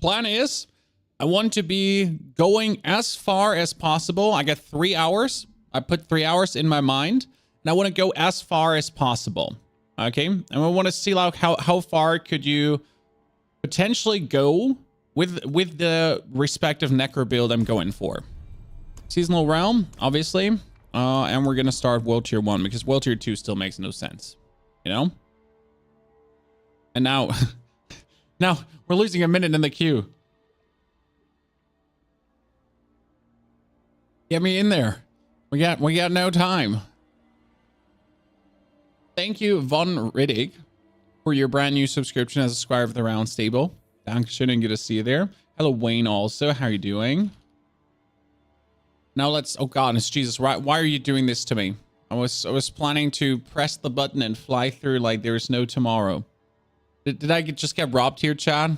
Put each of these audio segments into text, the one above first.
Plan is I want to be going as far as possible. I got 3 hours. I put 3 hours in my mind, and I want to go as far as possible. Okay, and I want to see like how far could you potentially go with the respective Necro build I'm going for. Seasonal Realm, obviously, and we're gonna start World Tier 1 because World Tier 2 still makes no sense, you know. And now, now we're losing a minute in the queue. Get me in there. We got no time. Thank you, Von Riddick, for your brand new subscription as a squire of the round stable. Dankeschön, and good to see you there. Hello, Wayne. Also, how are you doing? Now let's. Oh God, it's Jesus. Why are you doing this to me? I was planning to press the button and fly through like there's no tomorrow. Did I just get robbed here, Chad?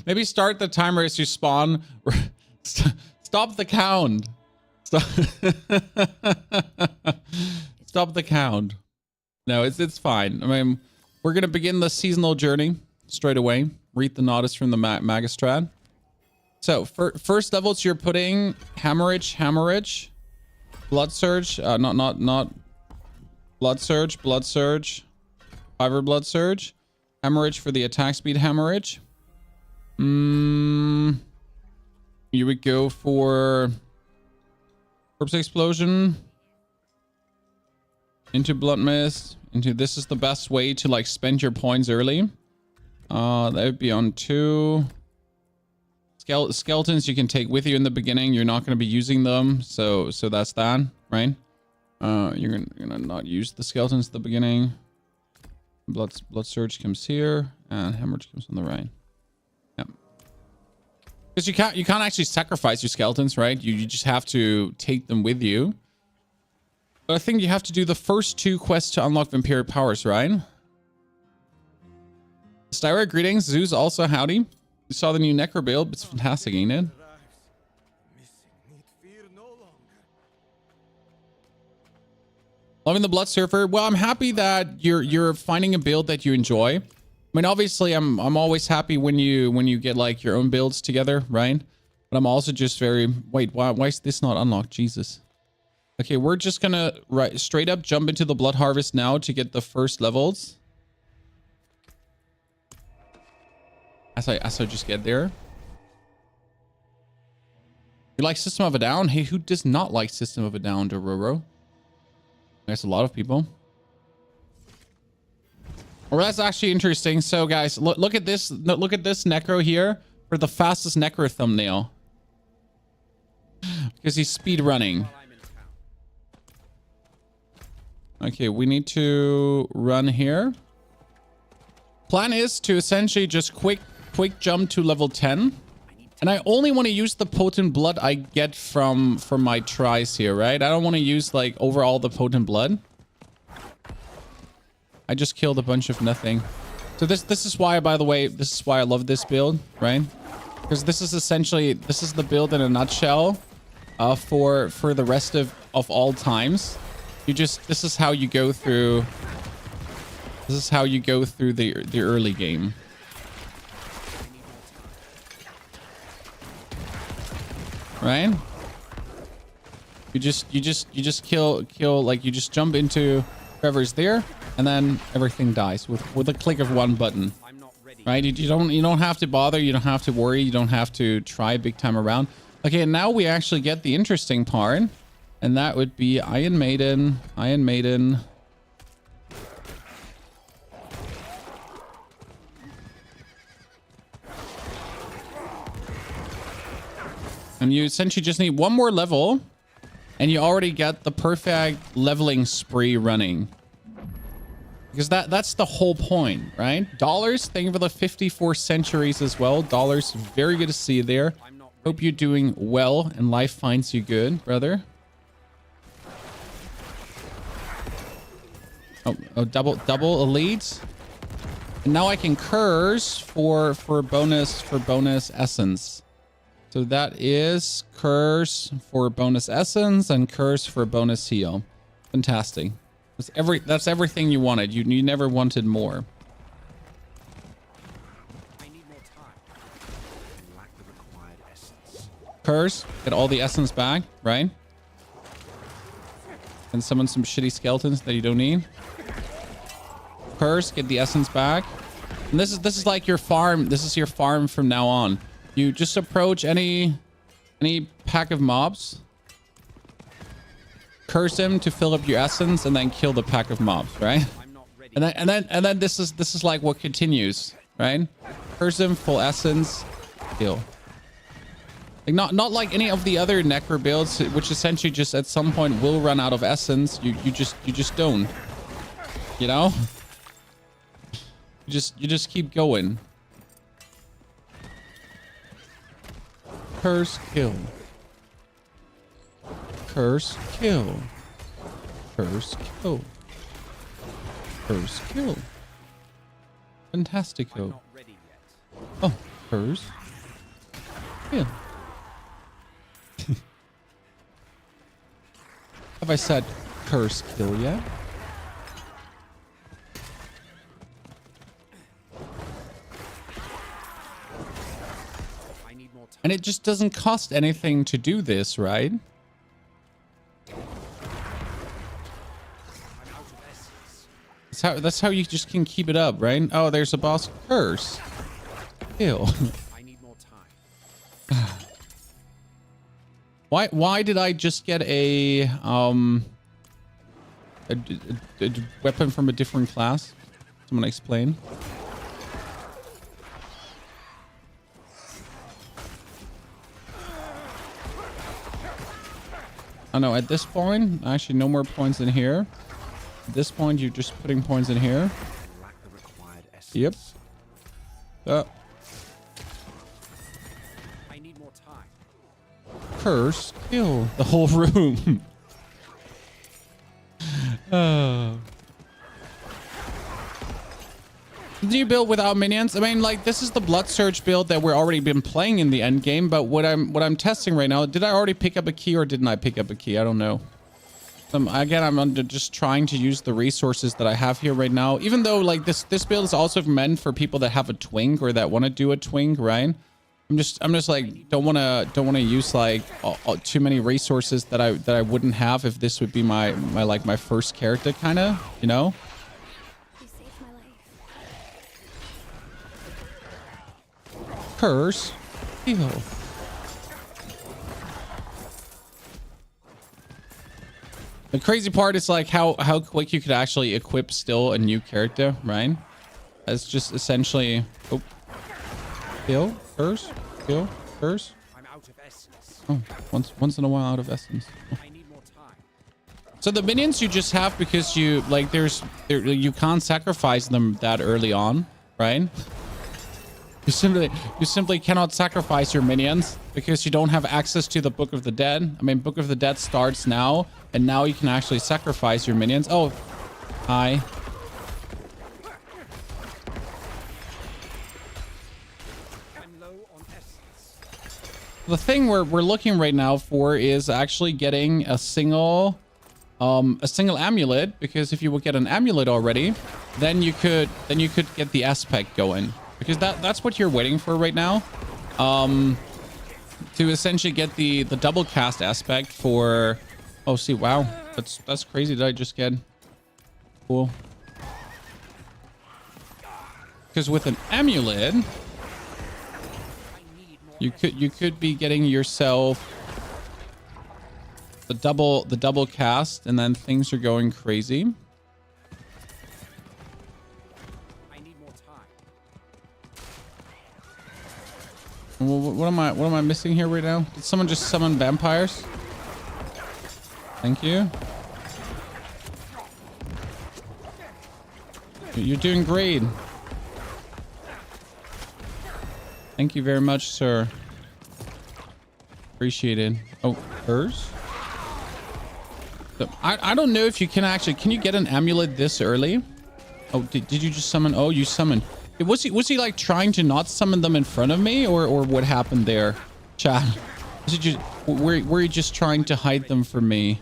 Maybe start the timer as you spawn. Stop the count. Stop the count. No, it's fine. I mean, we're gonna begin the seasonal journey straight away. Read the notice from the Magistrate. So for first levels, you're putting Hemorrhage, Blood Surge, not Blood Surge, Fiber Blood Surge, Hemorrhage for the attack speed Hemorrhage. You would go for Corpse Explosion, into Blood Mist, into this is the best way to like spend your points early. That would be on 2. Skeletons you can take with you in the beginning. You're not going to be using them, so that's that, right? You're gonna not use the skeletons at the beginning. Blood Surge comes here, and Hemorrhage comes on the right. Yep. Because you can't actually sacrifice your skeletons, right? You just have to take them with you. But I think you have to do the first 2 quests to unlock Vampiric powers, right? Styra, greetings. Zeus, also howdy. You saw the new Necro build. It's fantastic, ain't it? Loving the Blood Surfer. Well, I'm happy that you're finding a build that you enjoy. I mean, obviously, I'm always happy when you get like your own builds together, right? But I'm also just very wait. Why is this not unlocked? Jesus. Okay, we're just gonna straight up jump into the Blood Harvest now to get the first levels. As I just get there. You like System of a Down? Hey, who does not like System of a Down, Dororo? I guess a lot of people. Well, that's actually interesting. So, guys, look at this. Look at this Necro here for the fastest Necro thumbnail. Because he's speed running. Okay, we need to run here. Plan is to essentially just quick jump to level 10. And I only want to use the potent blood I get from my tries here, right? I don't want to use like overall the potent blood. I just killed a bunch of nothing. So this is why, by the way, this is why I love this build, right? Because this is essentially, this is the build in a nutshell for the rest of all times. This is how you go through the early game. Right? You just kill, like you just jump into whoever's there and then everything dies with a click of one button. Right? You don't have to bother, you don't have to worry, you don't have to try big time around. Okay, and now we actually get the interesting part, and that would be Iron Maiden. And you essentially just need one more level, and you already get the perfect leveling spree running. Because that's the whole point, right? Dollars, thank you for the 54 centuries as well. Dollars, very good to see you there. Hope you're doing well and life finds you good, brother. Oh, double elites. And now I can curse for bonus essence. So that is curse for bonus essence and curse for bonus heal. Fantastic. That's everything you wanted. You never wanted more. I need more time. Curse, get all the essence back, right? And summon some shitty skeletons that you don't need. Curse, get the essence back. And this is like your farm. This is your farm from now on. You just approach any pack of mobs. Curse him to fill up your essence and then kill the pack of mobs, right? And then this is like what continues, right? Curse him, full essence, kill. Like not like any of the other Necro builds, which essentially just at some point will run out of essence. You just don't. You know? You just keep going. Curse, kill. Curse, kill. Curse, kill. Curse, kill. Fantastico. Oh, curse, kill. Have I said curse, kill yet? And it just doesn't cost anything to do this, right? That's how you just can keep it up, right? Oh, there's a boss. Curse. Kill. I need more time. Why did I just get a weapon from a different class? Someone explain. Oh no, at this point, actually no more points in here. At this point, you're just putting points in here. Yep. I need more time. Curse, kill the whole room. Do you build without minions? I mean, like, this is the Blood Surge build that we're already been playing in the end game, but what I'm testing right now, did I already pick up a key or didn't I pick up a key? I don't know. Again, I'm just trying to use the resources that I have here right now, even though like this build is also meant for people that have a twink or that want to do a twink, right? I'm just like don't want to use like too many resources that I wouldn't have if this would be my first character, kind of, you know. Curse, heal. The crazy part is like how quick you could actually equip still a new character, right? That's just essentially heal, curse, heal, curse. I'm out of essence. Oh, once in a while out of essence. Oh. I need more time. So the minions you just have because you like you can't sacrifice them that early on, right? You simply cannot sacrifice your minions because you don't have access to the Book of the Dead. I mean, Book of the Dead starts now, and now you can actually sacrifice your minions. Oh, hi. I'm low on essence. The thing we're looking right now for is actually getting a single amulet, because if you would get an amulet already, then you could get the aspect going. Because that's what you're waiting for right now, to essentially get the double cast aspect for. Oh, see, wow, that's crazy. Did I just get? Cool. Because with an amulet, you could be getting yourself the double cast, and then things are going crazy. What am I missing here right now? Did someone just summon vampires? Thank you. You're doing great. Thank you very much, sir. Appreciate it. Oh, hers? So, I don't know if you can actually... Can you get an amulet this early? Oh, did you just summon... Oh, you summoned... Was he like trying to not summon them in front of me, or what happened there, chat? Were you just trying to hide them from me?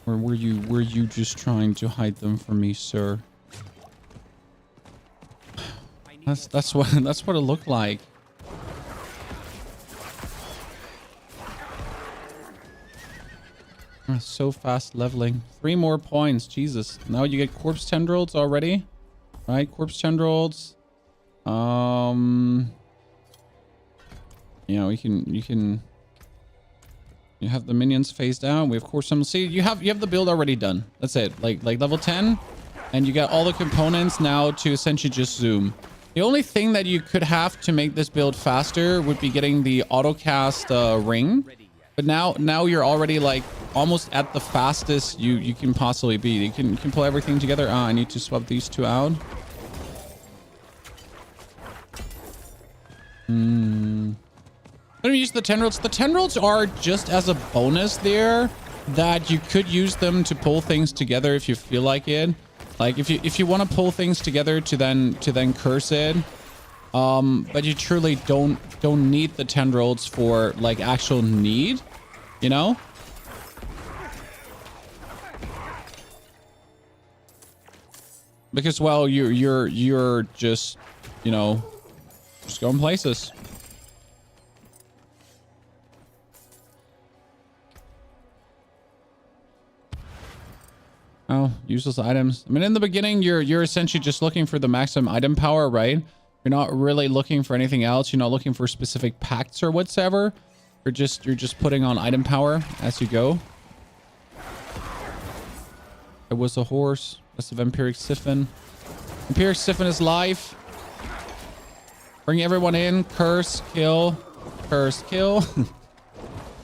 Or were you just trying to hide them from me, sir? That's what that's what it looked like. So fast leveling. 3 more points. Jesus. Now you get corpse tendrils already. Right? Corpse tendrils. Yeah, you have the minions phased out. We of course some see you have the build already done. That's it. Like level 10. And you got all the components now to essentially just zoom. The only thing that you could have to make this build faster would be getting the autocast ring. But now you're already like almost at the fastest you can possibly be. You can pull everything together. I need to swap these 2 out. Let me use the tendrils. The tendrils are just as a bonus there that you could use them to pull things together if you feel like it. Like if you want to pull things together to then curse it. But you truly don't need the tendrils for like actual need, you know? Because well, you're just, you know, just going places. Oh, useless items. I mean, in the beginning, you're essentially just looking for the maximum item power, right? You're not really looking for anything else. You're not looking for specific pacts or whatsoever. You're just putting on item power as you go. It was a horse. That's the Vampiric Siphon. Vampiric Siphon is live. Bring everyone in. Curse, kill. Curse, kill.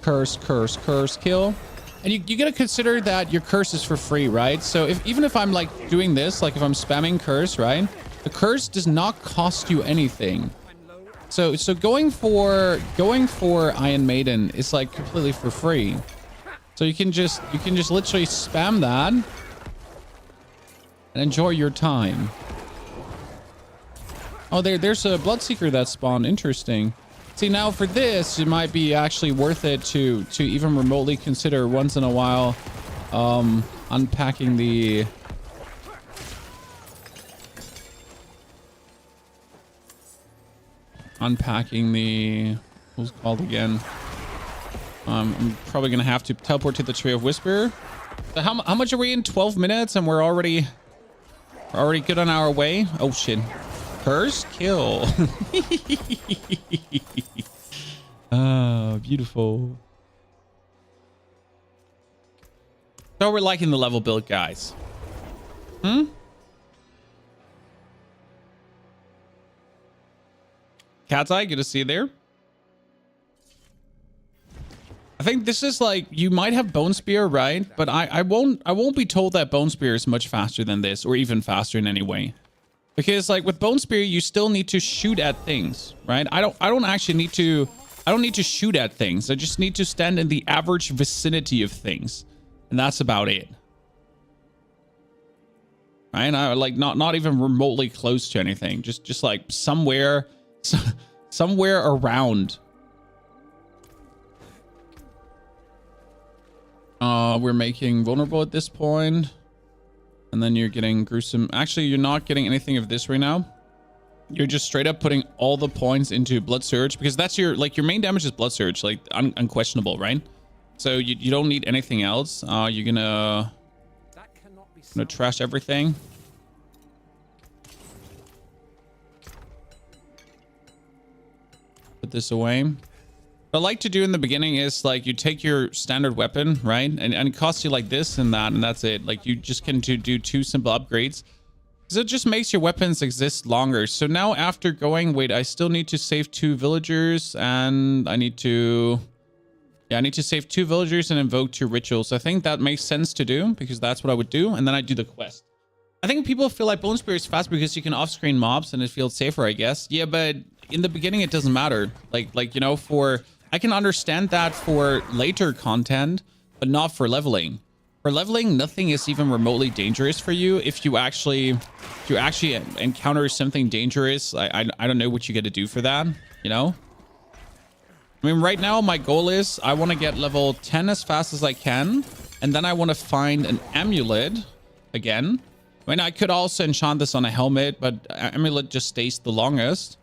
Curse, curse, curse, kill. And you gotta consider that your curse is for free, right? So even if I'm like doing this, like if I'm spamming curse, right? The curse does not cost you anything. So going for Iron Maiden is like completely for free. So you can just literally spam that and enjoy your time. Oh, there's a Bloodseeker that spawned. Interesting. See, now for this, it might be actually worth it to even remotely consider once in a while unpacking the what's it called again? I'm probably gonna have to teleport to the Tree of Whisper. So how much are we in? 12 minutes and we're already good on our way. Oh shit. Curse, kill. Ah, beautiful. So we're liking the level build, guys. Cat's Eye, good to see you there. I think this is like, you might have Bone Spear, right? But I won't be told that Bone Spear is much faster than this, or even faster in any way. Because like with Bone Spear, you still need to shoot at things, right? I don't actually need to, I don't need to shoot at things. I just need to stand in the average vicinity of things. And that's about it. Right? I like not even remotely close to anything. Just like somewhere around. We're making vulnerable at this point. And then you're getting gruesome. Actually, you're not getting anything of this right now. You're just straight up putting all the points into Blood Surge, because that's your main damage is Blood Surge, like unquestionable, right? So you don't need anything else. You're gonna trash everything. Put this away. What I like to do in the beginning is like you take your standard weapon, right? And it costs you like this and that, and that's it. Like you just can do 2 simple upgrades. So it just makes your weapons exist longer. So now after going, wait, I still need to save 2 villagers, and I need to save 2 villagers and invoke 2 rituals. I think that makes sense to do, because that's what I would do. And then I do the quest. I think people feel like Bone Spear is fast because you can off-screen mobs and it feels safer, I guess. Yeah, but in the beginning, it doesn't matter. Like, you know, I can understand that for later content, but not for leveling. For leveling, nothing is even remotely dangerous for you. If you actually encounter something dangerous, I don't know what you get to do for that, you know? I mean, right now, my goal is I want to get level 10 as fast as I can. And then I want to find an amulet again. I mean, I could also enchant this on a helmet, but Amulet just stays the longest.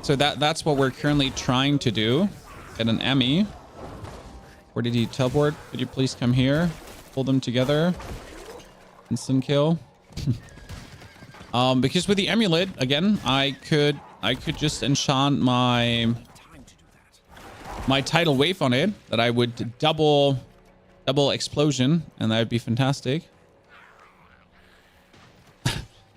So that's what we're currently trying to do. Get an Emmy. Where did he teleport? Could you please come here? Pull them together. Instant kill. Because with the Amulet, again, I could just enchant my tidal wave on it, that I would double explosion, and that would be fantastic.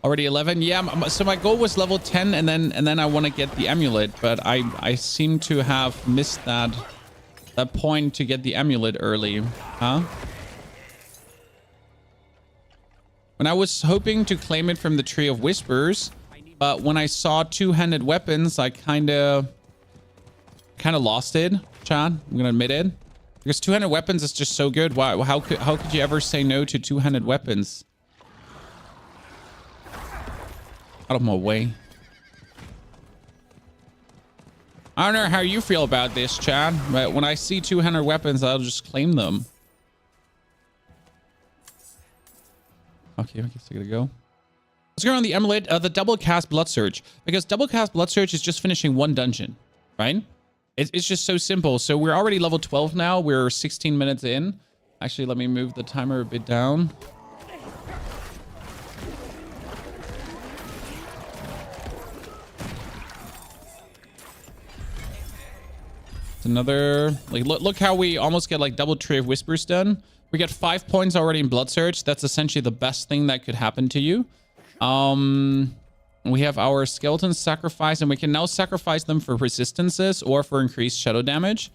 Already 11. Yeah, so my goal was level 10, and then I want to get the Amulet, but I seem to have missed that point to get the Amulet early. Huh? When I was hoping to claim it from the Tree of Whispers, but when I saw two-handed weapons, I kind of lost it, Chan. I'm gonna admit it, because two-handed weapons is just so good. Why? How could you ever say no to two-handed weapons? Out of my way. I don't know how you feel about this, Chad, but when I see two-handed weapons, I'll just claim them. Okay, I guess I gotta go. Let's go on the Amulet, the double cast Blood Surge, because double cast Blood Surge is just finishing one dungeon, right? It's just so simple. So we're already level 12 now. We're 16 minutes in. Actually, let me move the timer a bit down. Another, like, look how we almost get like double Tree of Whispers done. We get 5 points already in Blood Surge. That's essentially the best thing that could happen to you. We have our skeletons sacrifice, and we can now sacrifice them for resistances or for increased shadow damage.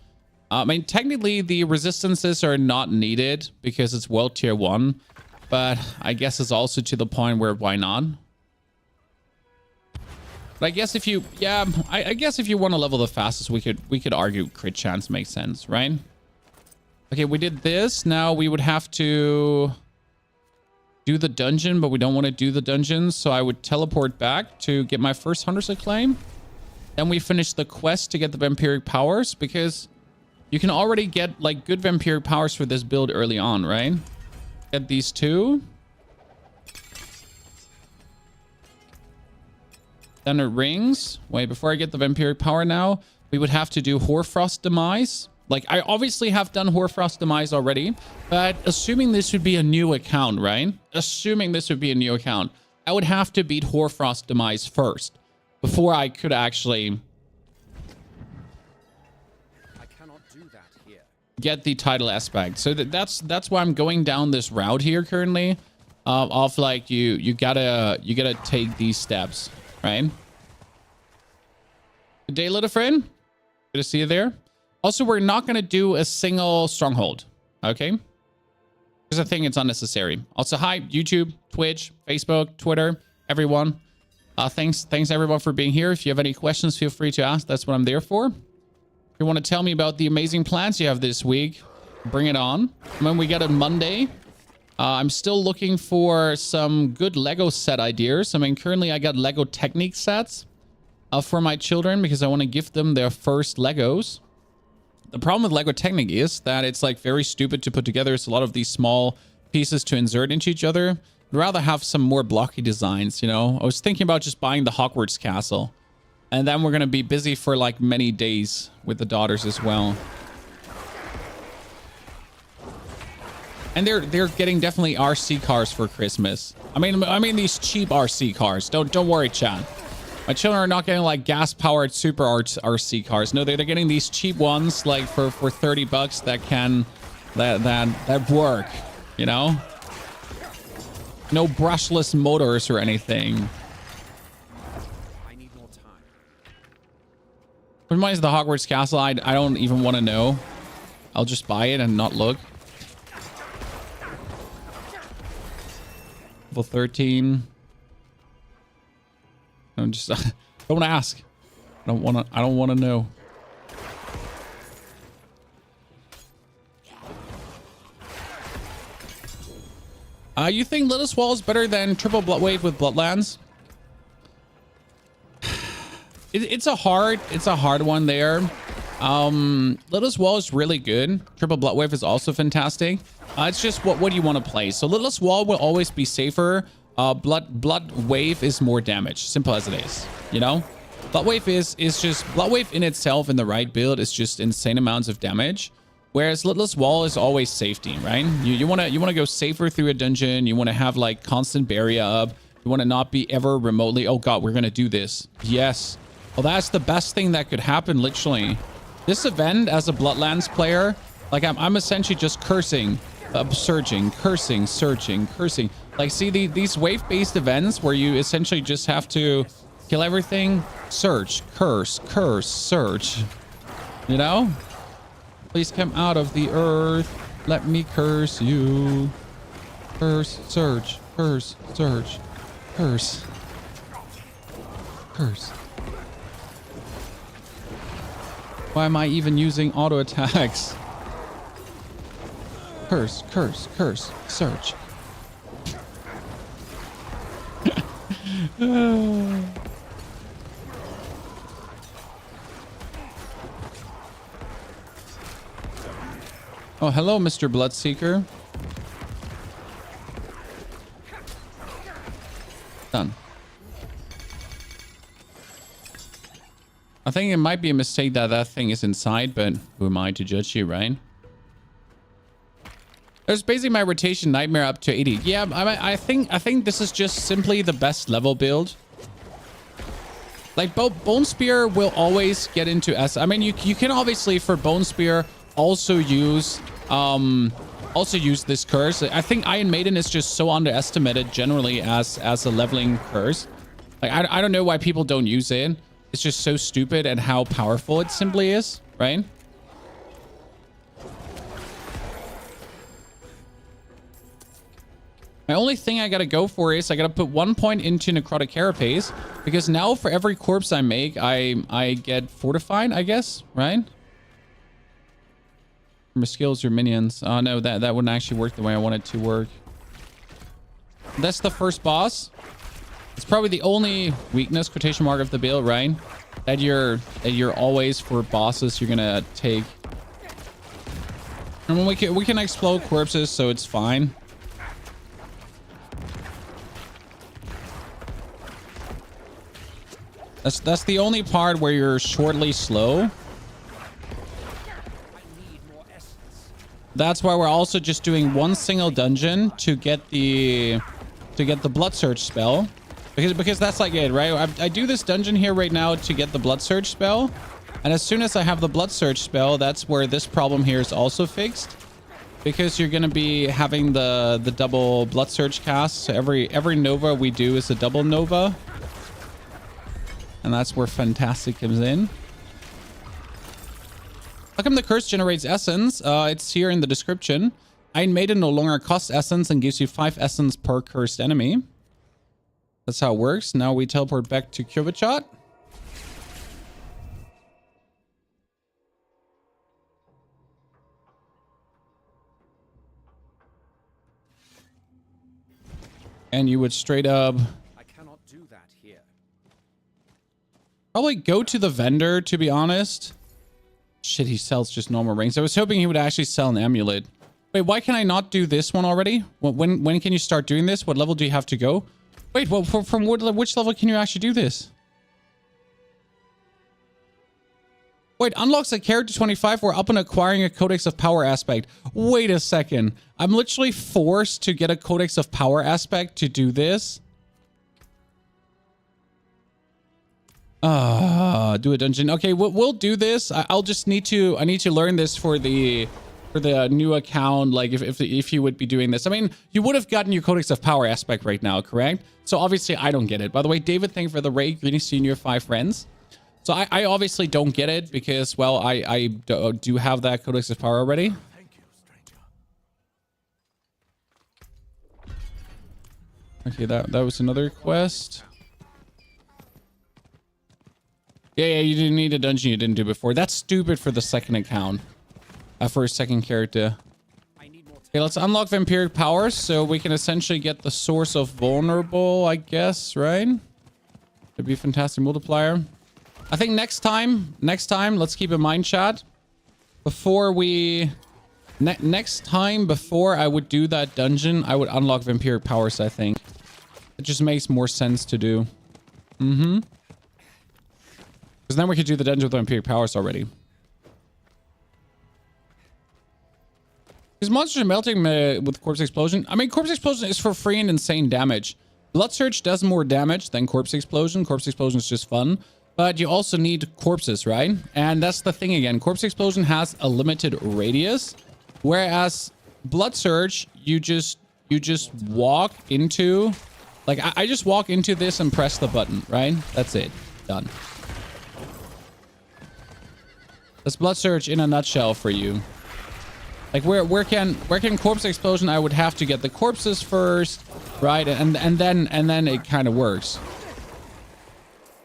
I mean, technically the resistances are not needed because it's world tier 1, but I guess it's also to the point where why not? But I guess if you, yeah, I guess if you want to level the fastest, we could argue crit chance makes sense, right? Okay, we did this. Now we would have to do the dungeon, but we don't want to do the dungeons, so I would teleport back to get my first Hunter's Acclaim. Then we finish the quest to get the Vampiric powers, because you can already get like good Vampiric powers for this build early on, right? Get these two. Thunder Rings. Wait, before I get the Vampiric power now, we would have to do Hoarfrost Demise. Like, I obviously have done Hoarfrost Demise already, but assuming this would be a new account, right? Assuming this would be a new account, I would have to beat Hoarfrost Demise first before I could actually get the title aspect. So that's why I'm going down this route here currently, of like you gotta take these steps, right? Good day, little friend. Good to see you there. Also, we're not going to do a single stronghold, okay? Because I think it's unnecessary. Also, hi, YouTube, Twitch, Facebook, Twitter, everyone. Thanks everyone for being here. If you have any questions, feel free to ask. That's what I'm there for. If you want to tell me about the amazing plans you have this week, bring it on. When we get a Monday, I'm still looking for some good Lego set ideas. I mean, currently I got Lego Technique sets for my children because I want to gift them their first Legos. The problem with Lego Technic is that it's like very stupid to put together. It's a lot of these small pieces to insert into each other. I'd rather have some more blocky designs, you know? I was thinking about just buying the Hogwarts castle. And then we're going to be busy for like many days with the daughters as well. And they're getting definitely RC cars for Christmas. I mean these cheap RC cars. Don't worry, chat. My children are not getting like gas-powered super RC cars. No, they're getting these cheap ones like for 30 bucks that can that work, you know? No brushless motors or anything. I need more time. Which reminds the Hogwarts castle, I don't even want to know. I'll just buy it and not look. Level 13. I'm just don't ask. I don't want to know. You think Littlest Wall is better than Triple Blood Wave with Bloodlands? It's a hard one there. Littlest Wall is really good. Triple Blood Wave is also fantastic. It's just what do you want to play? So Littlest Wall will always be safer Blood Wave is more damage. Simple as it is, you know? Blood Wave is just... Blood Wave in itself in the right build is just insane amounts of damage. Whereas Lidless Wall is always safety, right? You wanna go safer through a dungeon. You wanna have like constant barrier up. You wanna not be ever remotely... Oh god, we're gonna do this. Yes. Well, that's the best thing that could happen, literally. This event, as a Bloodlands player, like I'm essentially just cursing, surging, cursing, searching, cursing. Like, see these wave-based events where you essentially just have to kill everything, search, curse, search. You know? Please come out of the earth. Let me curse you. Curse, search, curse, search, curse. Curse. Why am I even using auto attacks? Curse, search. Oh, hello, Mr. Bloodseeker. Done. I think it might be a mistake that that thing is inside, but who am I to judge you, right? There's basically my rotation nightmare up to 80. Yeah, I think this is just simply the best level build. Like, Bone Spear will always get into S. I mean, you can obviously for Bone Spear also use this curse. I think Iron Maiden is just so underestimated generally as a leveling curse. Like, I don't know why people don't use it. It's just so stupid at how powerful it simply is, right? My only thing I gotta go for is I gotta put 1 point into Necrotic Carapace, because now for every corpse I make, I get fortified, I guess, right? Your skills, your minions. Oh no, that wouldn't actually work the way I want it to work. That's the first boss. It's probably the only weakness, quotation mark, of the build, right? That you're always, for bosses, you're gonna take. I mean, we can explode corpses, so it's fine. That's the only part where you're shortly slow. That's why we're also just doing one single dungeon to get the Blood Surge spell. Because that's like it, right? I do this dungeon here right now to get the Blood Surge spell. And as soon as I have the Blood Surge spell, that's where this problem here is also fixed. Because you're going to be having the double Blood Surge cast. So every Nova we do is a double Nova. And that's where Fantastic comes in. How come the curse generates essence? It's here in the description. Iron Maiden no longer costs essence and gives you 5 essence per cursed enemy. That's how it works. Now we teleport back to Kyovachat. And you would straight up... I cannot do that here. Probably go to the vendor, to be honest. Shit, he sells just normal rings. I was hoping he would actually sell an amulet. Wait, why can I not do this one already? When can you start doing this? What level do you have to go? Wait, well, from which level can you actually do this? Wait, unlocks a character 25 or up and acquiring a Codex of Power aspect. Wait a second. I'm literally forced to get a Codex of Power aspect to do this. Do a dungeon. Okay, we'll do this. I'll just need to learn this for the new account. Like if you would be doing this. I mean, you would have gotten your Codex of Power aspect right now, correct? So obviously I don't get it. By the way, David, thank you for the raid. Greetings to you and your 5 friends. So I obviously don't get it because, well, I do have that Codex of Power already. Thank you, stranger. Okay, that was another quest. Yeah, you didn't need a dungeon you didn't do before. That's stupid for the second account. For a second character. Okay, let's unlock Vampiric powers so we can essentially get the source of vulnerable, I guess, right? It'd be a fantastic multiplier. I think next time, let's keep in mind, chat. Before we... next time, before I would do that dungeon, I would unlock Vampiric powers, I think. It just makes more sense to do. Mm-hmm. Because then we could do the dungeon with Vampiric powers already. Is monsters melting with Corpse Explosion? I mean, Corpse Explosion is for free and insane damage. Blood Surge does more damage than Corpse Explosion. Corpse Explosion is just fun. But you also need corpses, right? And that's the thing again. Corpse Explosion has a limited radius. Whereas Blood Surge, you just walk into... Like, I just walk into this and press the button, right? That's it. Done. That's Blood Surge in a nutshell for you. Like, where can Corpse Explosion? I would have to get the corpses first, right? And then it kind of works.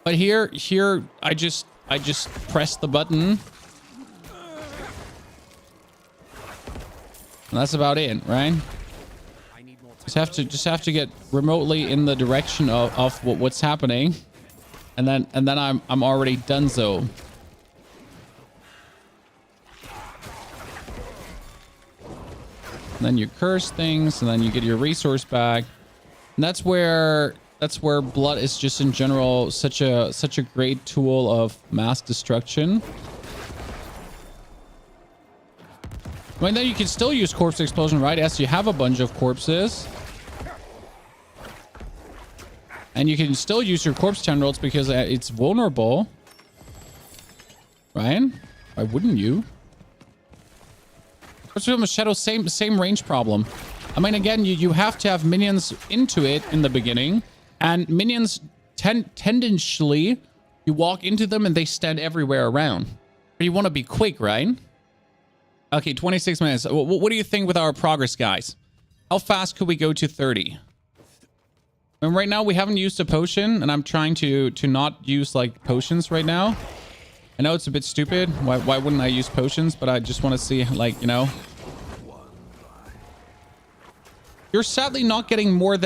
But here I just press the button. And that's about it, right? Just have to get remotely in the direction of what's happening. And then I'm already donezo. And then you curse things, and then you get your resource back. And that's where blood is just in general such a great tool of mass destruction. I mean, then you can still use Corpse Explosion, right? As you have a bunch of corpses. And you can still use your corpse tendrils because it's vulnerable. Right? Why wouldn't you? Shadow, same range problem. I mean, again, you have to have minions into it in the beginning. And minions tendentially, you walk into them and they stand everywhere around. But you want to be quick, right? Okay, 26 minutes. What do you think with our progress, guys? How fast could we go to 30? And right now we haven't used a potion, and I'm trying to not use like potions right now. I know it's a bit stupid. Why wouldn't I use potions? But I just want to see, like, you know. You're sadly not getting more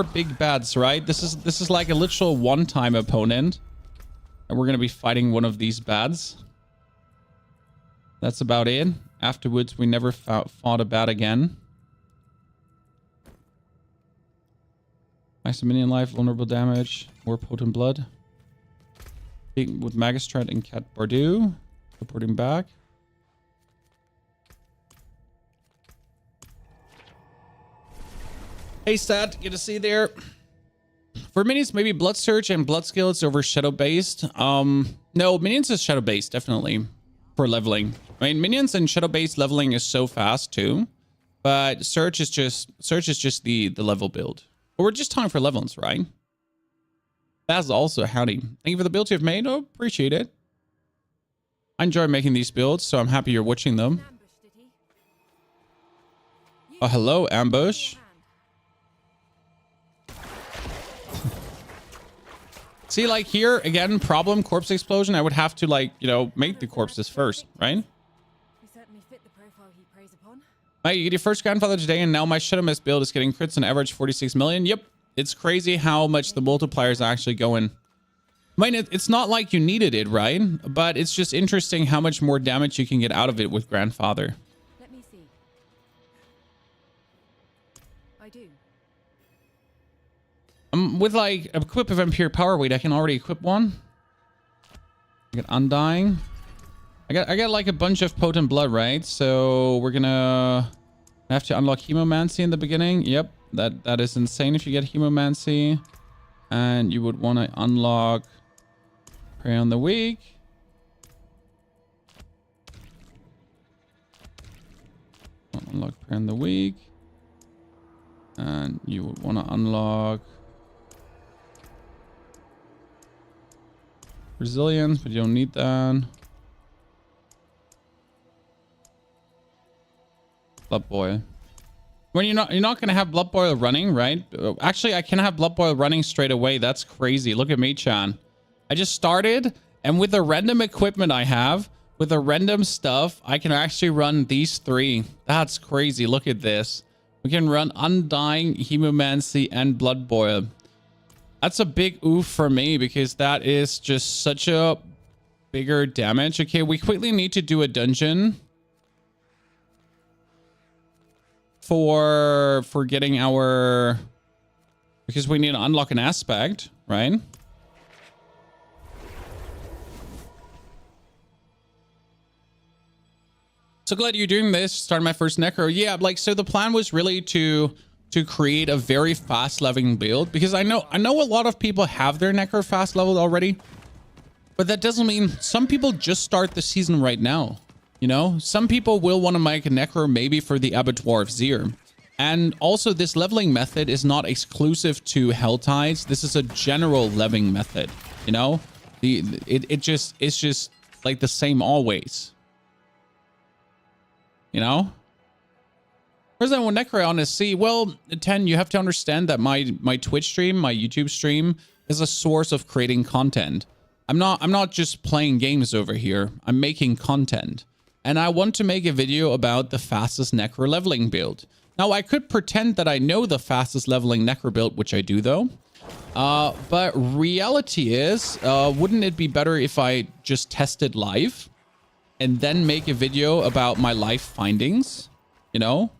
big bads, right? This is like a literal one-time opponent, and we're gonna be fighting one of these bads. That's about it. Afterwards, we never fought a bad again. Nice minion life, vulnerable damage, more potent blood. With Magistrat and Cat Bardu. Supporting back. Hey, Stat, good to see you there. For minions, maybe Blood Surge and Blood Skills over Shadow-based. No, minions is Shadow-based, definitely. For leveling. I mean, minions and Shadow-based leveling is so fast, too. But Surge is just the level build. But we're just talking for levels, right? That's also howdy. Thank you for the builds you've made. Oh, appreciate it. I enjoy making these builds, so I'm happy you're watching them. Oh, hello, Ambush. See, like here, again, problem, Corpse Explosion. I would have to, like, you know, make the corpses first, right? Mate, you get your first grandfather today, and now my Shadowmist build is getting crits on average 46 million. Yep. It's crazy how much the multipliers actually go in. I mean, it's not like you needed it, right? But it's just interesting how much more damage you can get out of it with Grandfather. Let me see. I do. With like equip a Vampiric power weight, I can already equip one. I get Undying. I got like a bunch of potent blood, right? So we're gonna have to unlock Hemomancy in the beginning. Yep. That is insane if you get Hemomancy. And you would want to unlock Prey on the Weak. Unlock Prey on the Weak. And you would want to unlock Resilience, but you don't need that. Blood Boil. When you're not gonna have Blood Boil running, right? Actually, I can have Blood Boil running straight away. That's crazy. Look at me, Chan. I just started, and with the random equipment I have, with the random stuff, I can actually run these three. That's crazy. Look at this. We can run Undying, Hemomancy, and Blood Boil. That's a big oof for me because that is just such a bigger damage. Okay, we quickly need to do a dungeon for getting our... because we need to unlock an aspect, right? So glad you're doing this. Starting my first necro. Yeah, like, so the plan was really to create a very fast leveling build, because I know a lot of people have their necro fast leveled already, but that doesn't mean some people just start the season right now. You know, some people will want to make a necro maybe for the abattoir of Zir. And also, this leveling method is not exclusive to Hell Tides. This is a general leveling method. You know, it's just like the same always. You know, where's that one necro on SC? Well, 10, you have to understand that my Twitch stream, my YouTube stream, is a source of creating content. I'm not just playing games over here. I'm making content, and I want to make a video about the fastest necro leveling build. Now, I could pretend that I know the fastest leveling necro build, which I do though. But reality is, wouldn't it be better if I just tested live and then make a video about my life findings, you know?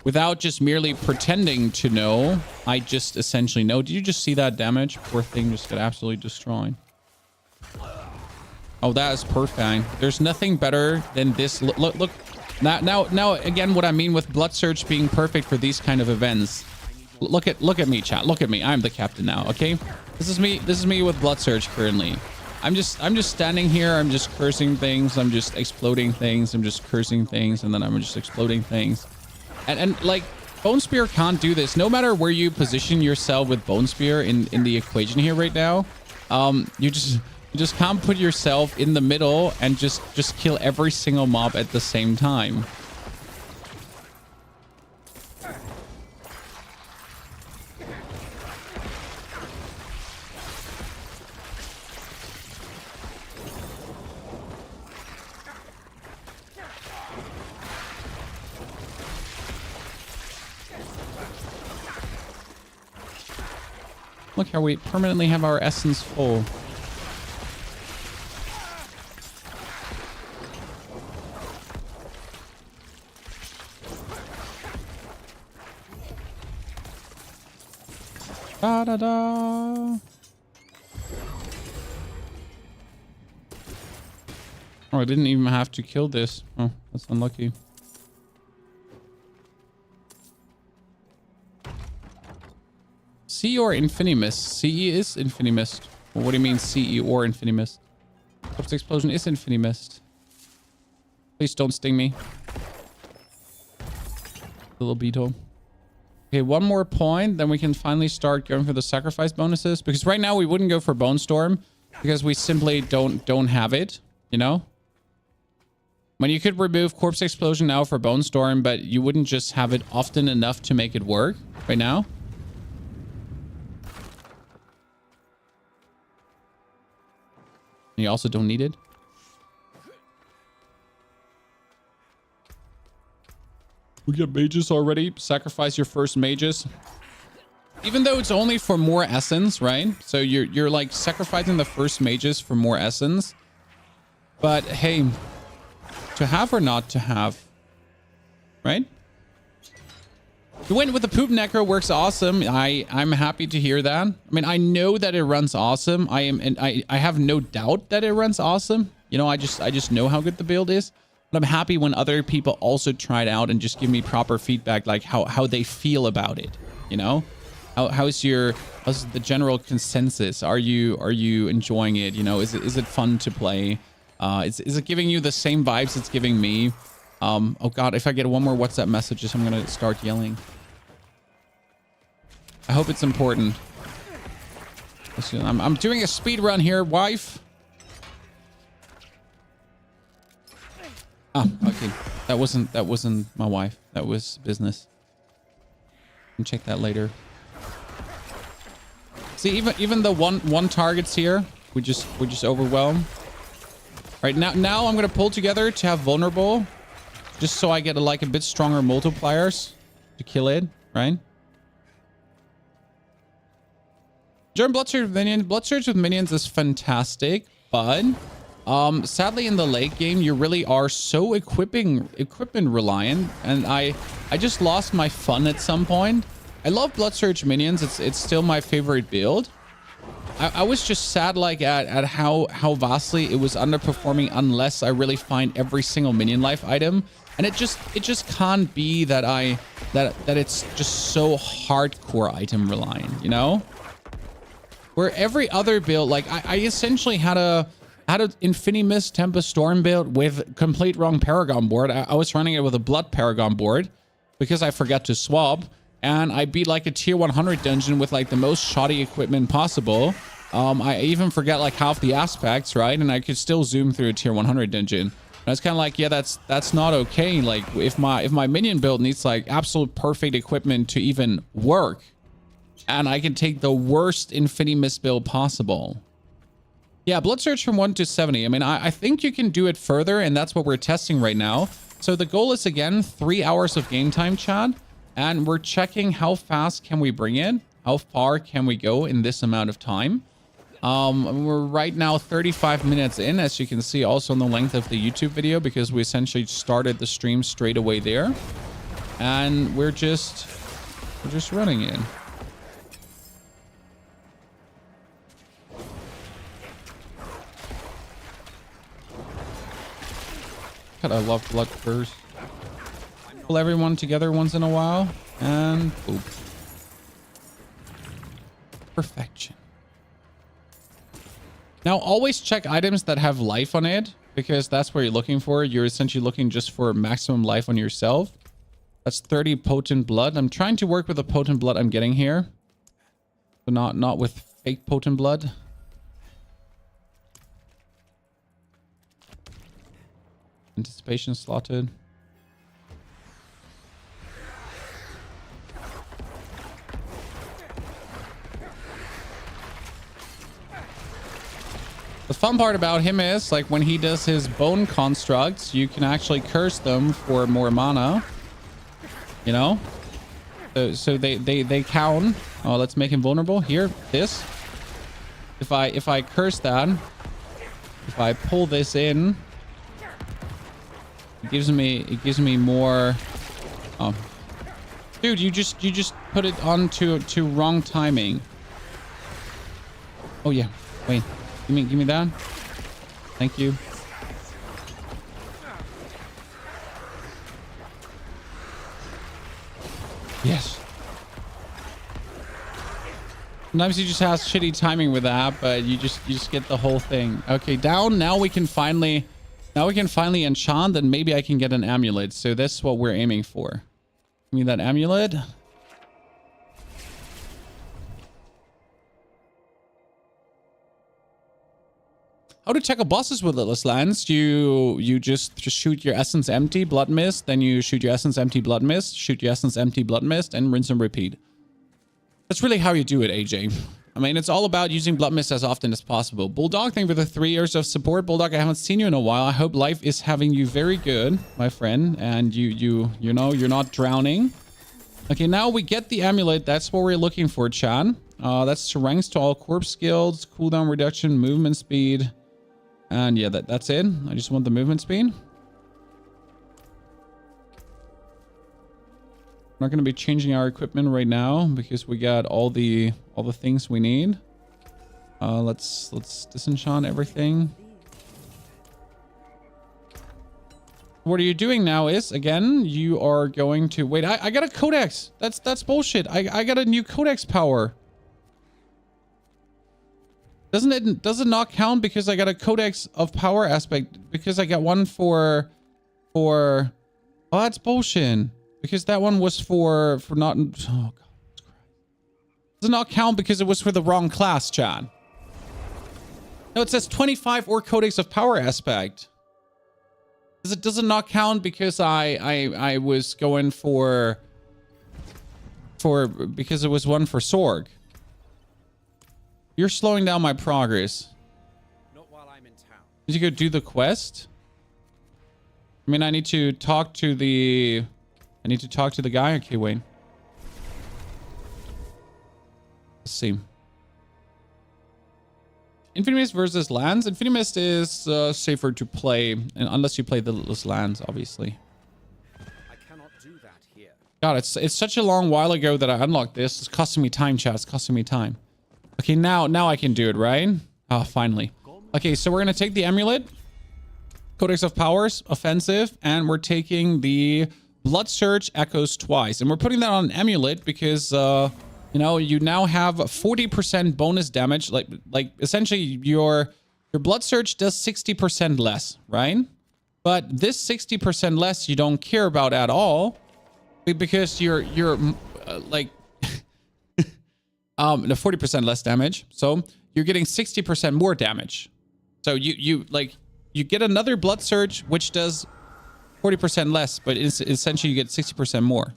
Without just merely pretending to know, I just essentially know. Did you just see that damage? Poor thing just got absolutely destroyed. Oh, that is perfect. There's nothing better than this. Look. Now, again, what I mean with Blood Surge being perfect for these kind of events. Look at me, chat. Look at me. I'm the captain now, okay? This is me with Blood Surge currently. I'm just standing here. I'm just cursing things. I'm just exploding things. I'm just cursing things, and then I'm just exploding things. And like, Bone Spear can't do this. No matter where you position yourself with Bone Spear in the equation here right now, you just can't put yourself in the middle and just kill every single mob at the same time. Look how we permanently have our essence full. Da da da. Oh, I didn't even have to kill this. Oh, that's unlucky. CE or Infinimist? CE is Infinimist. Well, what do you mean CE or Infinimist? Corpse Explosion is Infinimist. Please don't sting me. Little beetle. Okay, one more point, then we can finally start going for the sacrifice bonuses. Because right now we wouldn't go for Bone Storm because we simply don't have it, you know? When you could remove Corpse Explosion now for Bone Storm, but you wouldn't just have it often enough to make it work right now. You also don't need it. We get mages already. Sacrifice your first mages. Even though it's only for more essence, right? So you're like sacrificing the first mages for more essence. But hey, to have or not to have, right? The win with the poop necro works awesome. I'm happy to hear that. I mean, I know that it runs awesome. I have no doubt that it runs awesome. You know, I just know how good the build is. But I'm happy when other people also try it out and just give me proper feedback, like how they feel about it. You know, how's the general consensus? Are you enjoying it? You know, is it fun to play? Is it giving you the same vibes it's giving me? Oh God, if I get one more WhatsApp messages, I'm gonna start yelling. I hope it's important. I'm doing a speed run here, wife. Oh, okay. That wasn't my wife. That was business. Can check that later. See, even the one targets here, we just overwhelm. Right now I'm gonna pull together to have vulnerable, just so I get a bit stronger multipliers to kill it, right? German Blood Surge with minions is fantastic, but sadly in the late game you really are so equipment reliant, and I just lost my fun at some point. I love Blood Surge minions. It's still my favorite build. I was just sad like at how vastly it was underperforming unless I really find every single minion life item. And it just can't be that that it's just so hardcore item reliant, you know? Where every other build, like I essentially had a Infinimus Tempest Storm build with complete wrong Paragon board. I was running it with a Blood Paragon board because I forgot to swap. And I beat like a tier 100 dungeon with like the most shoddy equipment possible. I even forget like half the aspects, right? And I could still zoom through a tier 100 dungeon. And I was kind of like, yeah, that's not okay. Like if my minion build needs like absolute perfect equipment to even work, and I can take the worst Infinimus build possible. Yeah, Blood Surge from 1 to 70. I mean, I think you can do it further, and that's what we're testing right now. So the goal is again 3 hours of game time, Chad. And we're checking how fast can we bring it? How far can we go in this amount of time? We're right now 35 minutes in, as you can see also on the length of the YouTube video, because we essentially started the stream straight away there. And we're just running in. God, I love Blood Curse. Pull everyone together once in a while, and boop. Perfection. Now, always check items that have life on it, because that's what you're looking for. You're essentially looking just for maximum life on yourself. That's 30 potent blood. I'm trying to work with the potent blood I'm getting here. So not with fake potent blood. Anticipation slotted. The fun part about him is, like, when he does his bone constructs, you can actually curse them for more mana. You know? So they count. Oh, let's make him vulnerable. Here, this. If I curse that, if I pull this in, it gives me more. Oh, dude, you just put it on to wrong timing. Oh yeah, wait. Give me that. Thank you. Yes. Sometimes you just have shitty timing with that, but you just get the whole thing. Okay, down. Now we can finally enchant, and maybe I can get an amulet. So that's what we're aiming for. Give me that amulet. How to tackle bosses with Litless Lands? You just shoot your essence empty, blood mist, then you shoot your essence empty, blood mist, shoot your essence empty, blood mist, and rinse and repeat. That's really how you do it, AJ. I mean, it's all about using blood mist as often as possible. Bulldog, thank you for the 3 years of support. Bulldog, I haven't seen you in a while. I hope life is having you very good, my friend, and you know you're not drowning. Okay, now we get the amulet. That's what we're looking for, Chan. That's ranks to all corpse skills, cooldown reduction, movement speed. And yeah, that's it. I just want the movement speed. We're not going to be changing our equipment right now because we got all the things we need. Let's disenchant everything. What are you doing now is, again, you are going to wait. I got a codex. That's bullshit. I got a new codex power. Does it not count because I got a codex of power aspect, because I got one for oh, that's bullshit. Because that one was for not, oh god. Does it not count because it was for the wrong class, Chad? No, it says 25 or codex of power aspect. Does it not count because I was going for because it was one for Sorg? You're slowing down my progress. Not while I'm in town. Did you go do the quest? I mean, I need to talk to the guy. Okay, wait. Let's see. Infinimus versus lands. Infinimus is safer to play, and unless you play the Litless Lands, obviously. I cannot do that here. God, it's such a long while ago that I unlocked this. It's costing me time, chat. It's costing me time. Okay, now I can do it, right? Oh, finally. Okay, so we're going to take the Amulet. Codex of Powers, offensive. And we're taking the Blood Surge echoes twice. And we're putting that on Amulet because, you know, you now have 40% bonus damage. Like essentially, your Blood Surge does 60% less, right? But this 60% less you don't care about at all. Because you're like the 40% less damage, so you're getting 60% more damage. So you get another Blood Surge which does 40% less, but it's essentially you get 60% more,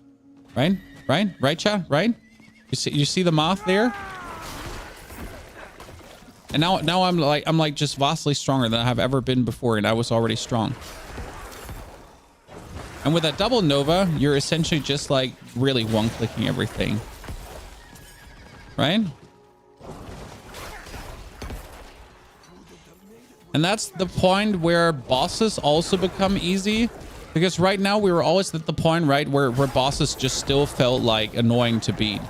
right? Right, chat, right? You see the math there? And now I'm like just vastly stronger than I have ever been before, and I was already strong. And with that double Nova, you're essentially just like really one-clicking everything. Right? And that's the point where bosses also become easy. Because right now we were always at the point, right, where bosses just still felt like annoying to beat.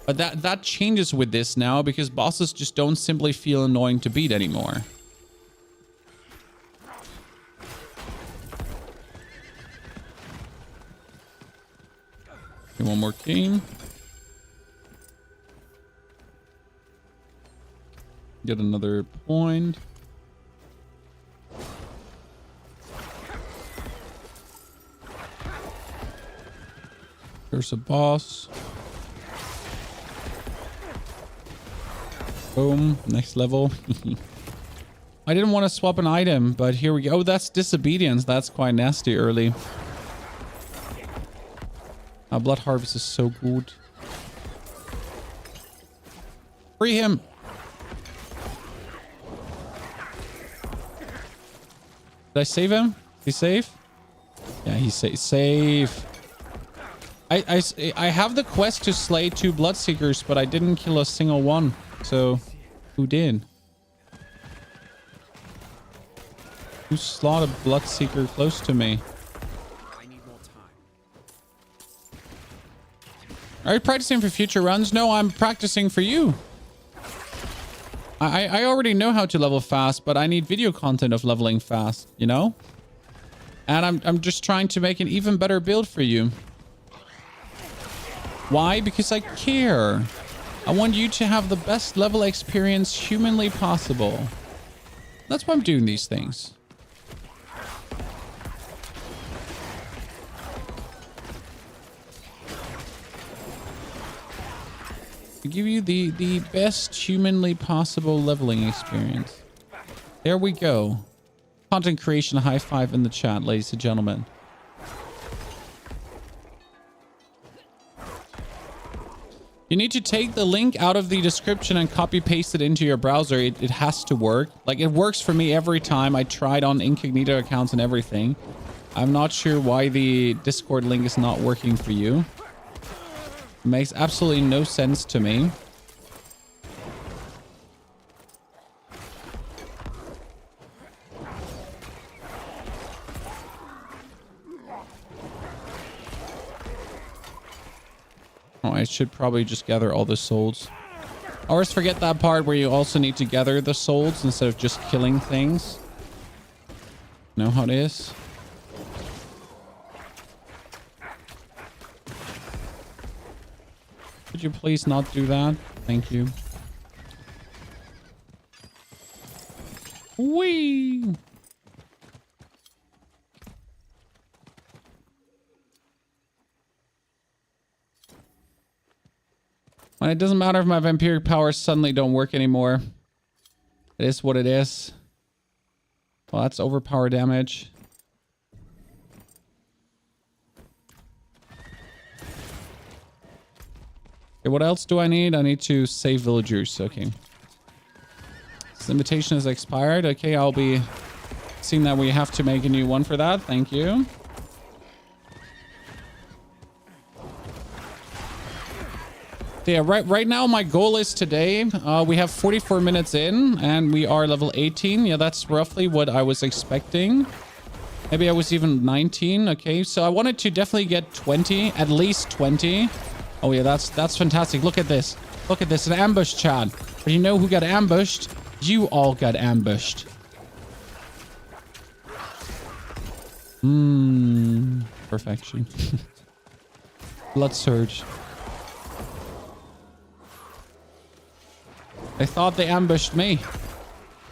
But that changes with this now because bosses just don't simply feel annoying to beat anymore. Okay, one more king. Get another point. There's a boss. Boom. Next level. I didn't want to swap an item, but here we go. Oh, that's disobedience. That's quite nasty early. Blood Harvest is so good. Free him. Did I save him? He's safe? Yeah, he's safe. I have the quest to slay 2 Bloodseekers, but I didn't kill a single one. So, who did? Who slaughtered Bloodseeker close to me? Are you practicing for future runs? No, I'm practicing for you. I already know how to level fast, but I need video content of leveling fast, you know? And I'm just trying to make an even better build for you. Why? Because I care. I want you to have the best level experience humanly possible. That's why I'm doing these things. To give you the best humanly possible leveling experience. There we go. Content creation high five in the chat, ladies and gentlemen. You need to take the link out of the description and copy paste it into your browser. It has to work. Like, it works for me every time. I tried on incognito accounts and everything. I'm not sure why the Discord link is not working for you. It makes absolutely no sense to me. Oh, I should probably just gather all the souls. I always forget that part where you also need to gather the souls instead of just killing things. Know how it is? Could you please not do that? Thank you. Whee! And it doesn't matter if my vampiric powers suddenly don't work anymore. It is what it is. Well, that's overpower damage. Okay, what else do I need? I need to save villagers. Okay. This invitation has expired. Okay, I'll be seeing that we have to make a new one for that. Thank you. Yeah, right now my goal is today, we have 44 minutes in and we are level 18. Yeah, that's roughly what I was expecting. Maybe I was even 19. Okay, so I wanted to definitely get 20, at least 20. Oh yeah, that's fantastic. Look at this. Look at this, an ambush, Chad. But you know who got ambushed? You all got ambushed. Perfection. Blood surge. They thought they ambushed me,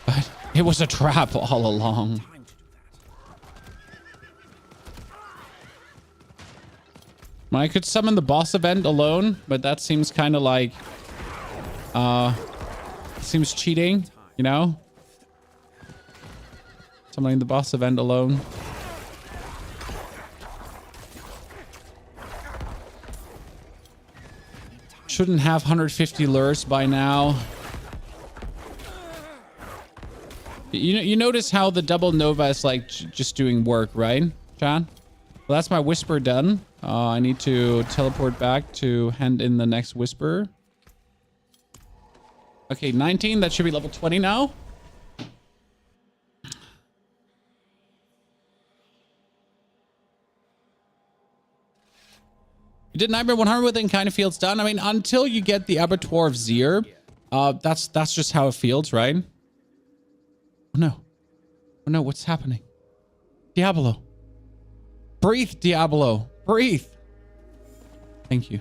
but it was a trap all along. I could summon the boss event alone, but that seems kind of like, seems cheating, you know? Summoning the boss event alone. Shouldn't have 150 lures by now. You notice how the double Nova is like just doing work, right, John? Well, that's my whisper done. I need to teleport back to hand in the next whisper. Okay, 19. That should be level 20 now. You did Nightmare 100 with it and kind of feels done. I mean, until you get the Abattoir of Zir, that's just how it feels, right? Oh no. Oh no, what's happening? Diablo. Breathe, Diablo. Breathe. Thank you.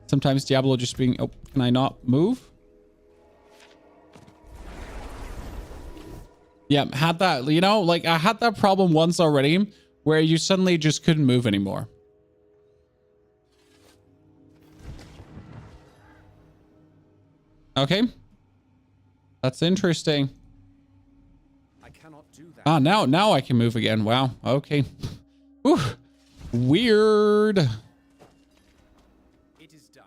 Sometimes Diablo just being... Oh, can I not move? Yeah, had that, you know, like I had that problem once already where you suddenly just couldn't move anymore. Okay. That's interesting. I cannot do that. Ah, now I can move again. Wow. Okay. Whew. Weird. It is done.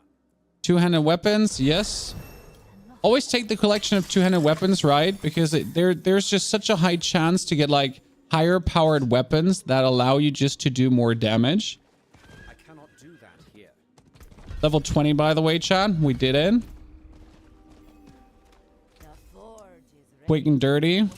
Two-handed weapons, yes. Always take the collection of two-handed weapons, right? Because there's just such a high chance to get like higher powered weapons that allow you just to do more damage. I cannot do that here. Level 20, by the way, Chad. We did it. Quick and dirty.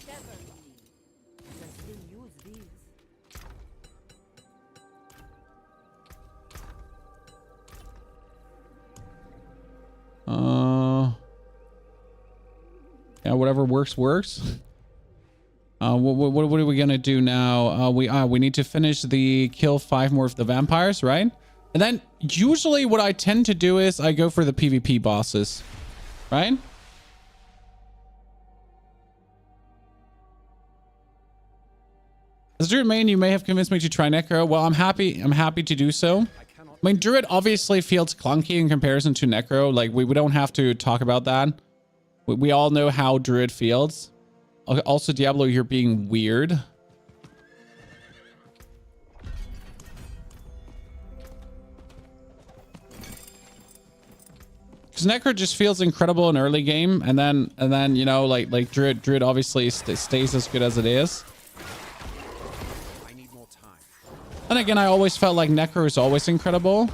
Yeah, whatever works. What are we gonna do now? We need to finish the kill 5 more of the vampires, right? And then usually what I tend to do is I go for the PvP bosses, right? As Druid main, you may have convinced me to try Necro. Well, I'm happy to do so. I mean, Druid obviously feels clunky in comparison to Necro. Like, we don't have to talk about that. We all know how Druid feels. Also, Diablo, you're being weird. Because Necro just feels incredible in early game, and then you know, like Druid obviously stays as good as it is. And again, I always felt like Necro is always incredible.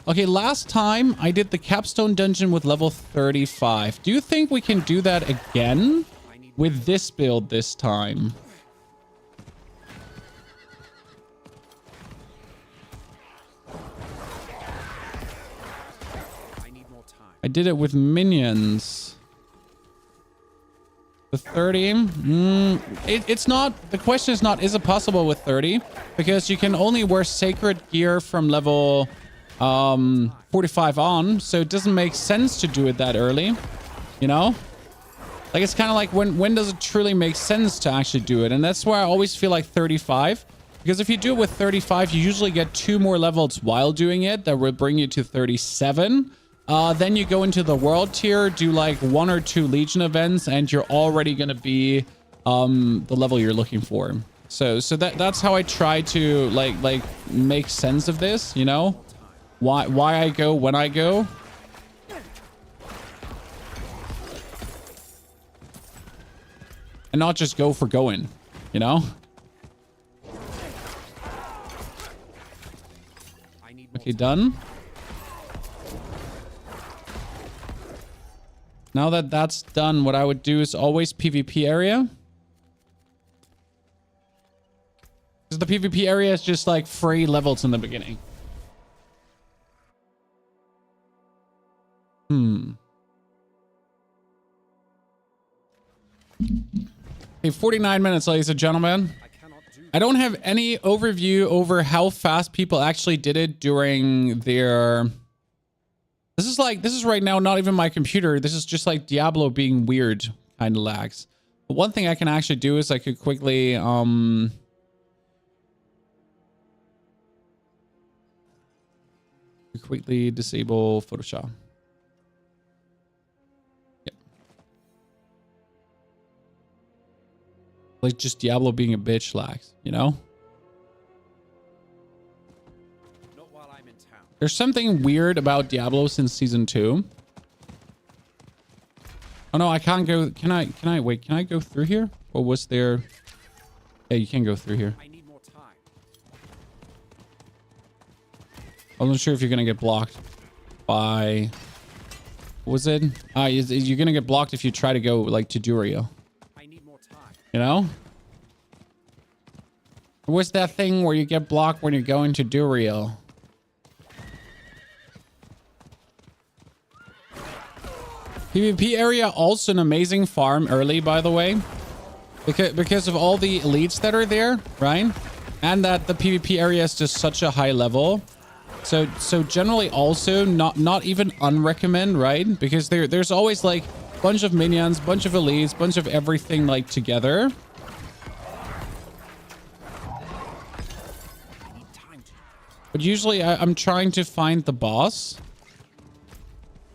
Okay, last time I did the Capstone dungeon with level 35. Do you think we can do that again with this build this time? I did it with minions. The 30? It's not... The question is not, is it possible with 30? Because you can only wear sacred gear from level 45 on. So it doesn't make sense to do it that early. You know? Like, it's kind of like, when does it truly make sense to actually do it? And that's why I always feel like 35. Because if you do it with 35, you usually get 2 more levels while doing it. That will bring you to 37. Then you go into the world tier, do like 1 or 2 Legion events, and you're already going to be the level you're looking for. So that's how I try to like make sense of this, you know? Why I go when I go. And not just go for going, you know? Okay, done. Now that that's done, what I would do is always PvP area. the PvP area is just like free levels in the beginning. Hey, 49 minutes, ladies and gentlemen. I don't have any overview over how fast people actually did it during their... This is right now not even my computer. This is just like Diablo being weird, kind of lags. But one thing I can actually do is I could quickly disable Photoshop. Yep. Like just Diablo being a bitch lags, you know? There's something weird about Diablo since season 2. Oh no, I can't go. Can I wait? Can I go through here? Or was there? Yeah, you can go through here. I need more time. I'm not sure if you're gonna get blocked by. What was it? You're gonna get blocked if you try to go like to Durio. I need more time. You know? What's that thing where you get blocked when you're going to Durio? PvP area also an amazing farm early, by the way, because of all the elites that are there, right? And that the PvP area is just such a high level. So generally also not even unrecommend, right? Because there's always like a bunch of minions, bunch of elites, bunch of everything like together. But usually I'm trying to find the boss.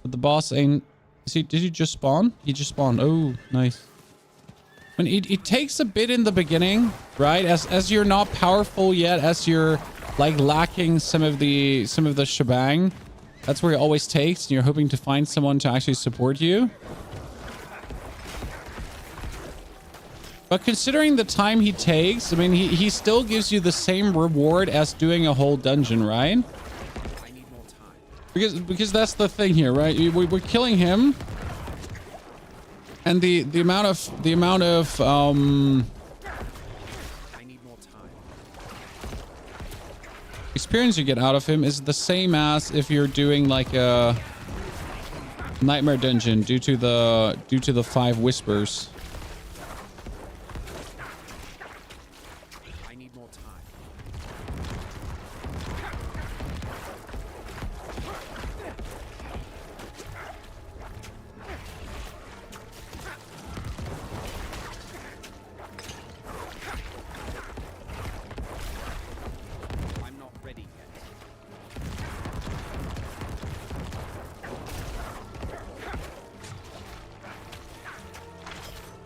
But the boss ain't... Did he just spawn? He just spawned. Oh, nice. I mean, it takes a bit in the beginning, right? As you're not powerful yet, as you're like lacking some of the shebang. That's where it always takes. And you're hoping to find someone to actually support you. But considering the time he takes, I mean, he still gives you the same reward as doing a whole dungeon, right? Because that's the thing here, right? We're killing him, and the amount of I need more time. experience you get out of him is the same as if you're doing like a nightmare dungeon due to the 5 whispers.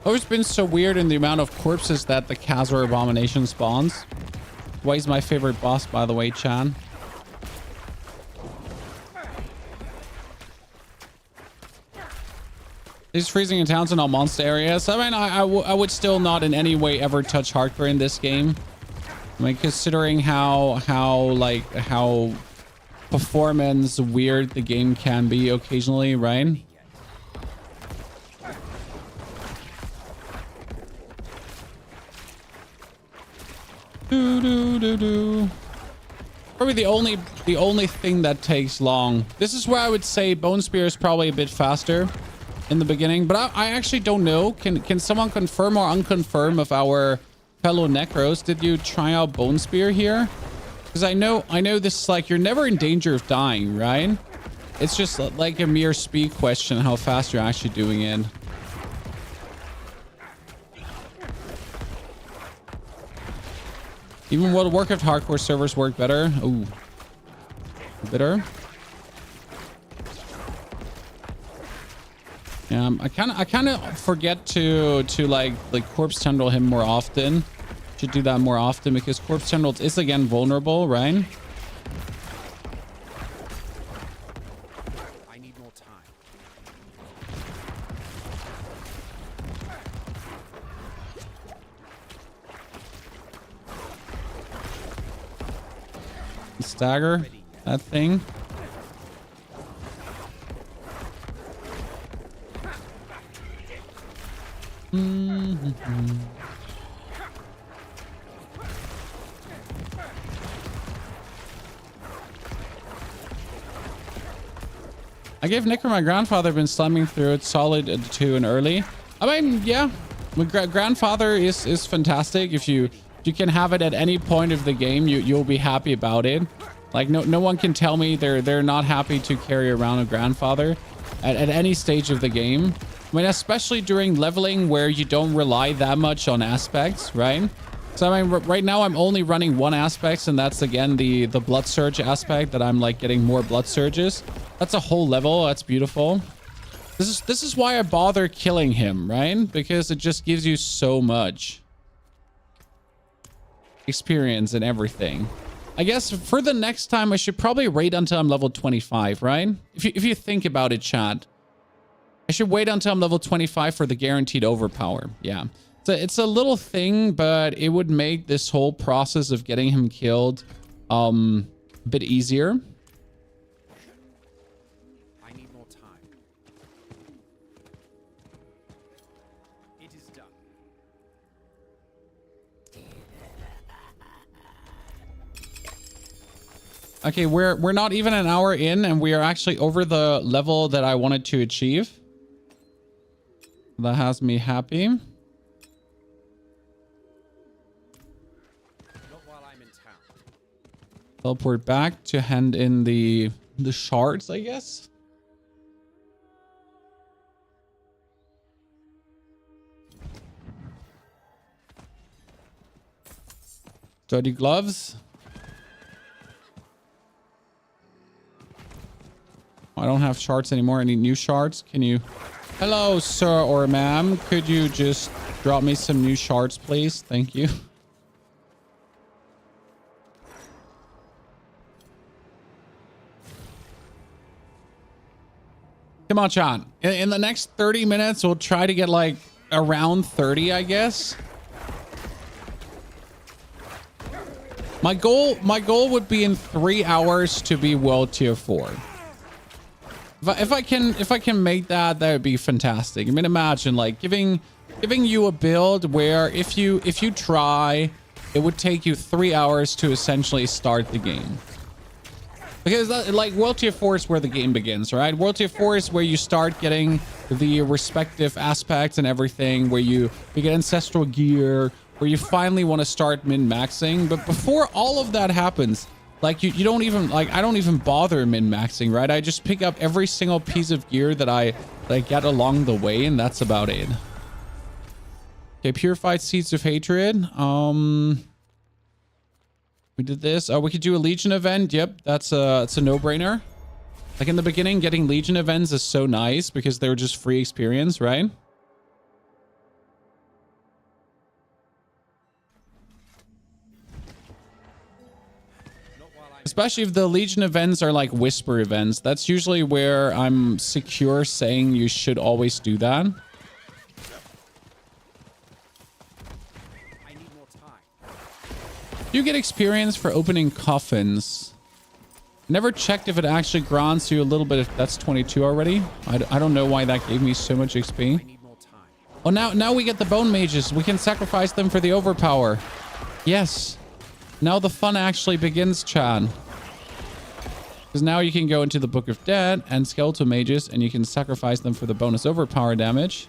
Always been so weird in the amount of corpses that the Khazar Abomination spawns. Why is my favorite boss, by the way, Chan? These freezing in towns and all monster areas. I mean, I would still not in any way ever touch hardcore in this game. I mean, considering how performance weird the game can be occasionally, right? Probably the only thing that takes long. This is where I would say Bone Spear is probably a bit faster in the beginning, but I actually don't know. Can someone confirm or unconfirm of our fellow Necros? Did you try out Bone Spear here? Because I know this is like you're never in danger of dying, right? It's just like a mere speed question how fast you're actually doing it. Even World of Warcraft hardcore servers work better. Ooh. Bitter. Yeah, I kind of forget to like corpse tendril him more often. Should do that more often because corpse tendrils is again vulnerable, right? I need more time. Stagger that thing. I gave Necro my grandfather, been slamming through it solid 2 and early. I mean, yeah, grandfather is fantastic. If you can have it at any point of the game, you'll be happy about it. Like no one can tell me they're not happy to carry around a grandfather at any stage of the game. I mean, especially during leveling where you don't rely that much on aspects, right? So I mean, right now I'm only running one aspect, and that's again the blood surge aspect that I'm like getting more blood surges. That's a whole level. That's beautiful. This is why I bother killing him, right? Because it just gives you so much experience and everything. I guess for the next time I should probably wait until I'm level 25, right? If you think about it, chat. I should wait until I'm level 25 for the guaranteed overpower. Yeah. So it's a little thing, but it would make this whole process of getting him killed a bit easier. I need more time. It is done. Okay, we're not even an hour in, and we are actually over the level that I wanted to achieve. That has me happy. Not while I'm in town. Teleport back to hand in the shards, I guess. Dirty gloves. I don't have shards anymore. I need new shards. Can you... Hello, sir or ma'am. Could you just drop me some new shards, please? Thank you. Come on, John. In the next 30 minutes, we'll try to get like around 30, I guess. My goal would be in 3 hours to be world tier 4. If I can make that, that would be fantastic. I mean, imagine like giving you a build where if you try, it would take you 3 hours to essentially start the game. Because like World Tier 4 is where the game begins, right? World Tier 4 is where you start getting the respective aspects and everything, where you get ancestral gear, where you finally want to start min-maxing. But before all of that happens, like you don't even, like, I don't even bother min-maxing, right? I just pick up every single piece of gear that I get along the way, and that's about it. Okay, Purified Seeds of Hatred. We did this. Oh, we could do a Legion event. Yep, it's a no-brainer. Like in the beginning, getting Legion events is so nice because they were just free experience, right? Especially if the Legion events are like whisper events. That's usually where I'm secure saying you should always do that. You get experience for opening coffins. Never checked if it actually grants you a little bit. If that's 22 already. I don't know why that gave me so much XP. Oh, now we get the bone mages. We can sacrifice them for the overpower. Yes. Now the fun actually begins, Chan. Because now you can go into the Book of Dead and skeletal mages, and you can sacrifice them for the bonus overpower damage.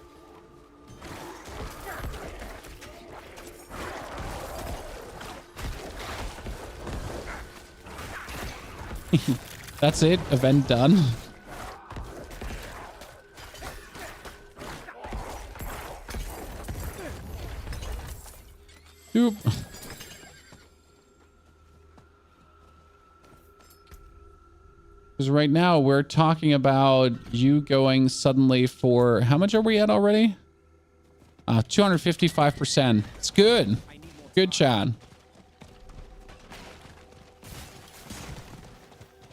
That's it. Event done. Oop. Because right now we're talking about you going suddenly for... How much are we at already? 255%. It's good. Good, Chad.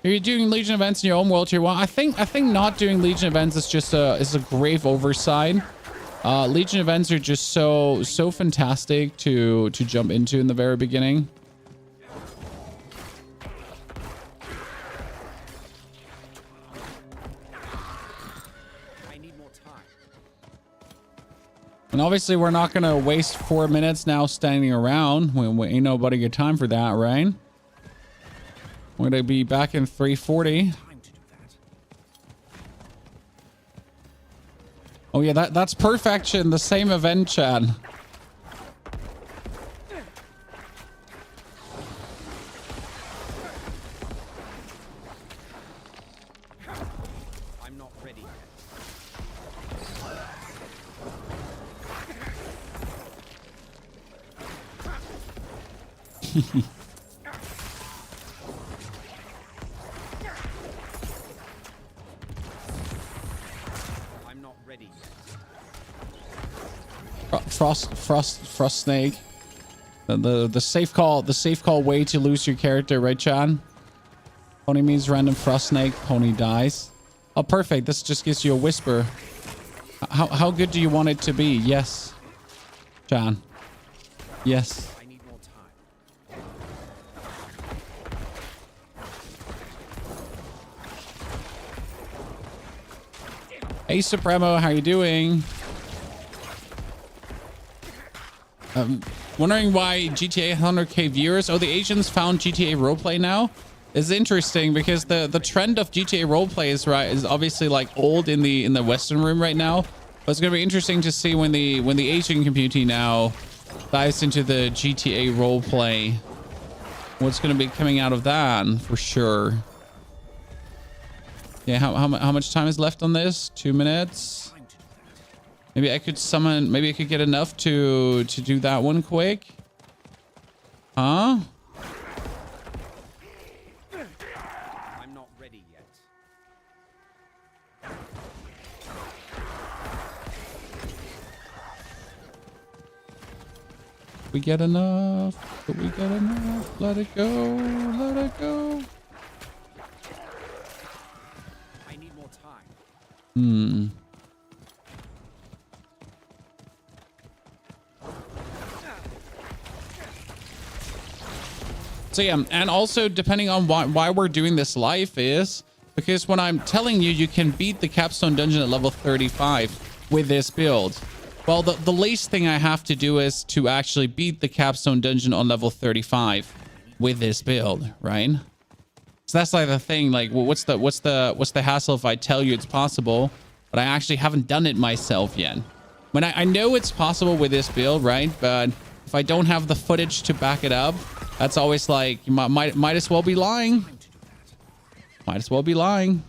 Are you doing Legion events in your own world tier 1? I think not doing Legion events is just a grave oversight. Legion events are just so fantastic to jump into in the very beginning. I need more time. And obviously we're not gonna waste 4 minutes now standing around. We ain't nobody got time for that, right? We're gonna be back in 340. Oh yeah, that's perfection. The same event, Chad. I'm not ready yet. I'm not ready yet. Frost snake. The safe call way to lose your character, right, Chad? Pony means random frost snake. Pony dies. Oh, perfect. This just gives you a whisper. How good do you want it to be? Yes, John. Yes. I need more time. Hey, Supremo, how you doing? Wondering why GTA 100k viewers? Oh, the Asians found GTA roleplay now. It's interesting because the trend of GTA roleplay is obviously like old in the Western room right now. But it's gonna be interesting to see when the Asian community now dives into the GTA roleplay. What's gonna be coming out of that for sure. Yeah, how much time is left on this? 2 minutes. Maybe I could summon. Maybe I could get enough to do that one quick. Huh? I'm not ready yet. We get enough. But we get enough. Let it go. Let it go. I need more time. Hmm. So yeah, and also depending on why we're doing this live is because when I'm telling you can beat the Capstone dungeon at level 35 with this build. Well, the least thing I have to do is to actually beat the Capstone dungeon on level 35 with this build, right? So that's like the thing. Like, well, what's the hassle if I tell you it's possible, but I actually haven't done it myself yet? When I know it's possible with this build, right? But if I don't have the footage to back it up, that's always like, you might as well be lying. Might as well be lying.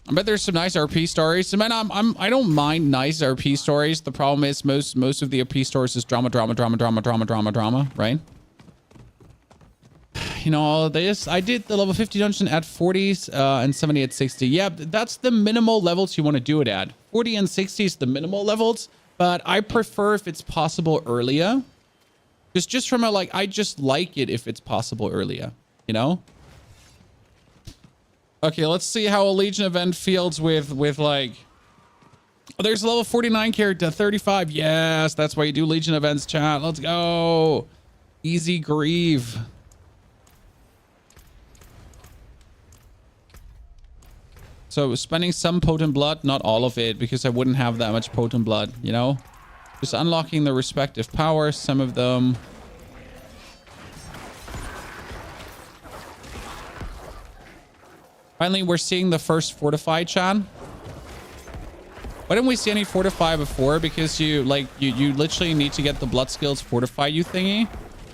I bet there's some nice RP stories. I mean, I don't mind nice RP stories. The problem is most of the RP stories is drama, right? You know, all of this. I did the level 50 dungeon at 40s and 70 at 60. Yeah, that's the minimal levels you want to do it at. 40 and 60 is the minimal levels, but I prefer if it's possible earlier. Just from a, like, I just like it if it's possible earlier, you know? Okay, let's see how a Legion event feels with like... Oh, there's a level 49 character, 35. Yes, that's why you do Legion events, chat. Let's go. Easy grieve. So spending some potent blood, not all of it, because I wouldn't have that much potent blood, you know? Just unlocking the respective powers, some of them. Finally, we're seeing the first fortify, Chan. Why didn't we see any fortify before? Because you literally need to get the blood skills fortify you thingy.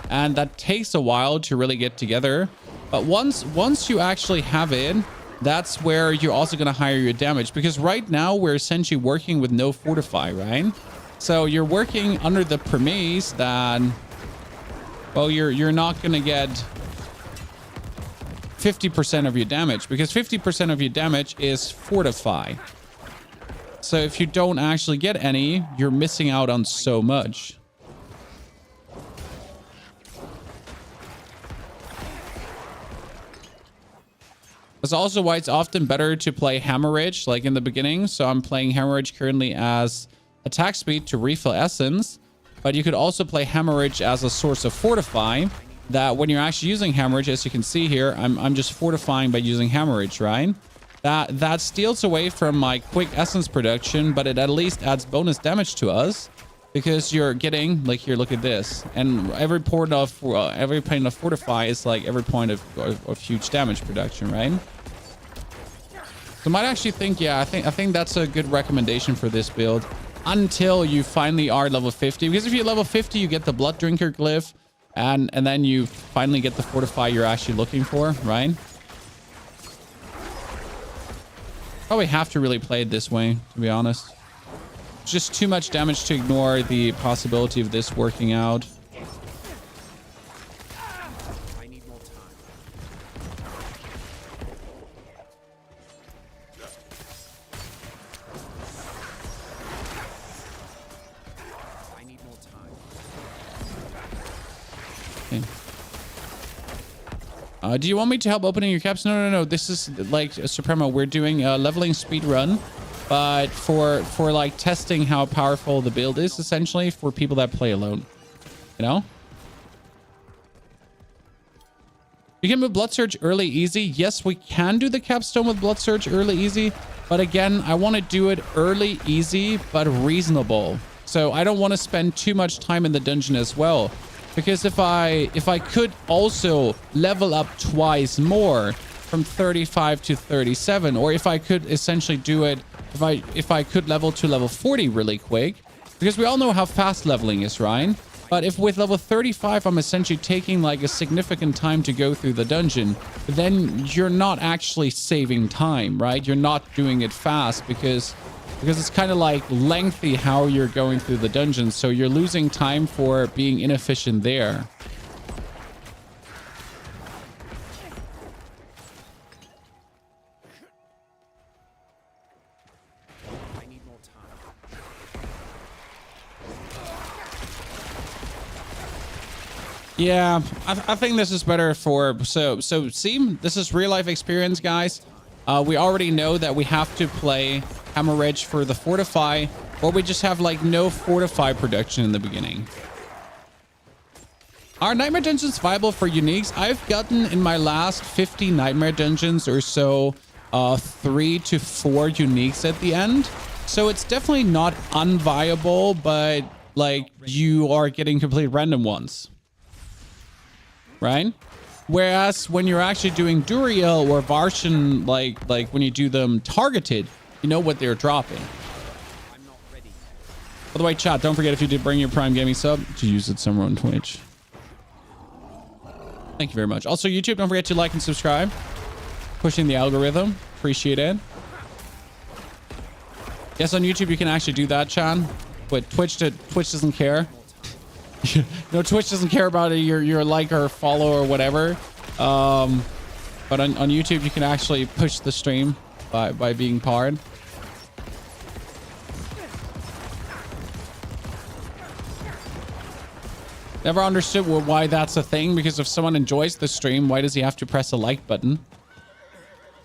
And that takes a while to really get together. But once you actually have it, that's where you're also going to hire your damage, because right now we're essentially working with no fortify, right? So you're working under the premise that, well, you're not going to get 50% of your damage, because 50% of your damage is fortify. So if you don't actually get any, you're missing out on so much. That's also why it's often better to play Hemorrhage like in the beginning. So I'm playing Hemorrhage currently as attack speed to refill essence, but you could also play Hemorrhage as a source of fortify, that when you're actually using Hemorrhage, as you can see here, I'm just fortifying by using Hemorrhage, right? That steals away from my quick essence production, but it at least adds bonus damage to us, because you're getting like here. Look at this, and every point of fortify is like every point of huge damage production, right? So I might actually think, yeah, I think that's a good recommendation for this build until you finally are level 50. Because if you're level 50, you get the Blood Drinker glyph, and then you finally get the fortify you're actually looking for, right? Probably have to really play it this way, to be honest. Just too much damage to ignore the possibility of this working out. I need more time. I need more time. Okay. Do you want me to help opening your caps? No. This is like Supremo. We're doing a leveling speed run, but for like testing how powerful the build is, essentially for people that play alone. You know? You can move Blood Surge early easy. Yes, we can do the Capstone with Blood Surge early easy, but again, I want to do it early easy but reasonable. So I don't want to spend too much time in the dungeon as well. Because if I could also level up twice more from 35 to 37, or if I could essentially do it, if I could level to level 40 really quick, because we all know how fast leveling is, right? But if with level 35, I'm essentially taking like a significant time to go through the dungeon, then you're not actually saving time, right? You're not doing it fast because it's kind of like lengthy how you're going through the dungeon. So you're losing time for being inefficient there. I need more time. Yeah, I think this is better for... So see, this is real life experience, guys. We already know that we have to play Hemorrhage for the Fortify, or we just have like no Fortify production in the beginning. Are Nightmare Dungeons viable for uniques? I've gotten in my last 50 Nightmare Dungeons or so 3 to 4 uniques at the end. So it's definitely not unviable, but like you are getting complete random ones. Right? Whereas when you're actually doing Duriel or Varshan, like when you do them targeted, you know what they're dropping. I'm not ready. By the way, chat, don't forget if you did bring your Prime Gaming sub to use it somewhere on Twitch. Thank you very much. Also, YouTube, don't forget to like and subscribe. Pushing the algorithm. Appreciate it. Yes, on YouTube, you can actually do that, Chan. But Twitch doesn't care. No, Twitch doesn't care about it, your like or follow or whatever. But on YouTube, you can actually push the stream by being part. Never understood why that's a thing, because if someone enjoys the stream, why does he have to press a like button?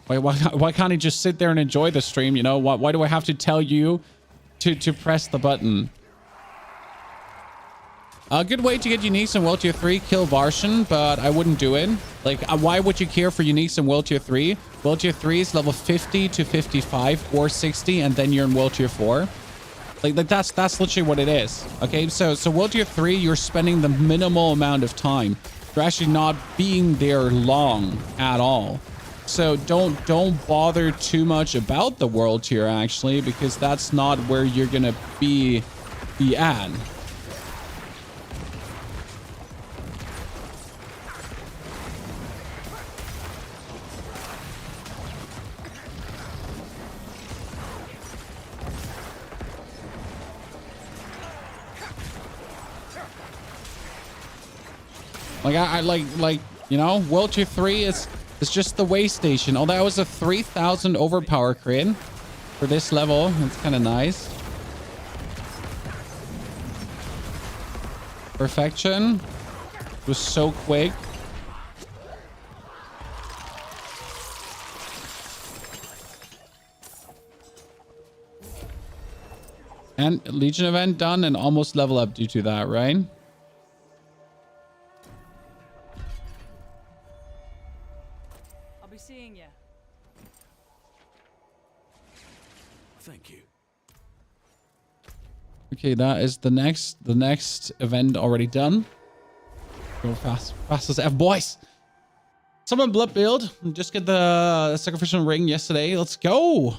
Why can't he just sit there and enjoy the stream? You know, why do I have to tell you to press the button? A good way to get uniques in World Tier 3, kill Varshan, but I wouldn't do it. Like, why would you care for uniques in World Tier 3? World Tier 3 is level 50 to 55 or 60, and then you're in World Tier 4. Like that's literally what it is. Okay, so World Tier 3, you're spending the minimal amount of time. You're actually not being there long at all. So don't bother too much about the World Tier, actually, because that's not where you're gonna be at. Like I like you know, World Tier 3 is just the way station. Oh, that was a 3,000 overpower crit for this level. That's kind of nice. Perfection. It was so quick. And Legion event done and almost level up due to that, right? Seeing you. Thank you. Okay, that is the next event already done. Go fast as F, boys. Someone blood build. Just get the sacrificial ring yesterday. Let's go.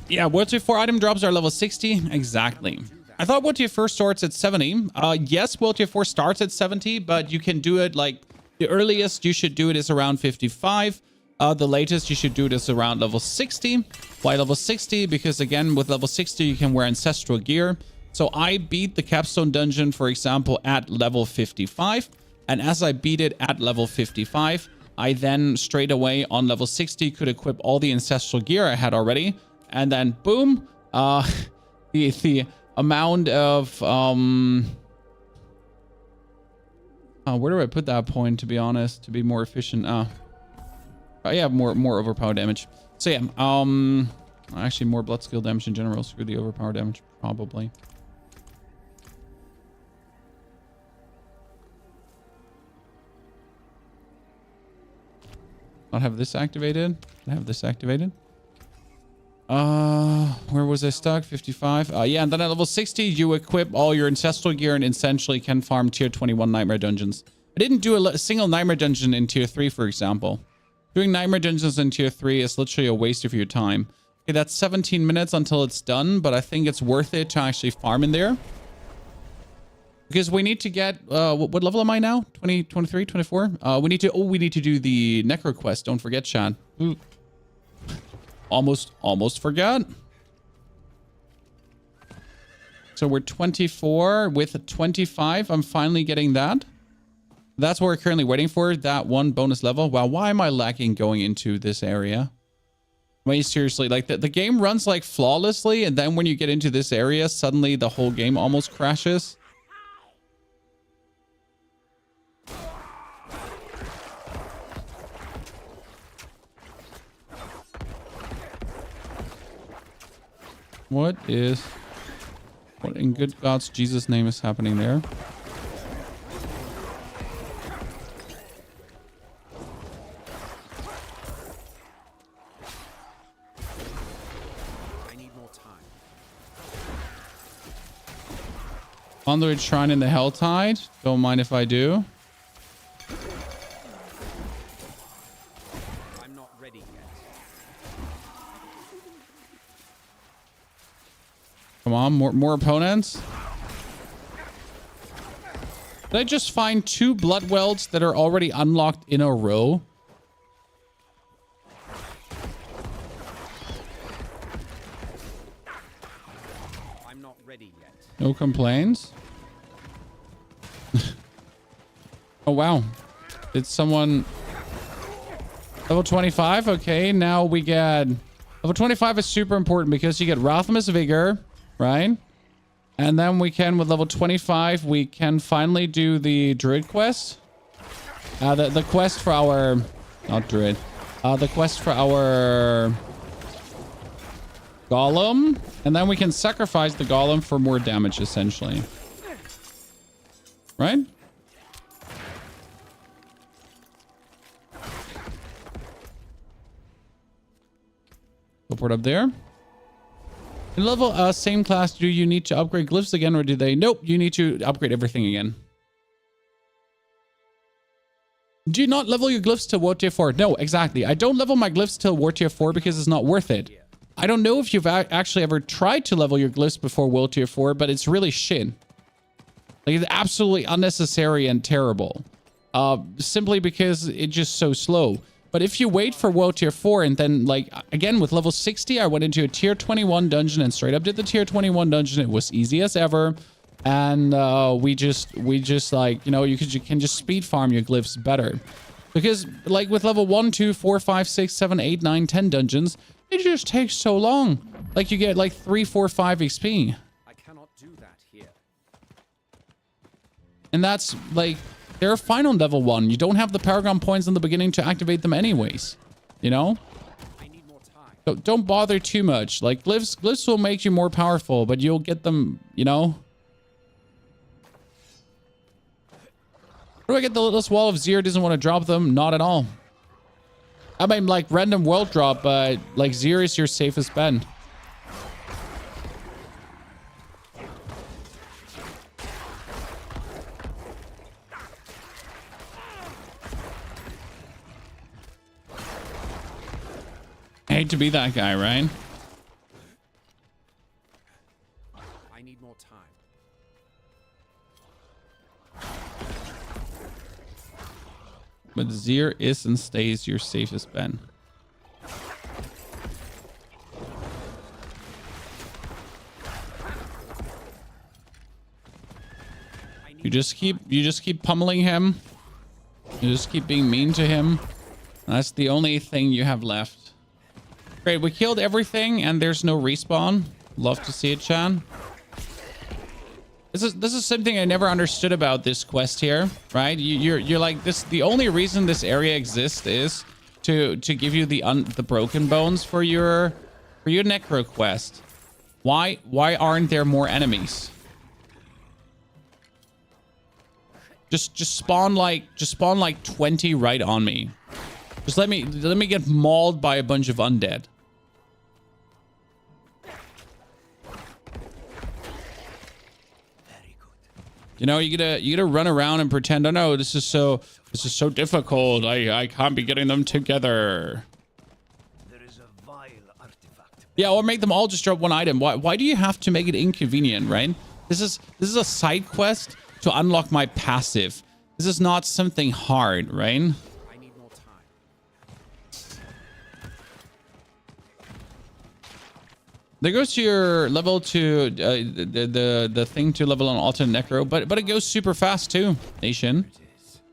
Yeah, World Tier 4 item drops are level 60. Exactly. I thought World Tier 4 starts at 70. Yes, World Tier 4 starts at 70, but you can do it like the earliest you should do it is around 55. The latest you should do it is around level 60. Why level 60? Because again, with level 60, you can wear ancestral gear. So I beat the Capstone dungeon, for example, at level 55. And as I beat it at level 55, I then straight away on level 60 could equip all the ancestral gear I had already. And then boom, the amount of where do I put that point, to be honest, to be more efficient? Yeah, more overpower damage. So yeah, actually more blood skill damage in general. Screw the overpower damage, probably. Not have this activated. Have this activated. Where was I stuck? 55. Yeah, and then at level 60, you equip all your ancestral gear and essentially can farm tier 21 nightmare dungeons. I didn't do a single nightmare dungeon in tier 3, for example. Doing nightmare dungeons in tier 3 is literally a waste of your time. Okay, that's 17 minutes until it's done, but I think it's worth it to actually farm in there. Because we need to get, what level am I now? 20, 23, 24? We need to do the Necro quest. Don't forget, Chad. Ooh. Almost forgot. So we're 24 with 25. I'm finally getting that. That's what we're currently waiting for. That one bonus level. Wow, why am I lacking going into this area? I mean, seriously, like the game runs like flawlessly, and then when you get into this area, suddenly the whole game almost crashes. What in good God's Jesus name is happening there? I need more time. Pondered Shrine in the Helltide. Don't mind if I do. I'm not ready yet. Come on, more opponents. Did I just find 2 blood welds that are already unlocked in a row? I'm not ready yet. No complaints. Oh, wow. Did someone... Level 25? Okay, now we get... Level 25 is super important because you get Rothamus Vigor, right? And then we can, with level 25, we can finally do the Druid quest. The quest for our... Not Druid. The quest for our... Golem. And then we can sacrifice the Golem for more damage, essentially. Right? Teleport up there. In level same class, do you need to upgrade glyphs again, or do they? Nope, you need to upgrade everything again. Do you not level your glyphs till War Tier 4? No, exactly. I don't level my glyphs till War Tier 4 because it's not worth it. I don't know if you've actually ever tried to level your glyphs before World Tier 4, but it's really shit. Like, it's absolutely unnecessary and terrible. Simply because it's just so slow. But if you wait for World Tier 4 and then, like, again, with level 60, I went into a Tier 21 dungeon and straight up did the Tier 21 dungeon. It was easy as ever. And we just like, you know, you can just speed farm your glyphs better. Because, like, with level 1, 2, 4, 5, 6, 7, 8, 9, 10 dungeons, it just takes so long. Like, you get, like, 3, 4, 5 XP. I cannot do that here. And that's, like... They're fine on level 1. You don't have the Paragon points in the beginning to activate them anyways. You know? I need more time. So don't bother too much. Like, glyphs will make you more powerful, but you'll get them, you know? Where do I get the littlest wall if Zir doesn't want to drop them? Not at all. I mean, like, random world drop, but, like, Zir is your safest bet. hate to be that guy, right? I need more time. But Zir is and stays your safest bet. You just keep pummeling him. You just keep being mean to him. That's the only thing you have left. Great, we killed everything and there's no respawn. Love to see it, Chan. This is something I never understood about this quest here, right? You're like this. The only reason this area exists is to give you the broken bones for your necro quest. Why aren't there more enemies? Just spawn like 20 right on me. Just let me get mauled by a bunch of undead. You know, you gotta run around and pretend, oh no, this is so difficult. I can't be getting them together. There is a vile artifact. Yeah, or make them all just drop one item. Why do you have to make it inconvenient, right? This is a side quest to unlock my passive. This is not something hard, right? I need more time. There goes your level to the thing to level on alternate necro, but it goes super fast too, Nation.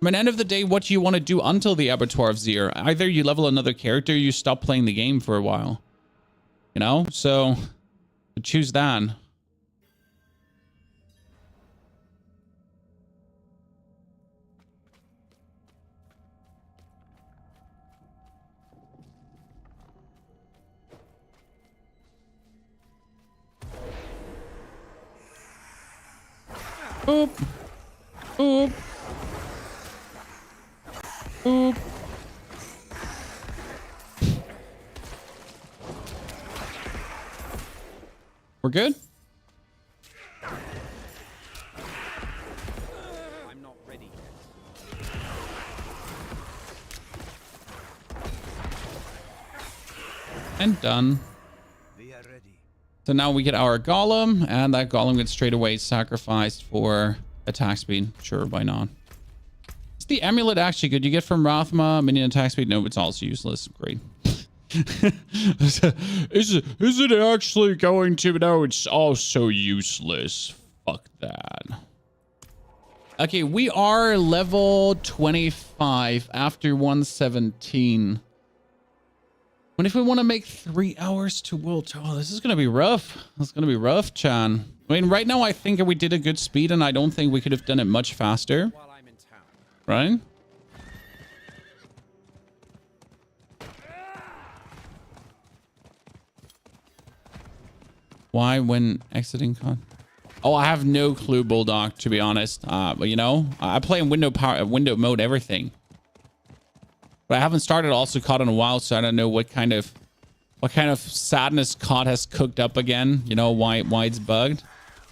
I mean, end of the day, what do you want to do until the Abattoir of Zir? Either you level another character, or you stop playing the game for a while. You know, so choose that. Boop. Boop. Boop. We're good? I'm not ready yet. And done. We are ready. So now we get our golem, and that golem gets straight away sacrificed for attack speed. Sure, why not? Is the amulet actually good? You get from Rathma, minion attack speed? No, it's also useless. Great. is it actually going to? No, it's also useless. Fuck that. Okay, we are level 25 after 117. What if we want to make 3 hours to World? Oh, this is going to be rough. This is going to be rough, Chan. I mean, right now I think we did a good speed, and I don't think we could have done it much faster. While I'm in town. Right? Why when exiting con? Oh, I have no clue, Bulldog, to be honest. But you know, I play in window mode, everything. But I haven't started also COD in a while, so I don't know what kind of sadness COD has cooked up again. You know, why it's bugged.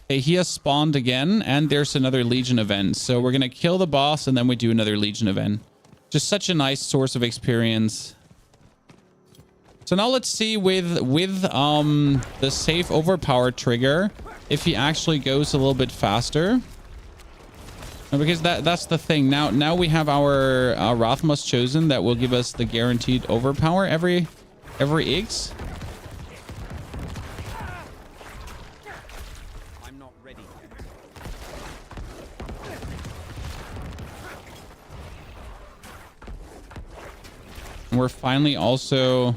Okay, he has spawned again, and there's another Legion event. So we're gonna kill the boss, and then we do another Legion event. Just such a nice source of experience. So now let's see with the safe overpower trigger if he actually goes a little bit faster. Because that's the thing. Now we have our Rathmas chosen that will give us the guaranteed overpower every X. I'm not ready yet. And we're finally also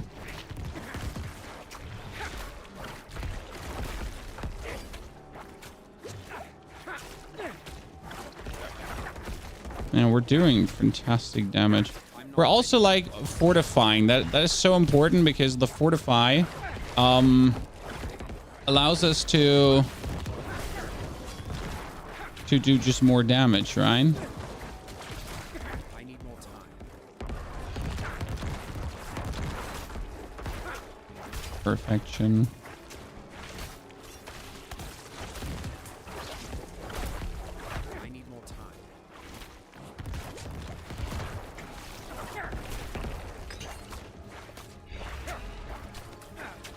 and we're doing fantastic damage. We're also like fortifying. That is so important because the fortify allows us to do just more damage, right? I need more time. Perfection. I need more time.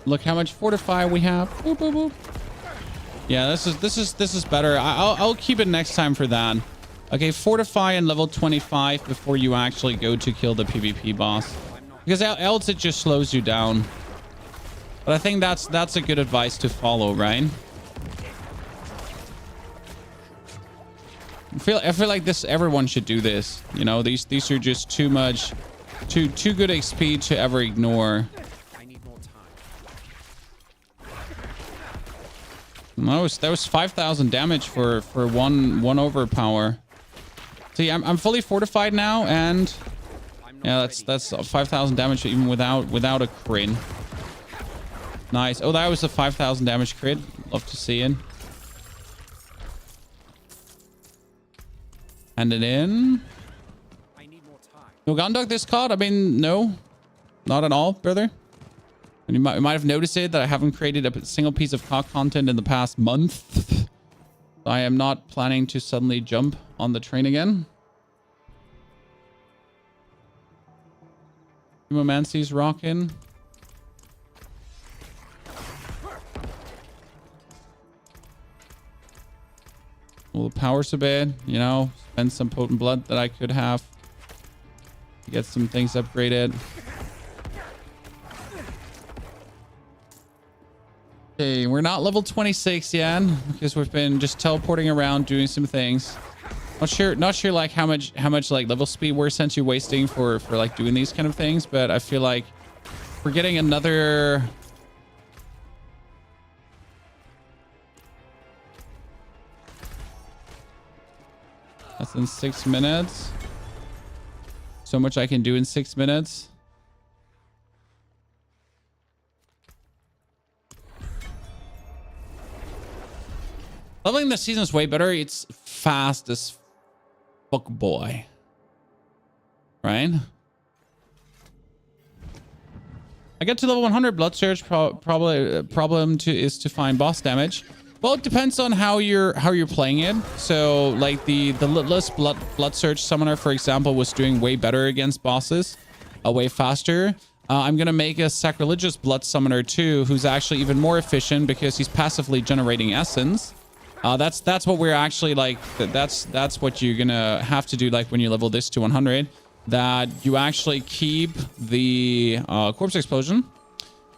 Look how much fortify we have. Boop, boop, boop. Yeah, this is better. I'll keep it next time for that. Okay, fortify and level 25 before you actually go to kill the PvP boss, because else it just slows you down. But I think that's a good advice to follow, right? I feel like everyone should do this. You know, these are just too good XP to ever ignore. I need more time. That was 5,000 damage for one overpower. See, I'm fully fortified now, and yeah, that's 5,000 damage even without a crit. Nice. Oh, that was a 5,000 damage crit. Love to see it. Hand it in. I need more time. No Gundog this card? I mean, no. Not at all, brother. And you might have noticed it that I haven't created a single piece of COD content in the past month. I am not planning to suddenly jump on the train again. Necromancer's rocking. Well, the power's a bit, you know, spend some potent blood that I could have to get some things upgraded. Okay, we're not level 26 yet because we've been just teleporting around doing some things. Not sure like how much like level speed we're essentially wasting for like doing these kind of things, but I feel like we're getting another. That's in 6 minutes. So much I can do in 6 minutes. Leveling this season is way better. It's fast as fuck, boy. Right? I get to level 100 blood surge. Probably problem is to find boss damage. Well, it depends on how you're playing it. So, like the Litless blood surge summoner, for example, was doing way better against bosses, way faster. I'm gonna make a sacrilegious blood summoner too, who's actually even more efficient because he's passively generating essence. That's what we're actually like. That's what you're gonna have to do. Like when you level this to 100, that you actually keep the corpse explosion.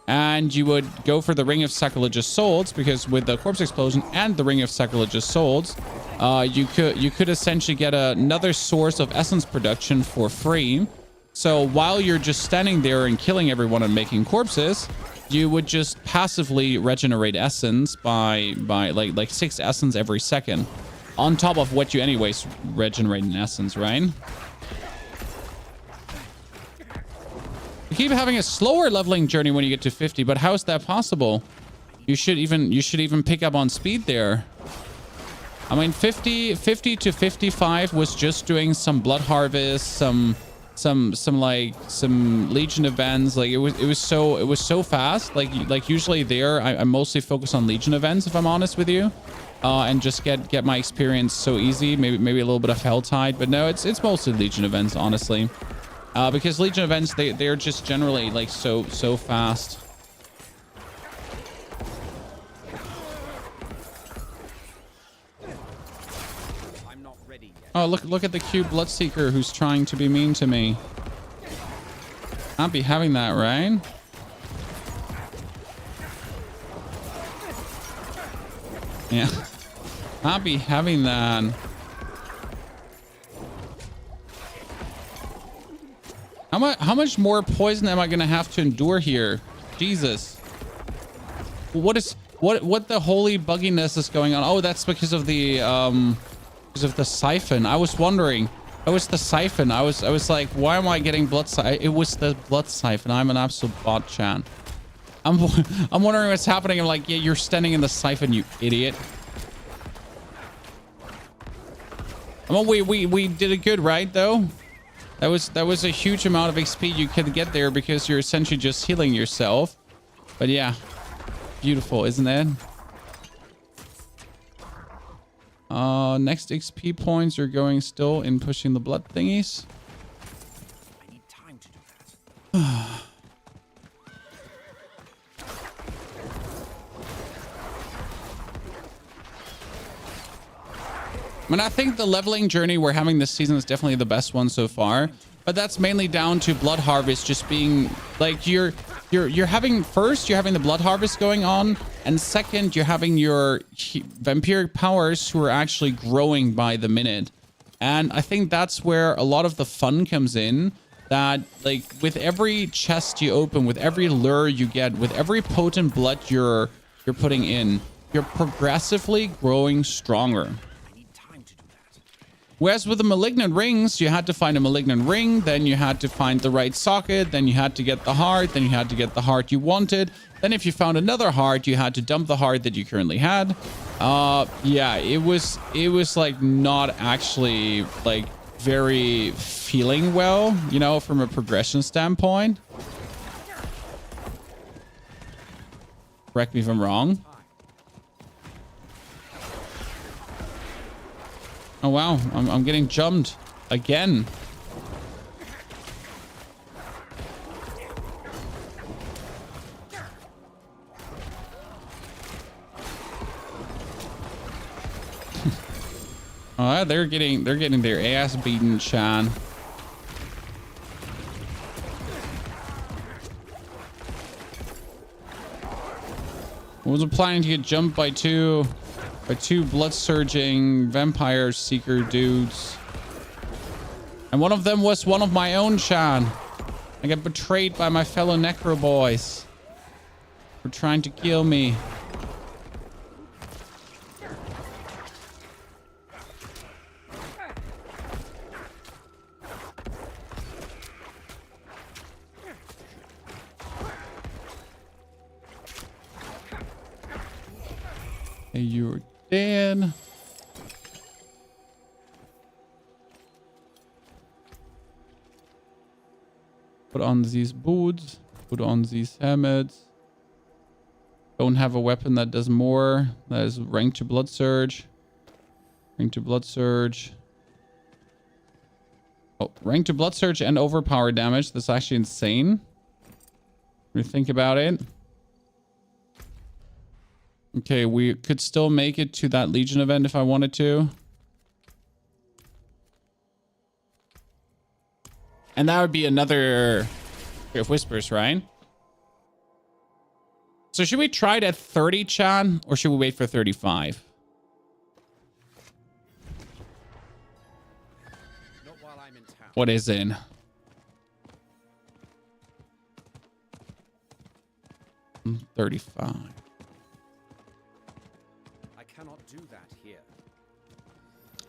And you would go for the Ring of Sacrilegious Souls, because with the Corpse Explosion and the Ring of Sacrilegious Souls, you could essentially get another source of essence production for free. So while you're just standing there and killing everyone and making corpses, you would just passively regenerate essence by like 6 essence every second, on top of what you anyways regenerate in essence, right? You keep having a slower leveling journey when you get to 50, but how is that possible? You should even pick up on speed there. I mean, 50 to 55 was just doing some blood harvest, some Legion events. Like it was so fast. Like usually there, I mostly focus on Legion events, if I'm honest with you, and just get my experience so easy. Maybe a little bit of Helltide, but no, it's mostly Legion events, honestly. Because Legion events, they're just generally like so fast. I'm not ready yet. Oh, look at the cute Bloodseeker who's trying to be mean to me. Not be having that, right? Yeah. Not be having that. How much more poison am I gonna have to endure here? Jesus. What the holy bugginess is going on? Oh, that's because of the siphon. I was wondering. It was the siphon. I was like, why am I getting blood siphon? It was the blood siphon. I'm an absolute bot, chan. I'm wondering what's happening. I'm like, yeah, you're standing in the siphon, you idiot. I mean, we did it good, right? Though. That was a huge amount of XP you could get there because you're essentially just healing yourself. But yeah, beautiful, isn't it? Next XP points are going still in pushing the blood thingies. I need time to do that. I mean, I think the leveling journey we're having this season is definitely the best one so far, but that's mainly down to blood harvest just being like you're having the blood harvest going on, and second you're having your vampiric powers who are actually growing by the minute. And I think that's where a lot of the fun comes in, that like with every chest you open, with every lure you get, with every potent blood you're putting in, you're progressively growing stronger. Whereas with the malignant rings, you had to find a malignant ring, then you had to find the right socket, then you had to get the heart, then you had to get the heart you wanted. Then if you found another heart, you had to dump the heart that you currently had. Yeah, it was like not actually like very feeling well, you know, from a progression standpoint. Correct me if I'm wrong. Oh wow, I'm getting jumped again. Oh, they're getting their ass beaten, Sean. I wasn't planning to get jumped by two blood surging vampire seeker dudes, and one of them was one of my own, Sean. I got betrayed by my fellow necro boys for trying to kill me. Hey, you're dead. Put on these boots. Put on these helmets. Don't have a weapon that does more. That is rank to blood surge. Rank to blood surge. Oh, rank to blood surge and overpower damage. That's actually insane. When you think about it. Okay, we could still make it to that Legion event if I wanted to. And that would be another Fear of Whispers, right? So should we try it at 30, Chan? Or should we wait for 35? Not while I'm in town. What is it? Mm, 35. Cannot do that here.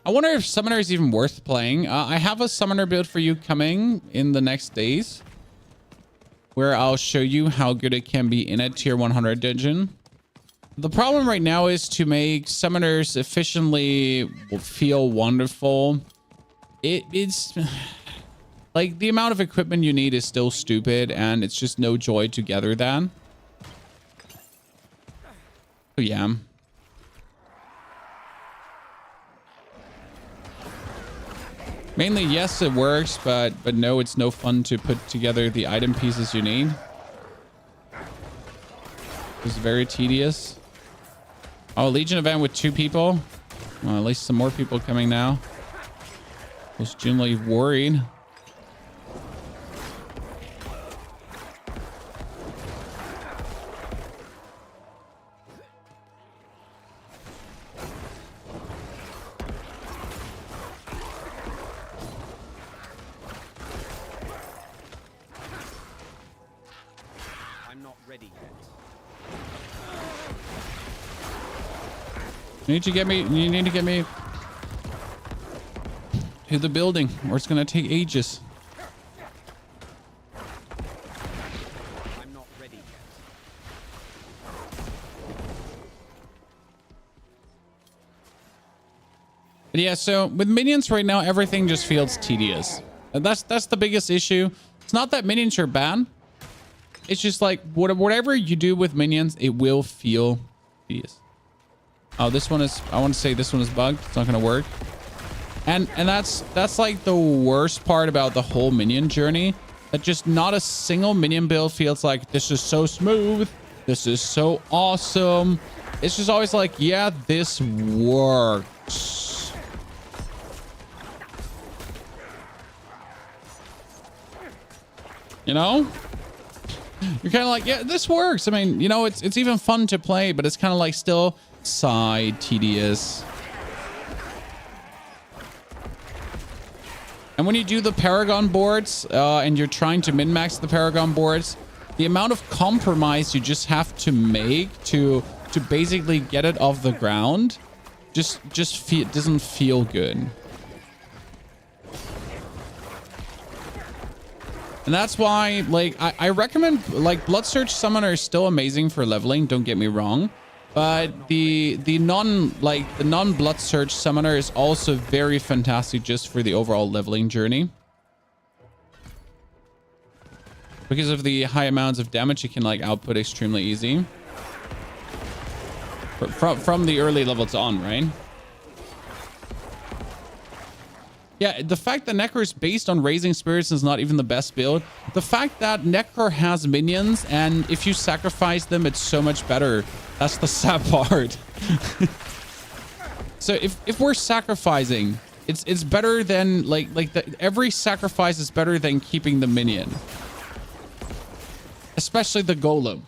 I wonder if Summoner is even worth playing. I have a Summoner build for you coming in the next days, where I'll show you how good it can be in a tier 100 dungeon. The problem right now is to make Summoners efficiently feel wonderful. It's like the amount of equipment you need is still stupid, and it's just no joy to gather that. So yeah. Mainly, yes, it works, but no, it's no fun to put together the item pieces you need. It's very tedious. Oh, Legion event with 2 people. Well, at least some more people coming now. I was generally worried. You need to get me to the building, or it's gonna take ages. I'm not ready yet. But yeah, so with minions right now, everything just feels tedious. And that's the biggest issue. It's not that minions are bad. It's just like whatever you do with minions, it will feel tedious. Oh, this one is, I want to say this one is bugged. It's not going to work. And that's like the worst part about the whole minion journey. That just not a single minion build feels like this is so smooth. This is so awesome. It's just always like, yeah, this works. You know? You're kind of like, yeah, this works. I mean, you know, it's even fun to play, but it's kind of like still side tedious. And when you do the Paragon boards and you're trying to min-max the Paragon boards, the amount of compromise you just have to make to basically get it off the ground just doesn't feel good. And that's why, like, I recommend, like, Blood Surge Summoner is still amazing for leveling, don't get me wrong. But the non-Blood Surge Summoner is also very fantastic just for the overall leveling journey. Because of the high amounts of damage you can, like, output extremely easy. From the early levels on, right? Yeah, the fact that Necro is based on Raising Spirits is not even the best build. The fact that Necro has minions, and if you sacrifice them, it's so much better. That's the sad part. So if we're sacrificing, it's better than, every sacrifice is better than keeping the minion. Especially the golem.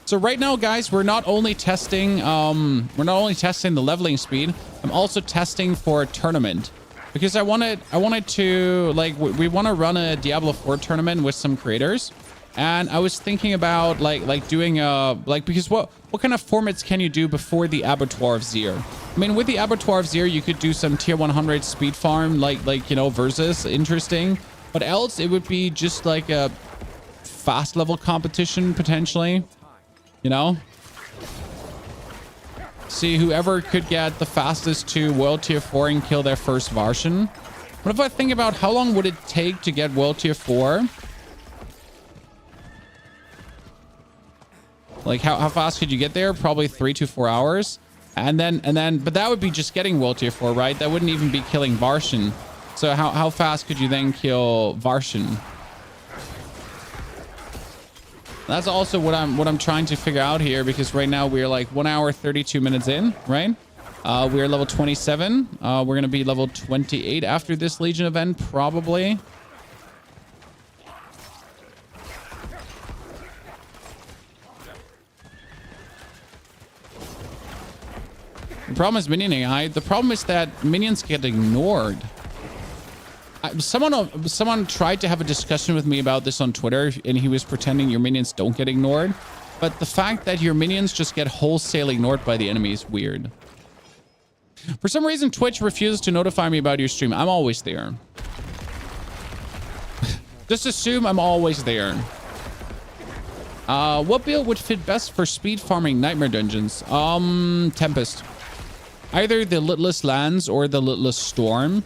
So right now, guys, we're not only testing the leveling speed. I'm also testing for a tournament because I wanted to, like, we want to run a Diablo 4 tournament with some creators, and I was thinking about doing because what kind of formats can you do before the Abattoir of Zir? I mean, with the Abattoir of Zir, you could do some tier 100 speed farm, you know, versus interesting, but else it would be just like a fast level competition potentially. You know, see whoever could get the fastest to World Tier 4 and kill their first Varshan. What if I think about how long would it take to get World Tier 4? Like how fast could you get there? Probably 3 to 4 hours. And then, but that would be just getting World Tier 4, right? That wouldn't even be killing Varshan. So how fast could you then kill Varshan? That's also what I'm trying to figure out here, because right now we're like 1 hour 32 minutes in, right? We're level 27. We're gonna be level 28 after this Legion event, probably. The problem is minion AI. The problem is that minions get ignored. Someone tried to have a discussion with me about this on Twitter, and he was pretending your minions don't get ignored. But the fact that your minions just get wholesale ignored by the enemy is weird. For some reason, Twitch refuses to notify me about your stream. I'm always there. Just assume I'm always there. What build would fit best for speed farming nightmare dungeons? Tempest. Either the Litless Lands or the Litless Storm.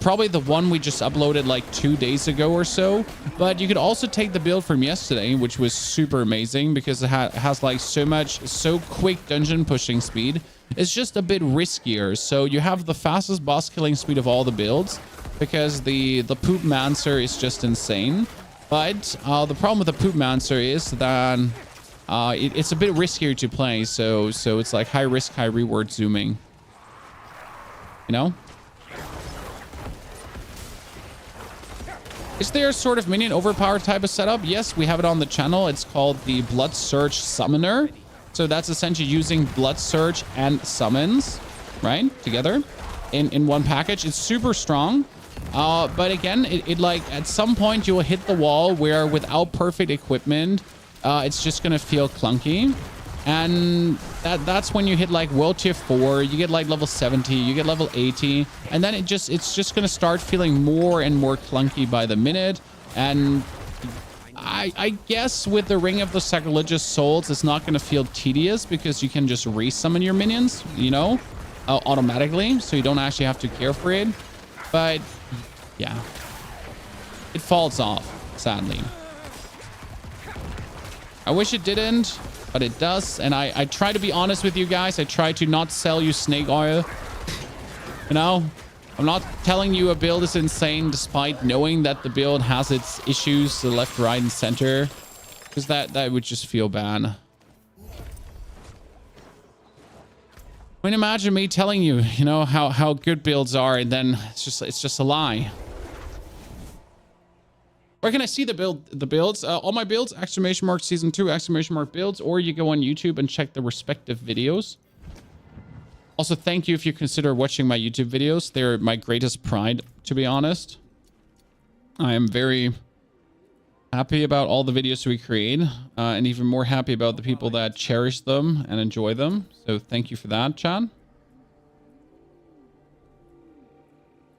Probably the one we just uploaded like 2 days ago or so. But you could also take the build from yesterday, which was super amazing because it has like so quick dungeon pushing speed. It's just a bit riskier. So you have the fastest boss killing speed of all the builds because the Poop Mancer is just insane. But the problem with the Poop Mancer is that it's a bit riskier to play. So it's like high risk, high reward zooming. You know? Is there a sort of minion overpowered type of setup? Yes, we have it on the channel. It's called the Blood Surge Summoner. So that's essentially using Blood Surge and summons, right? Together in one package. It's super strong. But again, it like at some point you will hit the wall where without perfect equipment, it's just going to feel clunky. And that's when you hit like World Tier 4, you get like level 70, you get level 80, and then it's just going to start feeling more and more clunky by the minute. And I guess with the Ring of the Sacrilegious Souls, it's not going to feel tedious because you can just resummon your minions, you know, automatically, so you don't actually have to care for it. But yeah, it falls off, sadly. I wish it didn't, but it does. And I try to be honest with you guys. I try to not sell you snake oil. You know, I'm not telling you a build is insane despite knowing that the build has its issues, the left, right, and center, because that would just feel bad. I mean, imagine me telling you, you know, how good builds are, and then it's just a lie. Where can I see the builds? All my builds, exclamation mark season 2, exclamation mark builds, or you go on YouTube and check the respective videos. Also, thank you if you consider watching my YouTube videos. They're my greatest pride, to be honest. I am very happy about all the videos we create, and even more happy about the people that cherish them and enjoy them. So thank you for that, Chad.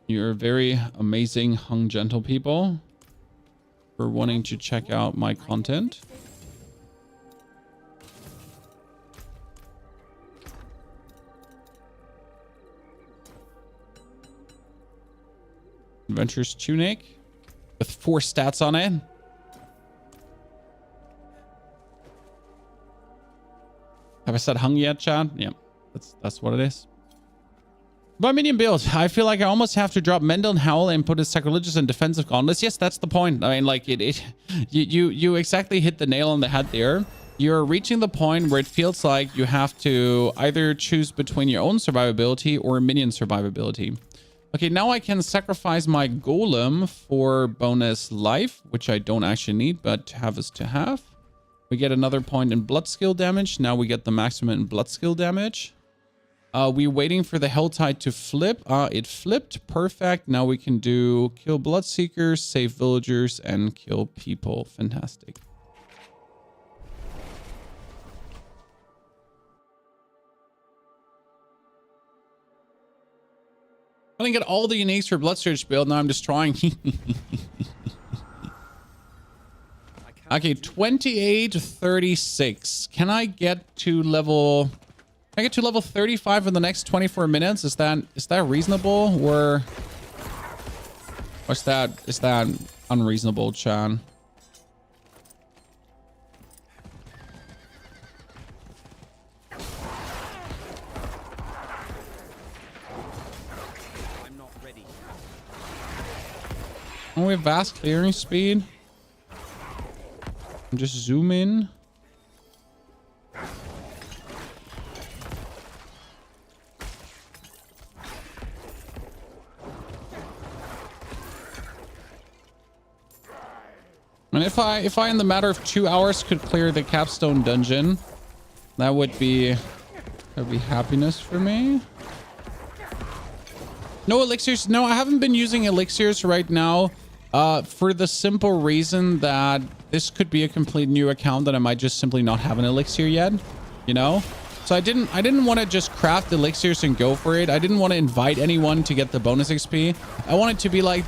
You're very amazing, hung gentle people for wanting to check out my content. Adventures tunic with 4 stats on it. Have I said hung yet, Chad? Yeah, that's what it is. But minion build, I feel like I almost have to drop Mendel and Howl and put a sacrilegious and defensive gauntlets. Yes, that's the point. I mean, like you exactly hit the nail on the head there. You're reaching the point where it feels like you have to either choose between your own survivability or minion survivability. Okay, now I can sacrifice my golem for bonus life, which I don't actually need, but to have is to have. We get another point in blood skill damage. Now we get the maximum in blood skill damage. We're waiting for the Helltide to flip. It flipped. Perfect. Now we can do kill Bloodseekers, save villagers, and kill people. Fantastic. I didn't get all the uniques for Blood Surge build. Now I'm destroying. Okay, 28 to 36. Can I get to level... Can I get to level 35 in the next 24 minutes? Is that reasonable? Or is that unreasonable, Chan? I'm not ready. Oh, we have vast clearing speed. Just zoom in. And if I in the matter of 2 hours could clear the Capstone dungeon, that would be happiness for me. No elixirs. No, I haven't been using elixirs right now, for the simple reason that this could be a complete new account that I might just simply not have an elixir yet, you know? So I didn't want to just craft elixirs and go for it. I didn't want to invite anyone to get the bonus XP. I want it to be like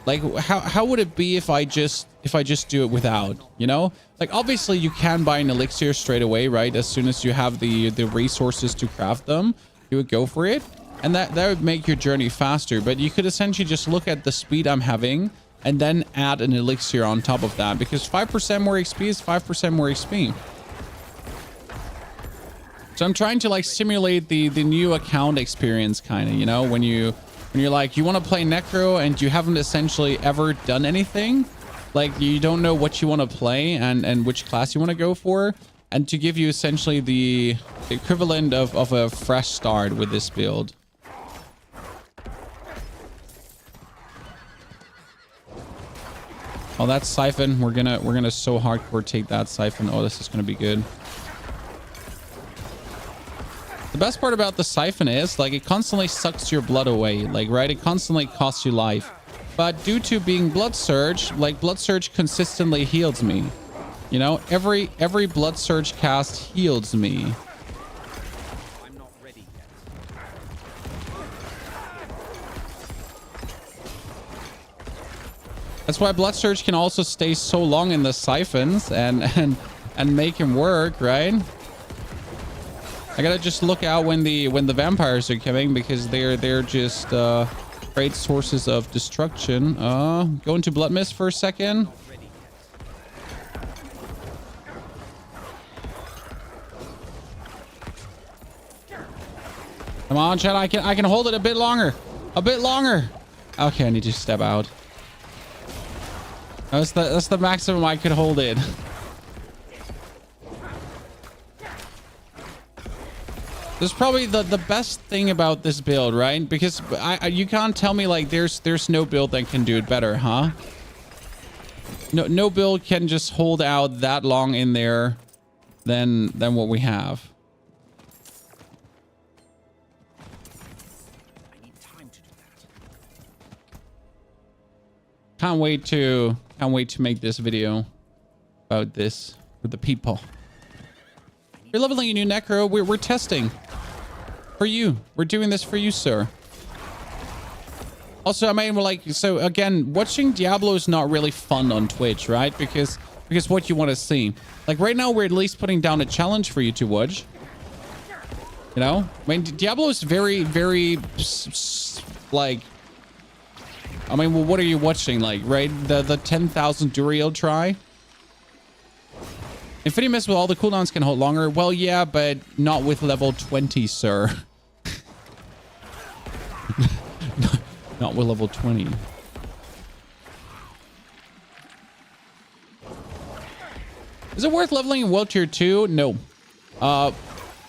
like how would it be if I just do it without, you know? Like obviously you can buy an elixir straight away, right? As soon as you have the resources to craft them, you would go for it. And that would make your journey faster, but you could essentially just look at the speed I'm having and then add an elixir on top of that, because 5% more XP is 5% more XP. So I'm trying to like simulate the new account experience kind of, you know, when you're like, you want to play Necro and you haven't essentially ever done anything, like you don't know what you want to play and which class you want to go for, and to give you essentially the equivalent of a fresh start with this build. Oh, that's Siphon. We're gonna so hardcore take that Siphon. Oh, this is gonna be good. The best part about the Siphon is like it constantly sucks your blood away, like, right? It constantly costs you life. But due to being Blood Surge, like Blood Surge consistently heals me. You know, every Blood Surge cast heals me. I'm not ready yet. That's why Blood Surge can also stay so long in the Siphons and make him work, right? I gotta just look out when the vampires are coming, because they're just great sources of destruction. Go into Blood Mist for a second. Come on, Chad. I can hold it a bit longer. A bit longer. Okay, I need to step out. That's the maximum I could hold it. This is probably the best thing about this build, right? Because you can't tell me like there's no build that can do it better, huh? No build can just hold out that long in there than what we have. I need time to do that. Can't wait to make this video about this with the people. You're leveling a new Necro. We're testing. For you. We're doing this for you, sir. Also, I mean, like, so again, watching Diablo is not really fun on Twitch, right? Because what you want to see. Like right now, we're at least putting down a challenge for you to watch. You know? I mean, Diablo is very, very, like, I mean, well, what are you watching? Like, right? The 10,000 Duriel try? Infinity Mist with all the cooldowns can hold longer. Well, yeah, but not with level 20, sir. Not with level 20. Is it worth leveling in World Tier 2? No.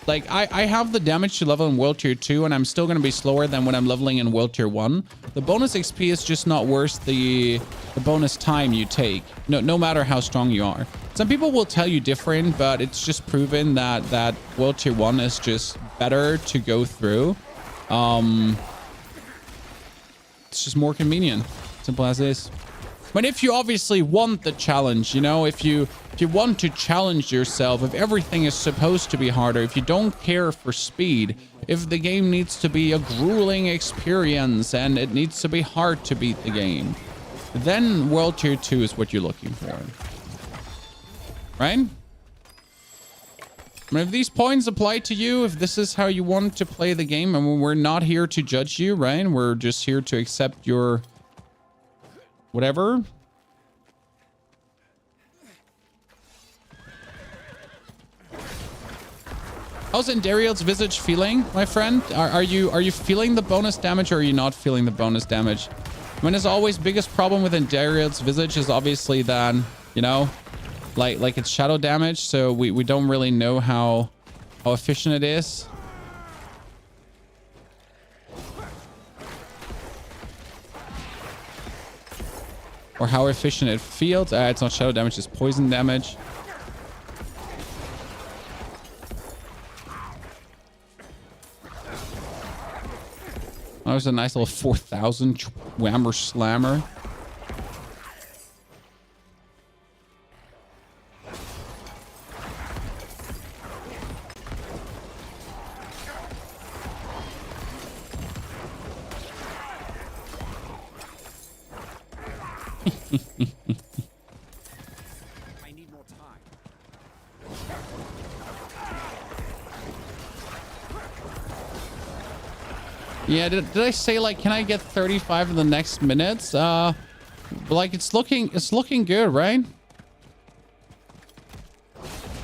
Like, I have the damage to level in World Tier 2, and I'm still going to be slower than when I'm leveling in World Tier 1. The bonus XP is just not worth the bonus time you take, no matter how strong you are. Some people will tell you different, but it's just proven that World Tier 1 is just better to go through. It's just more convenient. Simple as this. But if you obviously want the challenge, you know, if you want to challenge yourself, if everything is supposed to be harder, if you don't care for speed, if the game needs to be a grueling experience and it needs to be hard to beat the game, then World Tier 2 is what you're looking for. Right? I mean, if these points apply to you, if this is how you want to play the game, I mean, we're not here to judge you, right? We're just here to accept your whatever. How's Endariel's visage feeling, my friend? Are you feeling the bonus damage, or are you not feeling the bonus damage? I mean, as always, biggest problem with Endariel's visage is obviously that, you know, like it's shadow damage, so we don't really know how efficient it is. Or how efficient it feels. It's not shadow damage, it's poison damage. That was a nice little 4,000 whammer slammer. I need more time. Yeah, did I say, like, can I get 35 in the next minutes? Like, it's looking good, right?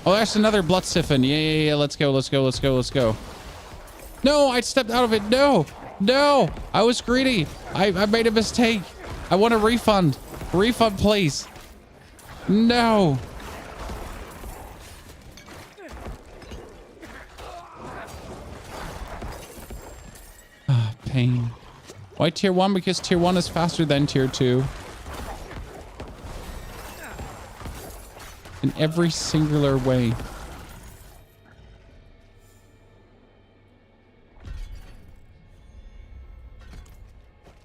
Oh, there's another blood siphon. Yeah. Let's go. No, I stepped out of it. No, I was greedy. I made a mistake. I want a refund. Refund, please. No. Ah, pain. Why tier 1? Because tier 1 is faster than tier 2. In every singular way.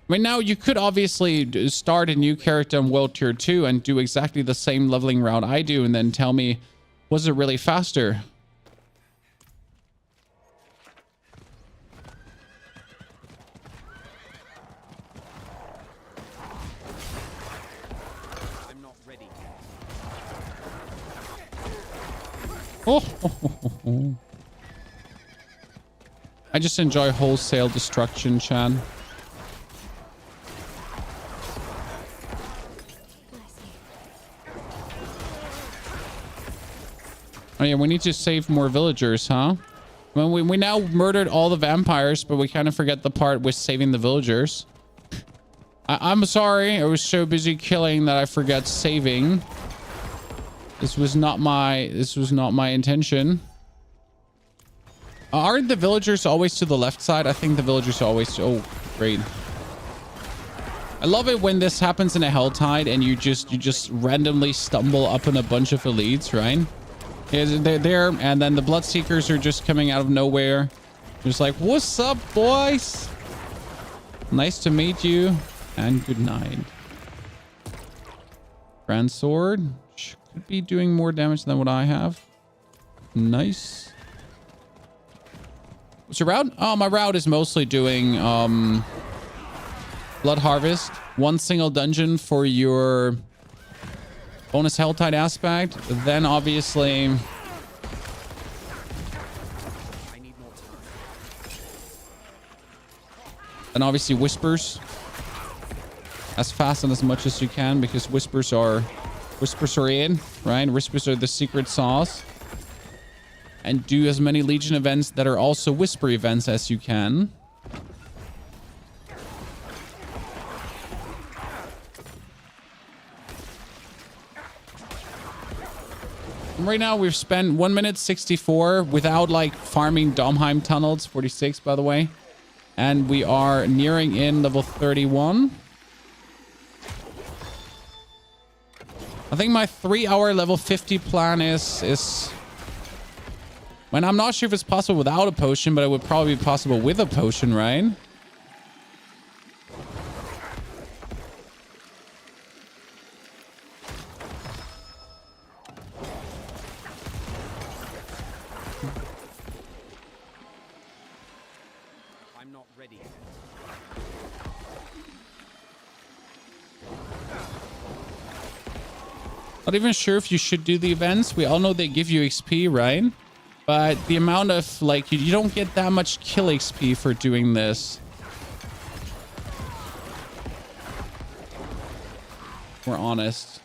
I mean, now you could obviously start a new character in World Tier 2 and do exactly the same leveling route I do and then tell me, was it really faster? I'm not ready yet. Oh. I just enjoy wholesale destruction, Chan. Oh yeah, we need to save more villagers, huh? Well, we now murdered all the vampires, but we kind of forget the part with saving the villagers. I'm sorry, I was so busy killing that I forgot saving. This was not my intention. Aren't the villagers always to the left side? I think the villagers are always... Oh, great. I love it when this happens in a Helltide and you just randomly stumble up on a bunch of elites, right? They're there, and then the Bloodseekers are just coming out of nowhere. Just like, what's up, boys? Nice to meet you, and good night. Grand Sword could be doing more damage than what I have. Nice. What's your route? Oh, my route is mostly doing Blood Harvest. One single dungeon for your bonus Helltide aspect. Then obviously... I need more time. Then obviously Whispers. As fast and as much as you can, because Whispers are in, right? Whispers are the secret sauce. And do as many Legion events that are also Whisper events as you can. And right now we've spent 1 minute 64 without like farming Domheim tunnels. 46 by the way. And we are nearing in level 31. I think my 3-hour level 50 plan is... When I'm not sure if it's possible without a potion, but it would probably be possible with a potion, right? I'm not ready. Not even sure if you should do the events. We all know they give you XP, right? But the amount of, like, you don't get that much kill XP for doing this. We're honest.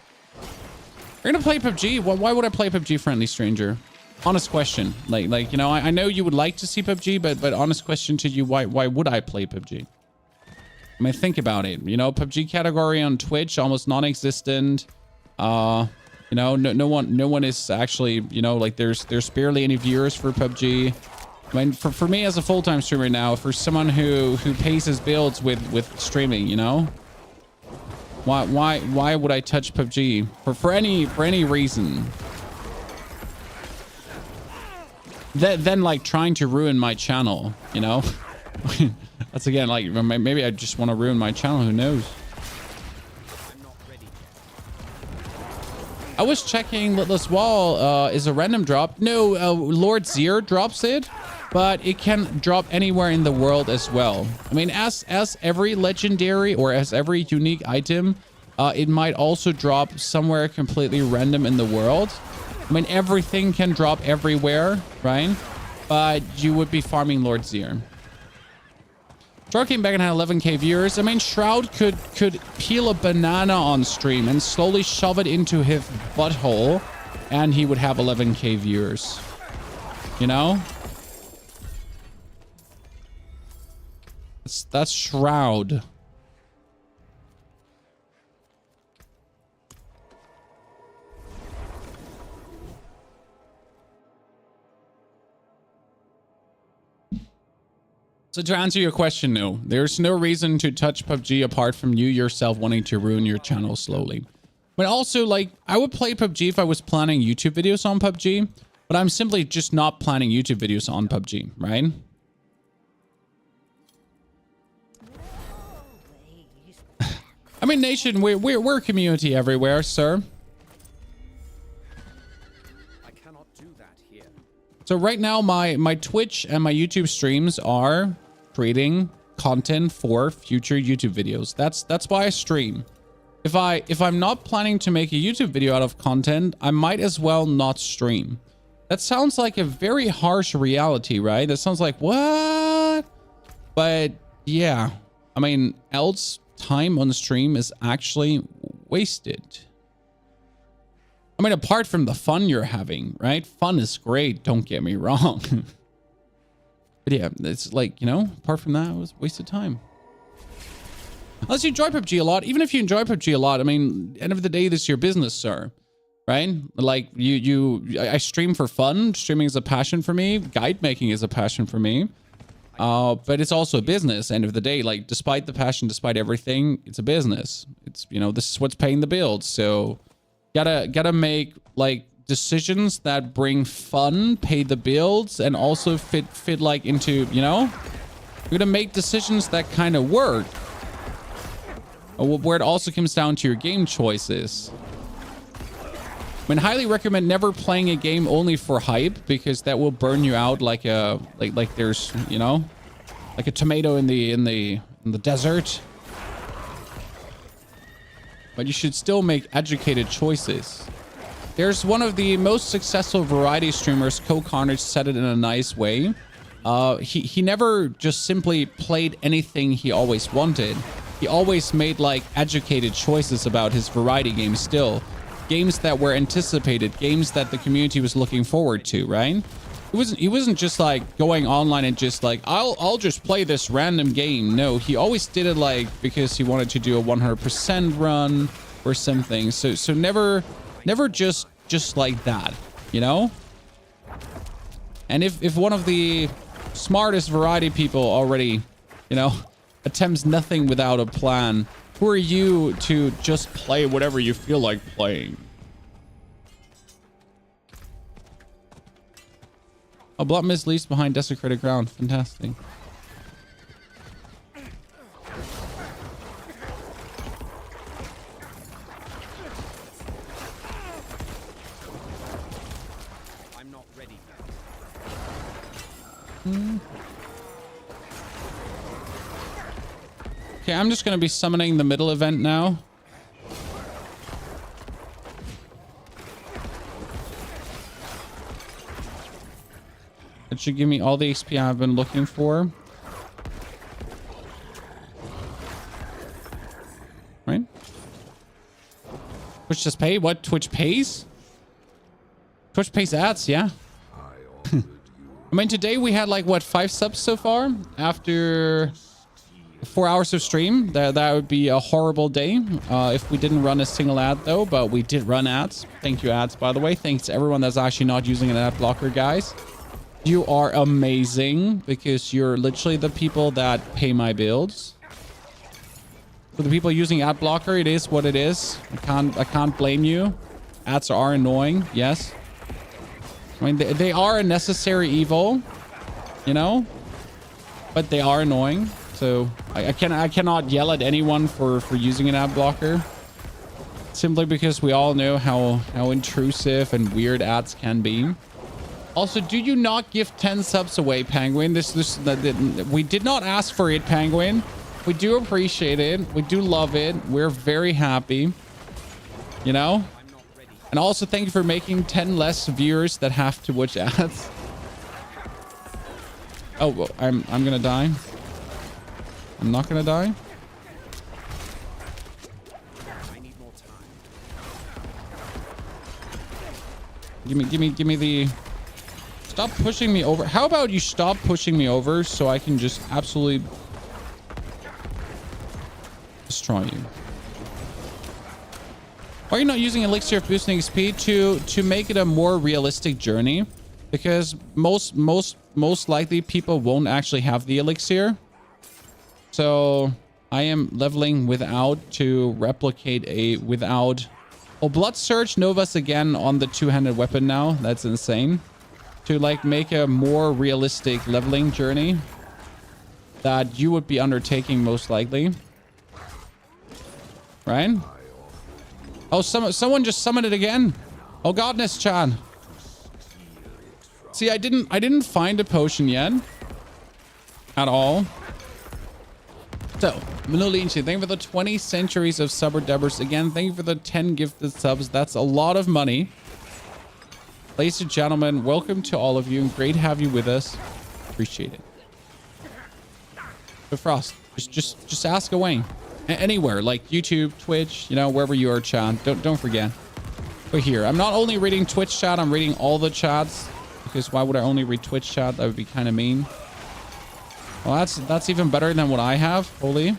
We're gonna play PUBG. Why would I play PUBG, friendly stranger? Honest question. Like you know, I know you would like to see PUBG, but honest question to you, why would I play PUBG? I mean, think about it. You know, PUBG category on Twitch, almost non-existent. You know, no one is actually, you know, like there's barely any viewers for PUBG. I mean, for me as a full-time streamer now, for someone who pays his bills with streaming, you know, why would I touch PUBG for any reason? Then like trying to ruin my channel, you know. That's again like maybe I just want to ruin my channel. Who knows? I was checking Litless Wall is a random drop. No, Lord Zir drops it, but it can drop anywhere in the world as well. I mean, as every legendary or as every unique item, it might also drop somewhere completely random in the world. I mean, everything can drop everywhere, right? But you would be farming Lord Zir. Shroud came back and had 11k viewers. I mean, Shroud could peel a banana on stream and slowly shove it into his butthole, and he would have 11k viewers. You know? That's Shroud. So to answer your question, no. There's no reason to touch PUBG apart from you yourself wanting to ruin your channel slowly. But also, like, I would play PUBG if I was planning YouTube videos on PUBG, but I'm simply just not planning YouTube videos on PUBG, right? I mean, Nation, we're a community everywhere, sir. I cannot do that here. So right now, my Twitch and my YouTube streams are creating content for future YouTube videos. That's why I stream. If I'm not planning to make a YouTube video out of content, I might as well not stream. That sounds like a very harsh reality, right? That sounds like, what? But yeah, I mean, else time on the stream is actually wasted. I mean, apart from the fun you're having, right? Fun is great, don't get me wrong. But yeah, it's like, you know, apart from that, it was wasted time. Unless you enjoy PUBG a lot. Even if you enjoy PUBG a lot, I mean, end of the day, this is your business, sir. right? Like I stream for fun. Streaming is a passion for me. Guide making is a passion for me. But it's also a business. End of the day, like despite the passion, despite everything, it's a business. It's, you know, this is what's paying the bills. So gotta make like decisions that bring fun, pay the bills, and also fit like into, you know, you're gonna make decisions that kind of work. Where it also comes down to your game choices. I mean, highly recommend never playing a game only for hype, because that will burn you out like a like there's, you know, like a tomato in the desert. But you should still make educated choices. There's one of the most successful variety streamers, Co-Carnage, said it in a nice way. He never just simply played anything he always wanted. He always made like educated choices about his variety games still. Games that were anticipated, games that the community was looking forward to, right? He wasn't just like going online and just like, I'll just play this random game. No, he always did it like because he wanted to do a 100% run or something. So never just like that, you know? And if one of the smartest variety people already, you know, attempts nothing without a plan, who are you to just play whatever you feel like playing? A Blood Mist leaves behind desecrated ground. Fantastic. I'm not ready yet. Okay, I'm just going to be summoning the middle event now. It should give me all the XP I've been looking for. Right? Twitch just pay? What? Twitch pays? Twitch pays ads, yeah. I mean, today we had like, what, 5 subs so far? After 4 hours of stream. That would be a horrible day if we didn't run a single ad though, but we did run ads. Thank you, ads, by the way. Thanks to everyone that's actually not using an ad blocker, guys. You are amazing, because you're literally the people that pay my bills. For the people using ad blocker, it is what it is. I can't blame you. Ads are annoying, yes. I mean, they are a necessary evil, you know, but they are annoying. So I cannot yell at anyone for using an ad blocker, simply because we all know how intrusive and weird ads can be. Also, do you not give 10 subs away, Penguin? We did not ask for it, Penguin. We do appreciate it. We do love it. We're very happy, you know? And also thank you for making 10 less viewers that have to watch ads. Oh, well, I'm gonna die. I'm not gonna die. I need more time. Give me the... Stop pushing me over. How about you stop pushing me over so I can just absolutely destroy you? Why are you not using elixir of boosting XP to make it a more realistic journey? Because most likely people won't actually have the elixir. So I am leveling without to replicate a without. Oh, Blood Surge Novas again on the two-handed weapon now. That's insane. To like make a more realistic leveling journey that you would be undertaking most likely. Right? Oh, someone just summoned it again. Oh, Godness Chan. See, I didn't find a potion yet. At all. So, Manulinchi, thank you for the 20 centuries of Subber Dubbers. Again, thank you for the 10 gifted subs. That's a lot of money. Ladies and gentlemen, welcome to all of you, and great to have you with us. Appreciate it. So Frost, just ask away. Anywhere, like YouTube, Twitch, you know, wherever you are, chat. Don't forget. But here, I'm not only reading Twitch chat, I'm reading all the chats. Because why would I only read Twitch chat? That would be kind of mean. Well, that's even better than what I have. Holy.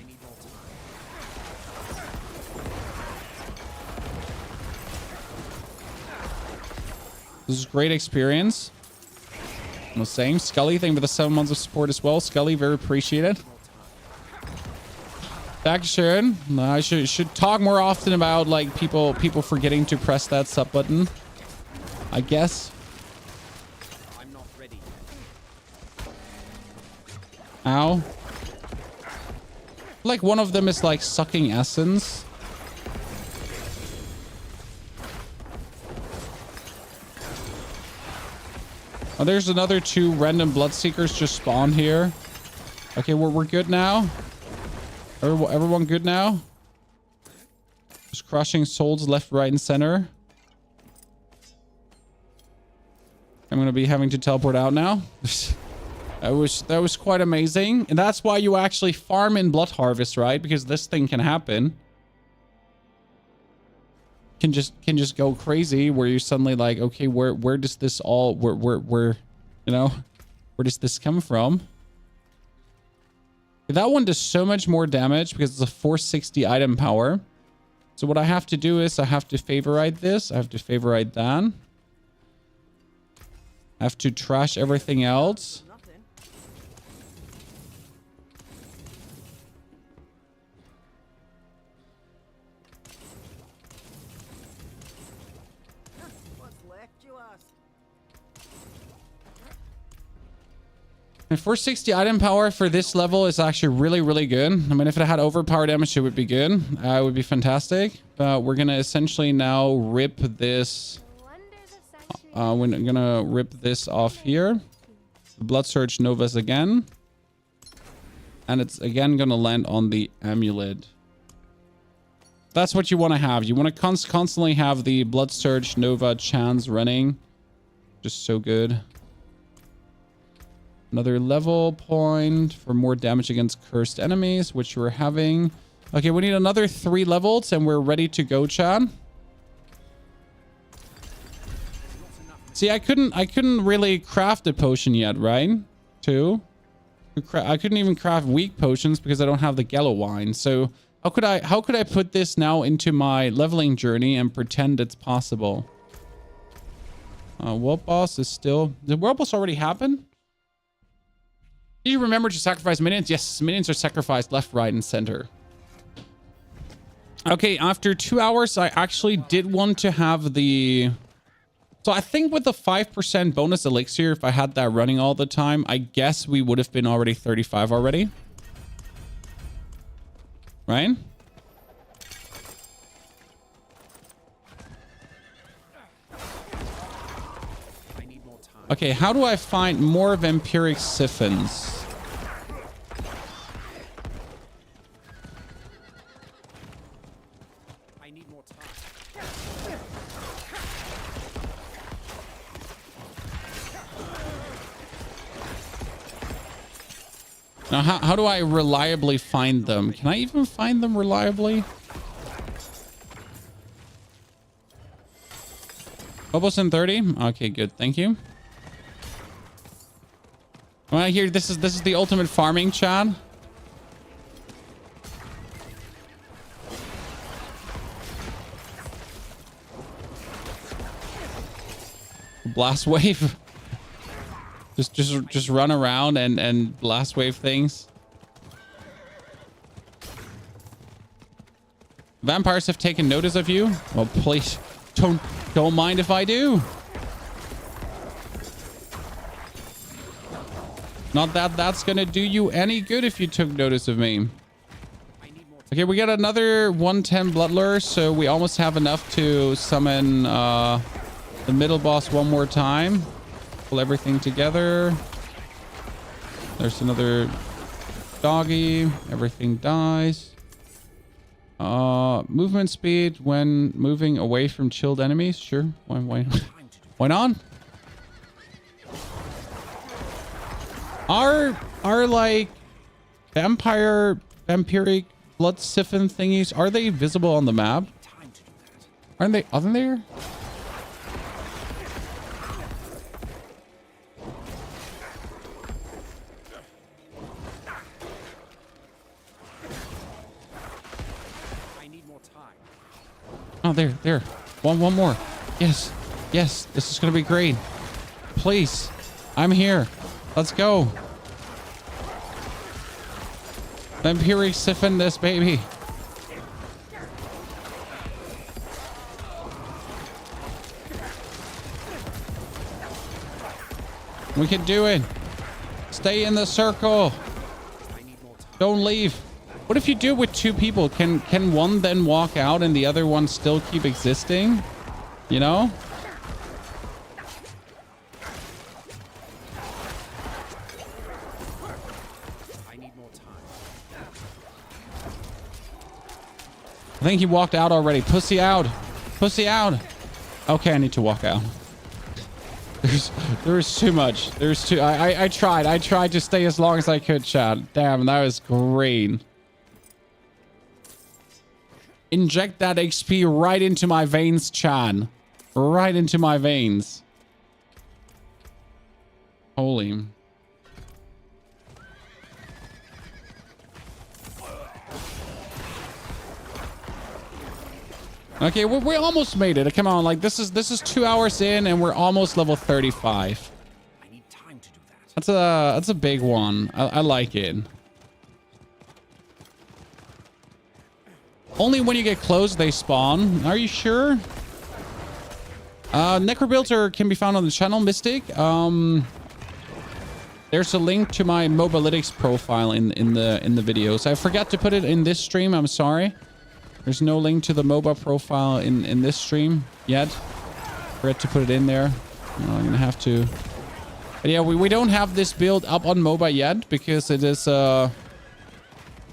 This is great experience. I was saying, Scully, thank you for the 7 months of support as well. Scully, very appreciated. Dankeschön. I should talk more often about like people forgetting to press that sub button, I guess. I'm not ready. Ow. Like one of them is like sucking essence. Oh, there's another 2 random Bloodseekers just spawned here. Okay, we're good now. Everyone good now? Just crushing souls left, right, and center. I'm gonna be having to teleport out now. That was quite amazing, and that's why you actually farm in Blood Harvest, right? Because this thing can happen. Can just go crazy where you suddenly like, okay, where does this all where you know, where does this come from? That one does so much more damage because it's a 460 item power. So what I have to do is I have to favorite this. I have to favorite that. I have to trash everything else. And 460 item power for this level is actually really, really good. I mean, if it had overpower damage, it would be good. It would be fantastic. But we're going to essentially now rip this. We're going to rip this off here. Blood Surge Novas again. And it's again going to land on the Amulet. That's what you want to have. You want to constantly have the Blood Surge Nova chance running. Just so good. Another level point for more damage against cursed enemies, which we're having. Okay, we need another 3 levels and we're ready to go, Chad. See, I couldn't really craft a potion yet, right? I couldn't even craft weak potions because I don't have the Gallow Wine. So how could I put this now into my leveling journey and pretend it's possible? World boss is still... Did world boss already happen? Do you remember to sacrifice minions? Yes, minions are sacrificed left, right, and center. Okay, after 2 hours, I actually did want to have the... So I think with the 5% bonus elixir, if I had that running all the time, I guess we would have been already 35 already. Right? Okay, how do I find more Vampiric siphons? I need more time. Now, how do I reliably find them? Can I even find them reliably? Almost in 30? Okay, good. Thank you. Well, here, this is the ultimate farming, Chad. Blast wave. just run around and blast wave things. Vampires have taken notice of you. Oh, please, don't mind if I do. Not that that's gonna do you any good if you took notice of me. Okay, we got another 110 blood lure, so we almost have enough to summon the middle boss one more time. Pull everything together. There's another doggy. Everything dies. Movement speed when moving away from chilled enemies. Sure. Why not? Are like vampiric blood siphon thingies, are they visible on the map? Aren't they there? I need more time. Oh, there. One more. Yes. Yes, this is gonna be great. Please. I'm here. Let's go. Vampiric siphon this baby. We can do it. Stay in the circle. Don't leave. What if you do it with two people? Can one then walk out and the other one still keep existing? You know? I need more time. I think he walked out already. Pussy out. Pussy out. Okay, I need to walk out. There's too much. There's too... I tried. I tried to stay as long as I could, chat. Damn, that was great. Inject that XP right into my veins, Chan. Right into my veins. Holy. Okay, we almost made it. Come on, like this is 2 hours in and we're almost level 35. I need time to do that. That's a big one. I like it. Only when you get close they spawn. Are you sure? Necro Builder can be found on the channel, Mystic. There's a link to my Mobalytics profile in the videos. I forgot to put it in this stream. I'm sorry. There's no link to the MOBA profile in this stream yet. Forgot to put it in there. I'm gonna have to. But yeah, we don't have this build up on MOBA yet because it is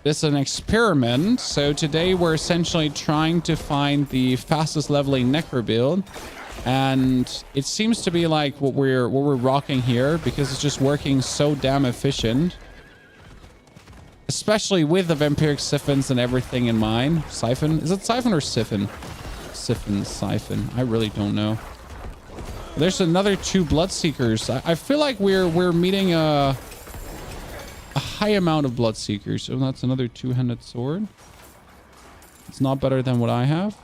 it's an experiment. So today we're essentially trying to find the fastest leveling Necro build, and it seems to be like what we're rocking here because it's just working so damn efficient. Especially with the Vampiric siphons and everything in mind. Siphon? Is it siphon or siphon? Siphon. I really don't know. There's another 2 Bloodseekers. I feel like we're meeting a high amount of Bloodseekers. Oh, that's another 2-handed sword. It's not better than what I have.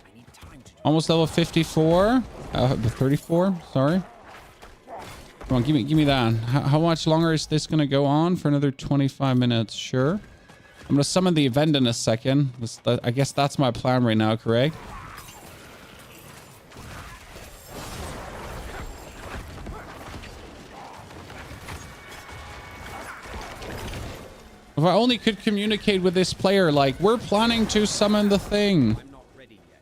I need time to Almost level 54. 34, sorry. Come on, give me that. How much longer is this going to go on? For another 25 minutes, sure. I'm going to summon the event in a second. I guess that's my plan right now, correct? If I only could communicate with this player, like, we're planning to summon the thing. I'm not ready yet.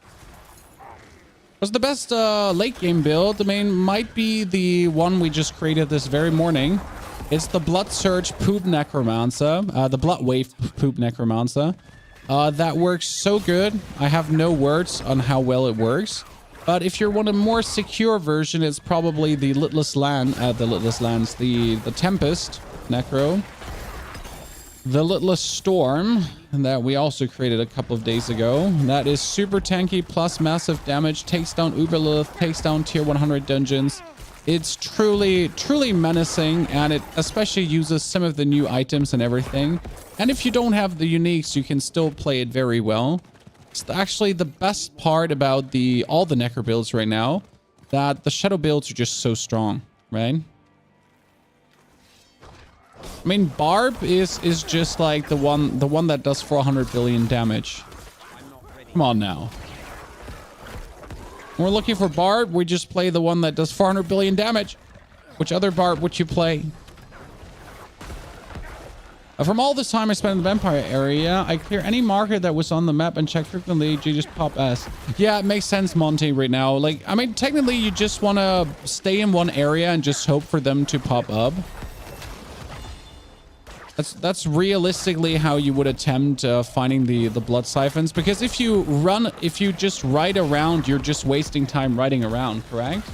Was the best late game build. I mean, might be the one we just created this very morning. It's the Blood Surge Poop Necromancer, the Blood Wave Poop Necromancer. That works so good. I have no words on how well it works. But if you want a more secure version, it's probably the the Tempest Necro. The Litless Storm that we also created a couple of days ago. That is super tanky plus massive damage. Takes down Uberlith, takes down tier 100 dungeons. It's truly menacing, and it especially uses some of the new items and everything. And if you don't have the uniques, you can still play it very well. It's actually the best part about all the Necro builds right now, that the Shadow builds are just so strong, right? I mean, Barb is just like the one that does 400 billion damage. Come on now. When we're looking for Barb, we just play the one that does 400 billion damage. Which other Barb would you play? From all this time I spent in the vampire area, I clear any marker that was on the map and check frequently. You just pop S. Yeah, it makes sense, Monty, right now. Like, I mean, technically you just want to stay in one area and just hope for them to pop up. That's realistically how you would attempt finding the blood siphons, because if you just ride around, you're just wasting time riding around, correct?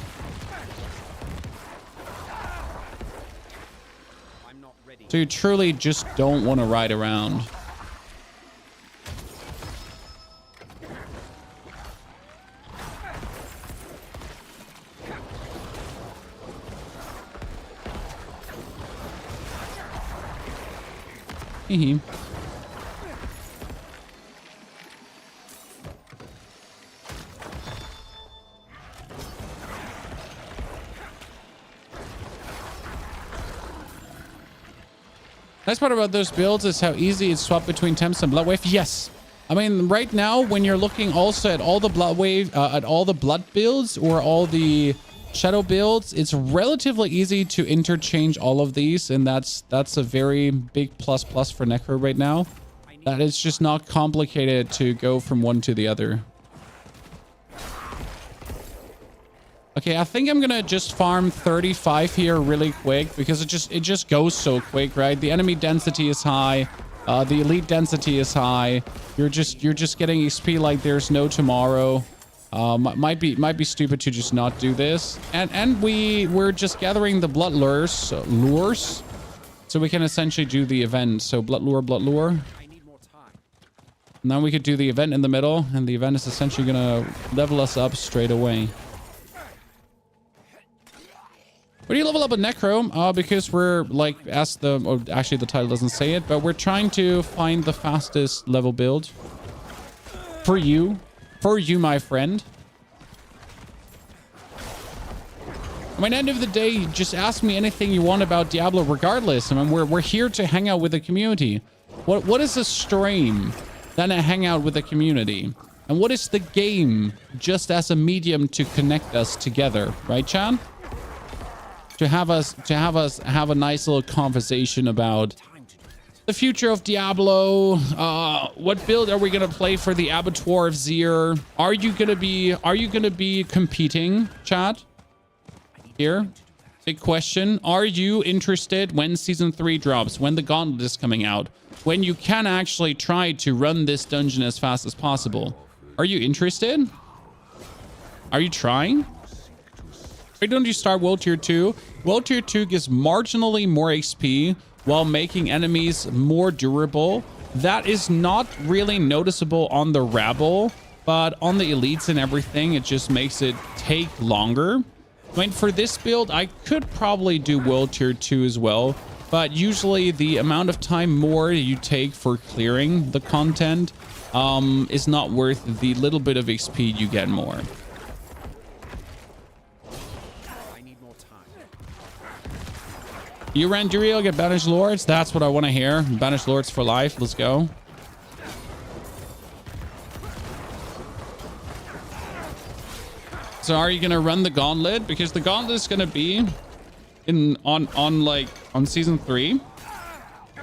I'm not ready. So you truly just don't want to ride around. Nice part about those builds is how easy it's swapped between temps and Bloodwave. Yes. I mean, right now, when you're looking also at all the Bloodwave, at all the Blood builds or all the Shadow builds, it's relatively easy to interchange all of these. And that's a very big plus for Necro right now. That it's just not complicated to go from one to the other. Okay, I think I'm gonna just farm 35 here really quick because it just goes so quick, right? The enemy density is high, the elite density is high. You're just getting XP like there's no tomorrow. Might be stupid to just not do this. And we're just gathering the blood lures, so we can essentially do the event. So blood lure. I need more time. Now we could do the event in the middle, and the event is essentially gonna level us up straight away. What do you level up a Necro? Because we're like, actually the title doesn't say it, but we're trying to find the fastest level build for you, my friend. I mean, end of the day, just ask me anything you want about Diablo regardless. I mean, we're here to hang out with the community. What is a stream than a hangout with the community? And what is the game just as a medium to connect us together, right, Chan? To have us have a nice little conversation about the future of Diablo. What build are we gonna play for the Abattoir of Zir? Are you gonna be competing, chat? Here, big question. Are you interested when season 3 drops? When the Gauntlet is coming out? When you can actually try to run this dungeon as fast as possible? Are you interested? Are you trying? Why don't you start World Tier 2? World Tier 2 gives marginally more XP while making enemies more durable. That is not really noticeable on the Rabble, but on the elites and everything, it just makes it take longer. I mean, for this build, I could probably do World Tier 2 as well, but usually the amount of time more you take for clearing the content is not worth the little bit of XP you get more. You ran Duriel, get Banished Lords. That's what I want to hear. Banished Lords for life. Let's go. So are you going to run the Gauntlet? Because the Gauntlet is going to be on season 3.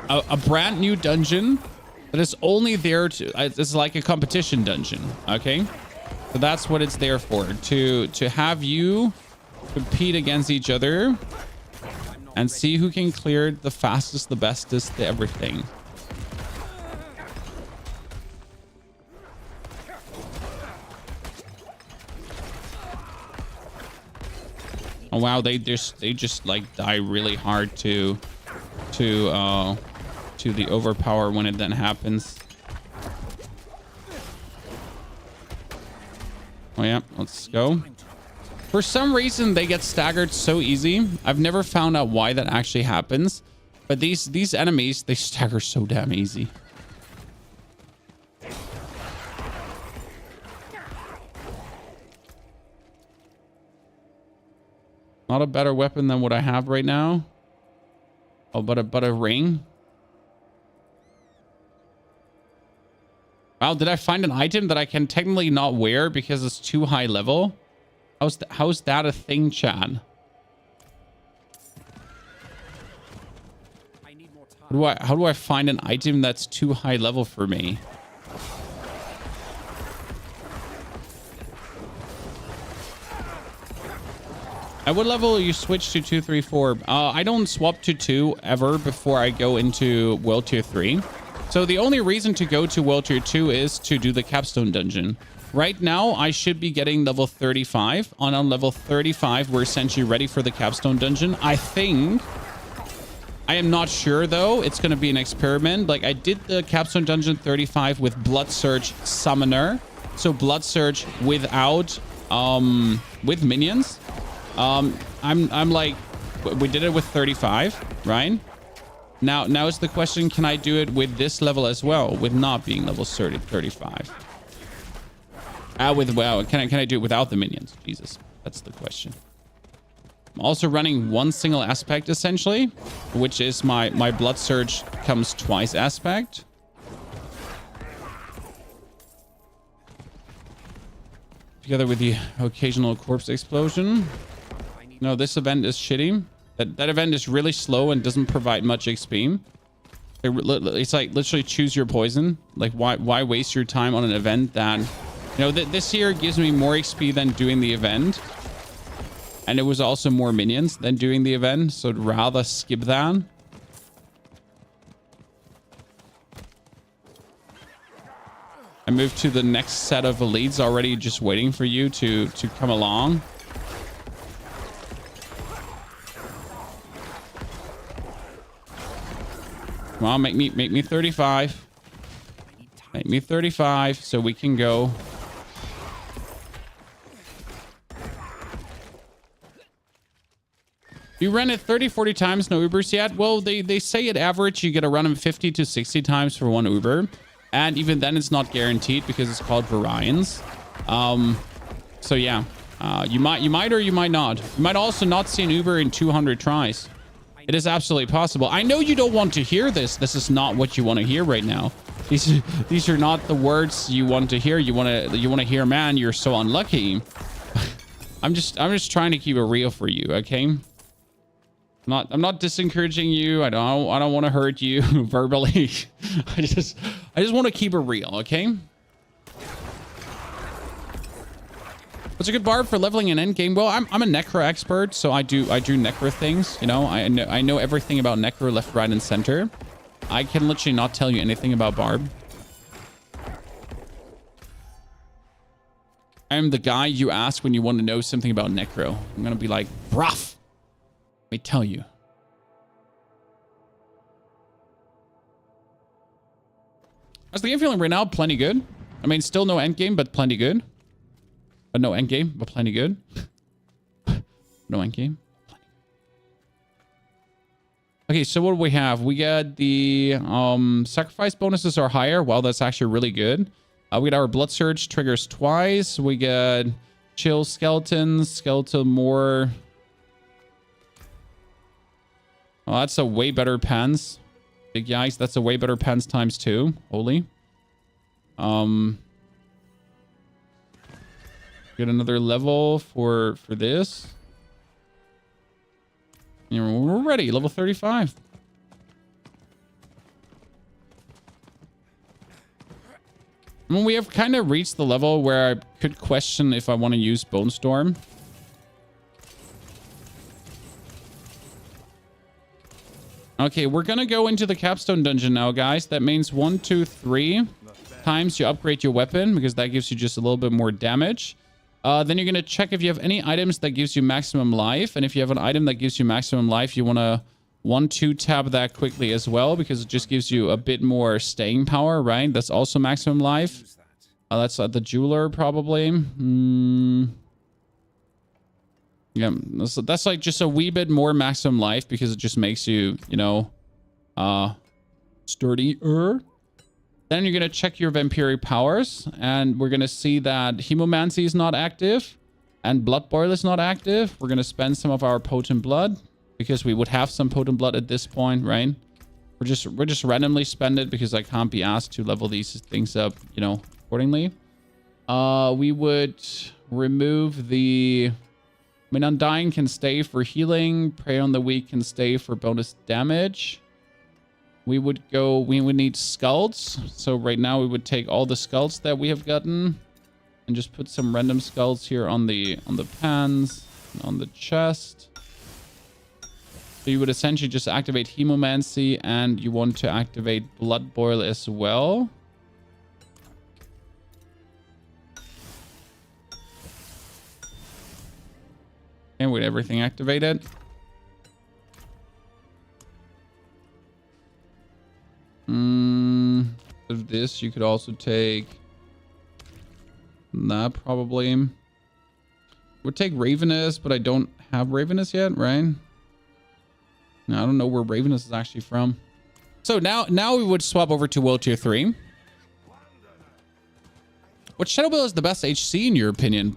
A brand new dungeon that is only there to... It's like a competition dungeon. Okay? So that's what it's there for. To have you compete against each other and see who can clear the fastest, the bestest, the everything. Oh wow, they just like die really hard to the overpower when it then happens. Oh yeah, let's go. For some reason, they get staggered so easy. I've never found out why that actually happens. But these enemies, they stagger so damn easy. Not a better weapon than what I have right now. Oh, but a ring. Wow, did I find an item that I can technically not wear because it's too high level? How's that a thing, Chad? I need more time. How do I find an item that's too high level for me? At what level you switch to 2, 3, 4? I don't swap to 2 ever before I go into World Tier 3. So the only reason to go to World Tier 2 is to do the Capstone dungeon. Right now, I should be getting level 35. On level 35, we're essentially ready for the Capstone dungeon. I think... I am not sure, though. It's going to be an experiment. Like, I did the Capstone dungeon 35 with Blood Surge Summoner. So, Blood Surge without... with minions. I'm like... We did it with 35, right? Now is the question, can I do it with this level as well? With not being level 35? Can I do it without the minions? Jesus, that's the question. I'm also running one single aspect essentially, which is my blood surge comes twice aspect. Together with the occasional corpse explosion. No, this event is shitty. That event is really slow and doesn't provide much XP. It's like literally choose your poison. Like why waste your time on an event that, you know, this here gives me more XP than doing the event. And it was also more minions than doing the event. So I'd rather skip that. I moved to the next set of elites already, just waiting for you to come along. Come on, make me 35. Make me 35 so we can go. You ran it 30, 40 times, no Ubers yet? Well, they say at average you get to run them 50 to 60 times for one Uber. And even then it's not guaranteed because it's called variance. So yeah, you might or you might not. You might also not see an Uber in 200 tries. It is absolutely possible. I know you don't want to hear this. This is not what you want to hear right now. These are not the words you want to hear. You want to hear, man, you're so unlucky. I'm just trying to keep it real for you, okay? I'm not disencouraging you. I don't want to hurt you verbally. I just want to keep it real, okay? What's a good barb for leveling an endgame? Well, I'm a Necro expert, so I do Necro things. You know, I know everything about Necro left, right, and center. I can literally not tell you anything about barb. I'm the guy you ask when you want to know something about Necro. I'm gonna be like, bruv, let me tell you. How's the game feeling right now? Plenty good. I mean, still no endgame, but plenty good. But no endgame, but plenty good. No endgame. Okay, so what do we have? We got the sacrifice bonuses are higher. Well, that's actually really good. We got our blood surge triggers twice. We got chill skeletons, skeletal more. Oh, that's a way better pens. Big yikes, that's a way better pens times 2. Holy. Get another level for this. And we're ready. Level 35. I mean, we have kind of reached the level where I could question if I want to use Bone Storm. Okay, we're gonna go into the Capstone dungeon now, guys. That means 1, 2, 3 times you upgrade your weapon because that gives you just a little bit more damage. Then you're gonna check if you have any items that gives you maximum life, and if you have an item that gives you maximum life, you wanna 1-2 tap that quickly as well because it just gives you a bit more staying power, right? That's also maximum life. That's at the jeweler probably. Yeah, that's like just a wee bit more maximum life because it just makes you, you know, sturdier. Then you're going to check your vampiric powers, and we're going to see that hemomancy is not active and blood boil is not active. We're going to spend some of our potent blood because we would have some potent blood at this point, right? We're just randomly spend it because I can't be asked to level these things up, you know, accordingly. We would remove the... I mean, Undying can stay for healing. Prey on the Weak can stay for bonus damage. We would need skulls. So right now we would take all the skulls that we have gotten and just put some random skulls here on the pans, on the chest. So you would essentially just activate Hemomancy, and you want to activate Blood Boil as well. And with everything activated. Of this, you could also take that probably. Would take Ravenous, but I don't have Ravenous yet, right? No, I don't know where Ravenous is actually from. So now we would swap over to World Tier 3. What Shadow Build is the best HC in your opinion?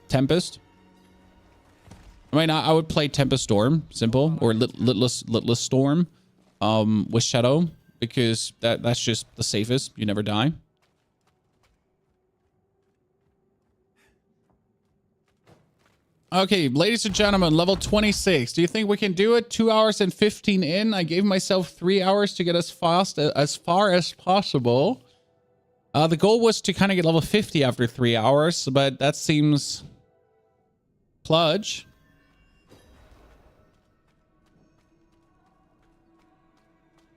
Tempest. I mean, I would play Tempest Storm, simple, or Litless Storm, with Shadow, because that's just the safest. You never die. Okay, ladies and gentlemen, level 26. Do you think we can do it? 2 hours and 15 in. I gave myself 3 hours to get as far as possible. The goal was to kind of get level 50 after 3 hours, but that seems pludge.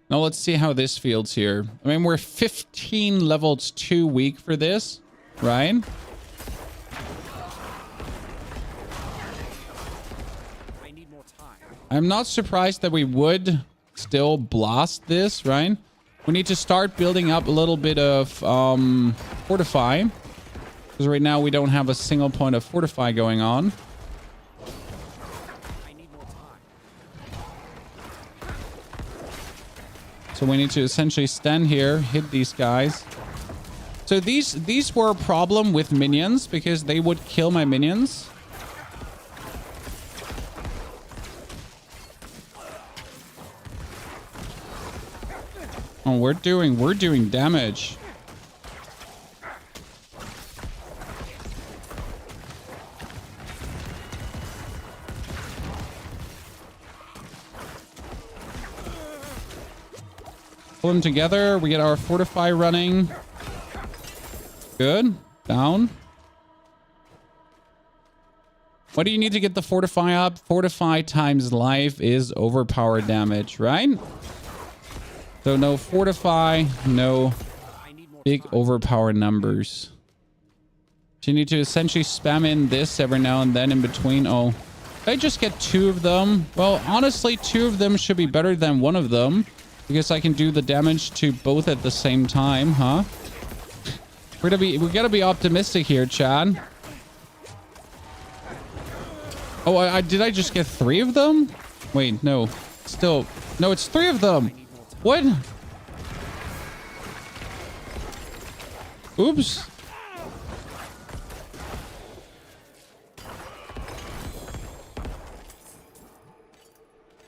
Now let's see how this feels here. I mean, we're 15 levels too weak for this, right? I'm not surprised that we would still blast this, right? We need to start building up a little bit of fortify. Because right now we don't have a single point of fortify going on. So we need to essentially stand here, hit these guys. So these were a problem with minions because they would kill my minions. Oh, we're doing damage. Pull them together. We get our fortify running. Good. Down. What do you need to get the fortify up? Fortify times life is overpowered damage, right? So no fortify, no big overpower numbers. So you need to essentially spam in this every now and then in between. Oh, if I just get 2 of them. Well, honestly, 2 of them should be better than 1 of them. Because I can do the damage to both at the same time, huh? We gotta be optimistic here, Chad. Oh, did I just get 3 of them? Wait, no. Still, no, it's 3 of them. What? Oops.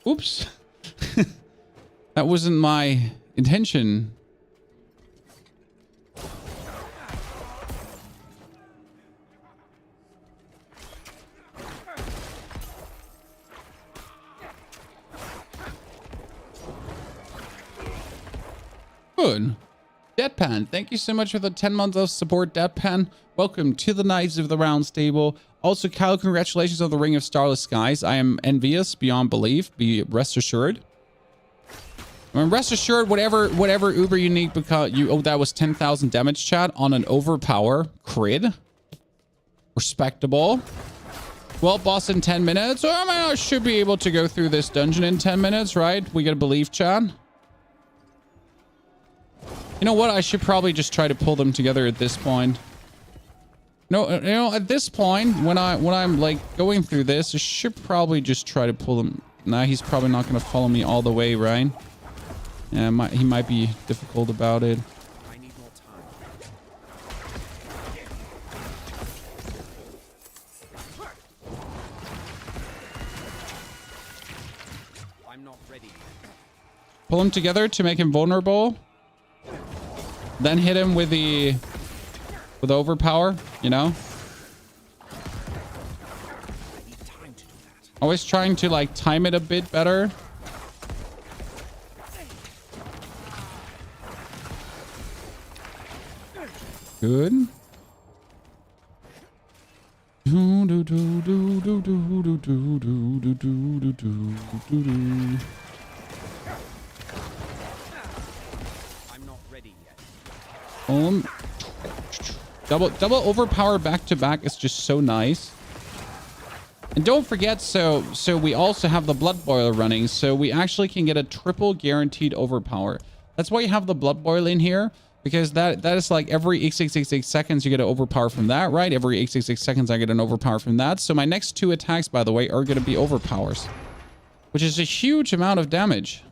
Oops. That wasn't my intention. Good. Deadpan, thank you so much for the 10 months of support, Deadpan. Welcome to the Knights of the Round Stable. Also, Kyle, congratulations on the Ring of Starless Skies. I am envious beyond belief. Be rest assured. I mean, rest assured, whatever uber unique, because you, oh, that was 10,000 damage, chat, on an overpower crit. Respectable. Well, boss in 10 minutes. I mean, I should be able to go through this dungeon in 10 minutes, right? We gotta believe, chat. You know what? I should probably just try to pull them together at this point. No, you know, at this point, when I'm like going through this, I should probably just try to pull them. Nah, he's probably not gonna follow me all the way, right? Yeah, he might be difficult about it. I need more time. I'm not ready yet. Pull him together to make him vulnerable. Then hit him with overpower, you know? Always trying to like time it a bit better. Good. Double overpower back to back is just so nice. And don't forget, so we also have the blood boiler running, so we actually can get a triple guaranteed overpower. That's why you have the blood boil in here, because that is like every 866 seconds you get an overpower from that, right? Every 866 seconds I get an overpower from that. So my next 2 attacks, by the way, are going to be overpowers, which is a huge amount of damage.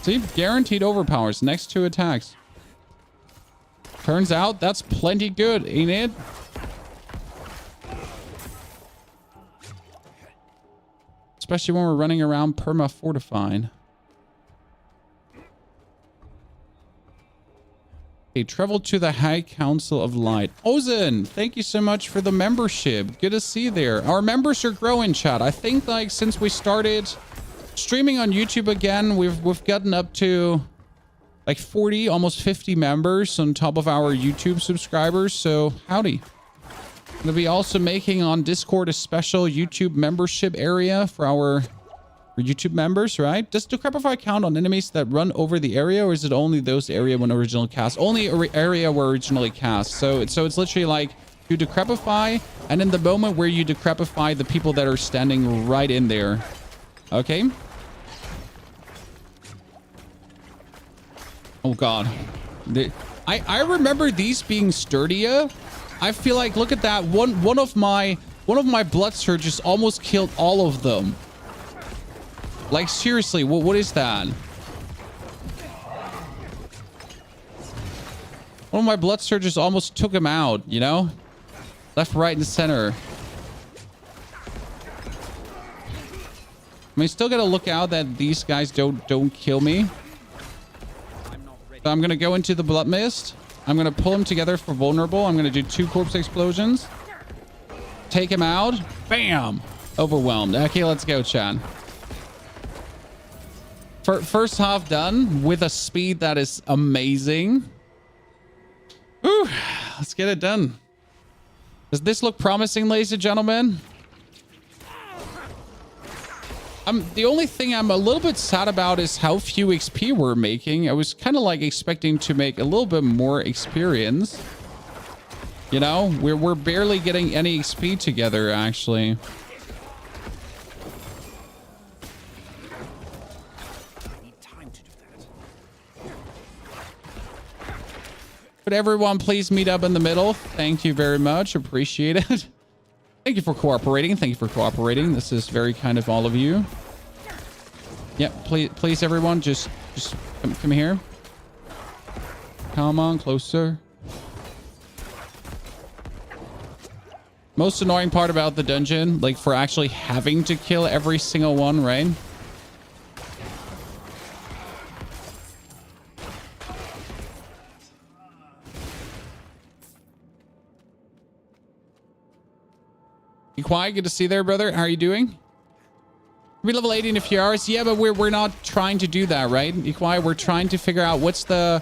See, guaranteed overpowers, next 2 attacks. Turns out that's plenty good, ain't it? Especially when we're running around perma-fortified. Okay, travel to the High Council of Light. Ozen, thank you so much for the membership. Good to see you there. Our members are growing, chat. I think like since we started streaming on YouTube again, we've gotten up to like 40, almost 50 members on top of our YouTube subscribers. So howdy. Gonna be also making on Discord a special YouTube membership area for our YouTube members, right? Does Decrepify count on enemies that run over the area, or is it only those area when originally cast? Only area where originally cast. So it's literally like you Decrepify, and in the moment where you Decrepify, the people that are standing right in there. Okay. Oh god. I remember these being sturdier. I feel like, look at that. One of my blood surges almost killed all of them. Like, seriously, what is that? One of my blood surges almost took him out, you know? Left, right, and center. I mean, still gotta look out that these guys don't kill me. So I'm gonna go into the blood mist. I'm gonna pull them together for vulnerable. I'm gonna do 2 corpse explosions. Take him out. Bam! Overwhelmed. Okay, let's go, chat. First half done with a speed that is amazing. Whew, let's get it done. Does this look promising, ladies and gentlemen? The only thing I'm a little bit sad about is how few XP we're making. I was kind of like expecting to make a little bit more experience. You know, we're barely getting any XP together, actually. Could everyone please meet up in the middle? Thank you very much. Appreciate it. Thank you for cooperating. Thank you for cooperating. This is very kind of all of you. Yeah, please everyone, just come here. Come on, closer. Most annoying part about the dungeon, like for actually having to kill every single one, right? You quiet? Good to see you there, brother. How are you doing? We level 80 in a few hours. Yeah, but we're not trying to do that, right? Ikwai, we're trying to figure out what's the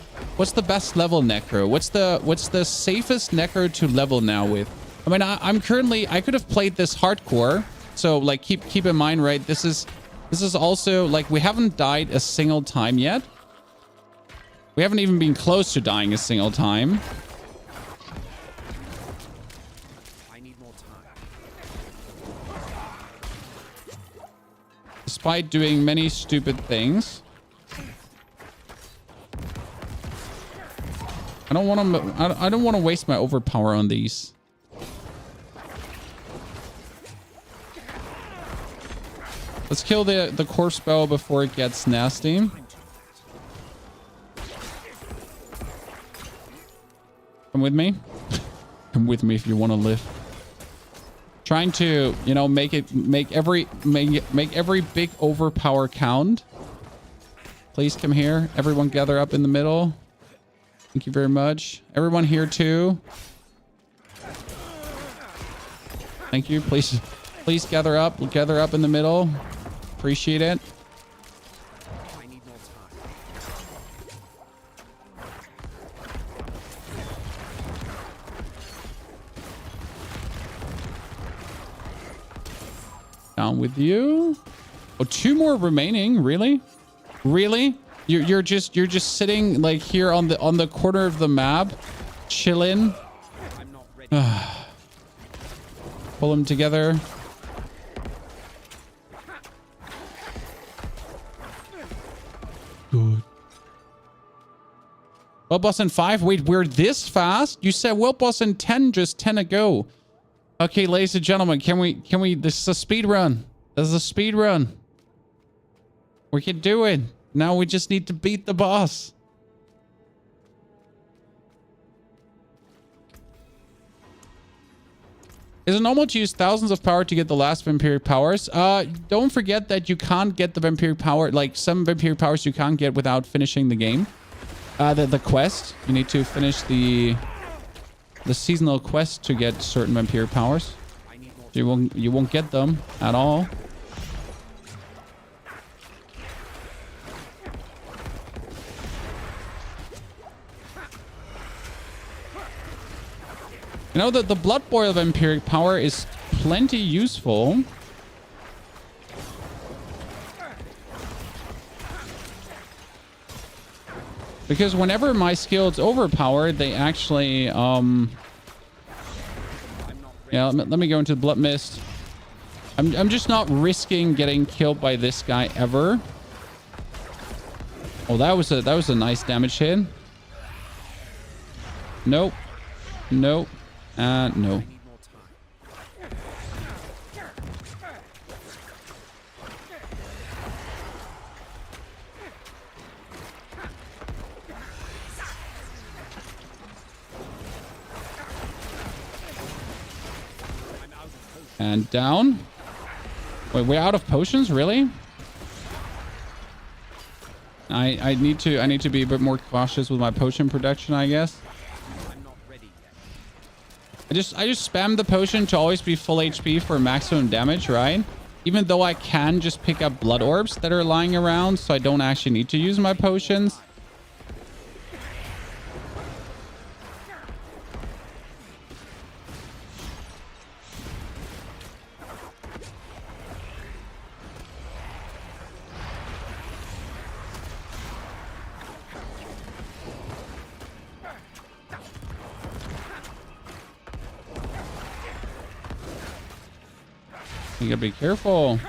best level necro. What's the safest necro to level now with? I mean, I'm currently, I could have played this hardcore. So like keep in mind, right? This is also like we haven't died a single time yet. We haven't even been close to dying a single time. Despite doing many stupid things. I don't want to waste my overpower on these. Let's kill the corpse bow before it gets nasty. Come with me. Come with me if you want to live. Trying to, you know, make every big overpower count. Please come here. Everyone gather up in the middle. Thank you very much. Everyone here too. Thank you. Please gather up in the middle. Appreciate it. Down with you. Oh, 2 more remaining. Really? You're just sitting like here on the corner of the map, chilling. I'm not ready. Pull them together. Good. Well, boss in 5. Wait, we're this fast? You said well, boss in 10 just 10 ago. Okay, ladies and gentlemen, can we, this is a speed run. This is a speed run. We can do it. Now we just need to beat the boss. Is it normal to use thousands of power to get the last vampiric powers? Don't forget that you can't get the vampiric power. Like some vampiric powers you can't get without finishing the game. The quest. You need to finish the seasonal quest to get certain vampiric powers. You won't get them at all. You know that the blood boil vampiric power is plenty useful. Because whenever my skills overpowered, they actually yeah, let me go into blood mist. I'm just not risking getting killed by this guy ever. Oh, that was a nice damage hit. Nope. Nope. No. And down. Wait, we're out of potions, really? I need to be a bit more cautious with my potion production, I guess. I just spam the potion to always be full HP for maximum damage, right? Even though I can just pick up blood orbs that are lying around, so I don't actually need to use my potions. You gotta be careful.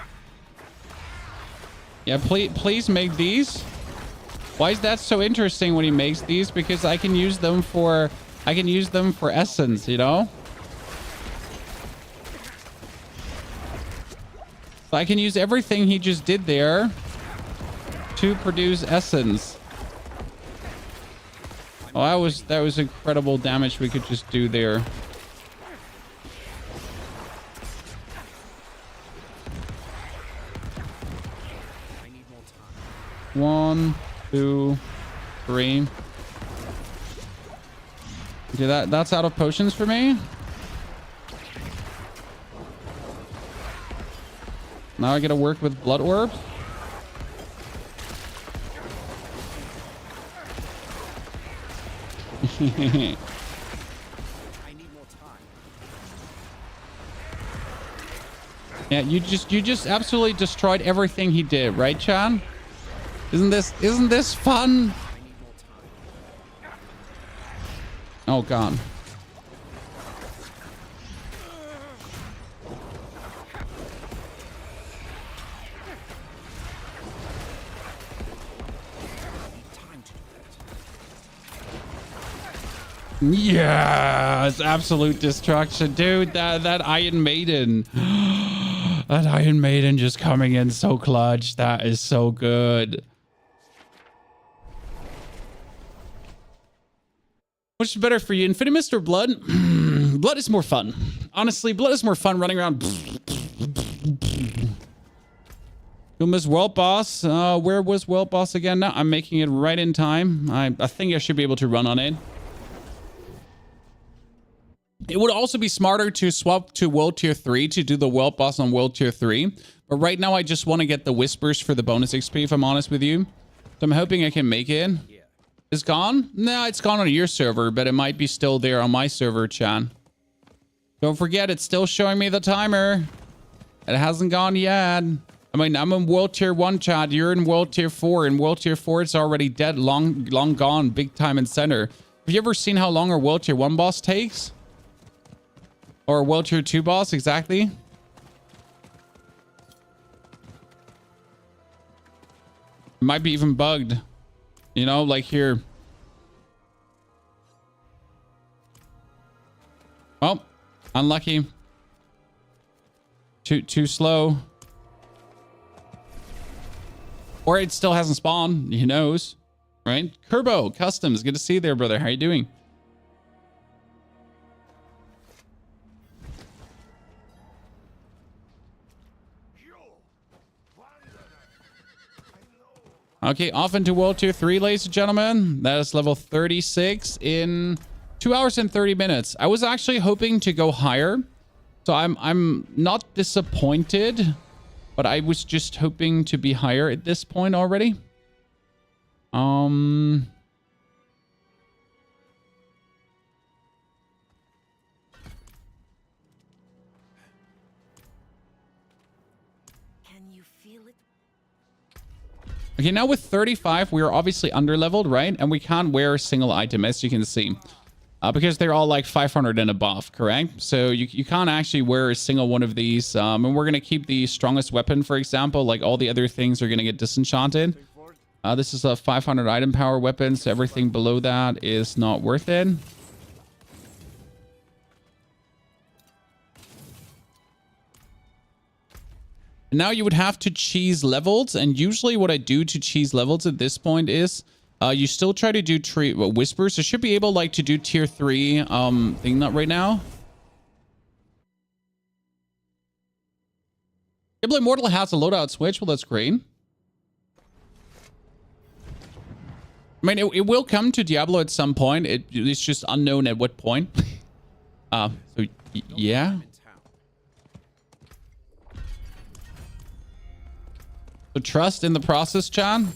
Yeah, please make these. Why is that so interesting when he makes these? Because I can use them for essence, you know? So I can use everything he just did there to produce essence. Oh, that was incredible damage we could just do there. One, two, three. Okay, that's out of potions for me. Now I gotta work with blood orbs. I need more time. Yeah, you just absolutely destroyed everything he did, right, Chan? Isn't this fun? Oh god. Yeah, it's absolute destruction, dude. That Iron Maiden. That Iron Maiden just coming in so clutch. That is so good. Which is better for you, Infinity Mist or Blood? Blood is more fun. Honestly, Blood is more fun running around. You'll miss World Boss. Where was World Boss again? No, I'm making it right in time. I think I should be able to run on it. It would also be smarter to swap to World Tier 3 to do the World Boss on World Tier 3. But right now, I just want to get the Whispers for the bonus XP, if I'm honest with you. So I'm hoping I can make it. It's gone? No, it's gone on your server, but it might be still there on my server, Chan. Don't forget, it's still showing me the timer. It hasn't gone yet. I mean, I'm in World Tier 1, Chad. You're in World Tier 4. In World Tier 4, it's already dead, long gone, big time and center. Have you ever seen how long a World Tier 1 boss takes? Or a World Tier 2 boss, exactly? It might be even bugged. You know, like here. Oh, unlucky. Too slow. Or it still hasn't spawned. Who knows? Right? Kerbo Customs. Good to see you there, brother. How you doing? Okay, off into World Tier 3, ladies and gentlemen. That is level 36 in 2 hours and 30 minutes. I was actually hoping to go higher. So I'm not disappointed, but I was just hoping to be higher at this point already. Okay, now with 35, we are obviously under-leveled, right? And we can't wear a single item, as you can see. Because they're all like 500 and above, correct? So you can't actually wear a single one of these. And we're going to keep the strongest weapon, for example. Like all the other things are going to get disenchanted. This is a 500 item power weapon, so everything below that is not worth it. Now you would have to cheese levels, and usually what I do to cheese levels at this point is you still try to do whispers. So should be able like to do tier 3 thing not right now. Diablo Immortal has a loadout switch. Well, that's great. I mean, it will come to Diablo at some point. It's just unknown at what point. So yeah. So trust in the process, Chan.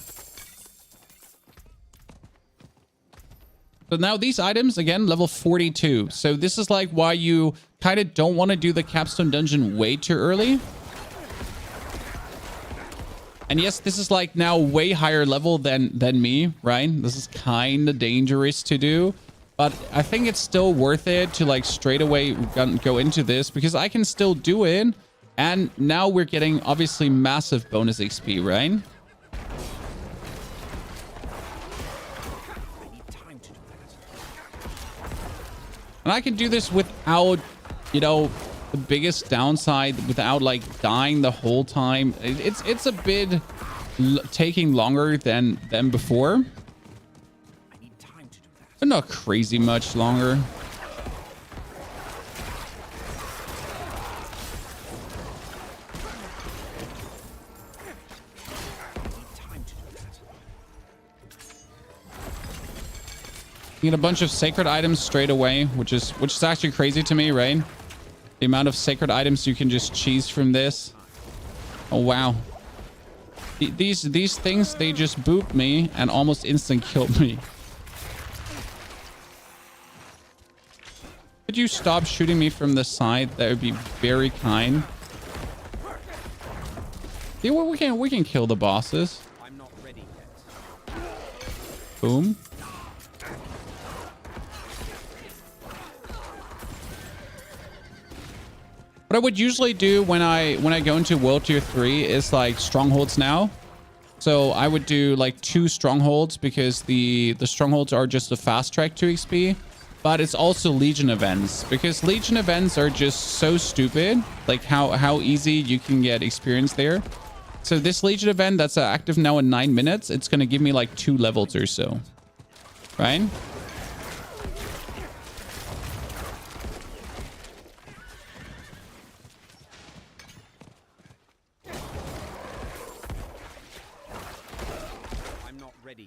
So now these items, again, level 42. So this is like why you kind of don't want to do the Capstone dungeon way too early. And yes, this is like now way higher level than me, right? This is kind of dangerous to do. But I think it's still worth it to like straight away go into this because I can still do it. And now we're getting obviously massive bonus XP, right? And I can do this without, you know, the biggest downside, without like dying the whole time. It's a bit taking longer than before. But not crazy much longer. You get a bunch of sacred items straight away, which is actually crazy to me, right? The amount of sacred items you can just cheese from this. Oh wow. These things, they just booped me and almost instant killed me. Could you stop shooting me from the side? That would be very kind. Yeah, well, we can kill the bosses. I'm not ready yet. Boom. What I would usually do when I go into World Tier 3 is like strongholds now. So I would do like 2 strongholds because the strongholds are just a fast track to XP. But it's also Legion events because Legion events are just so stupid. Like how easy you can get experience there. So this Legion event that's active now in 9 minutes, it's going to give me like 2 levels or so. Right?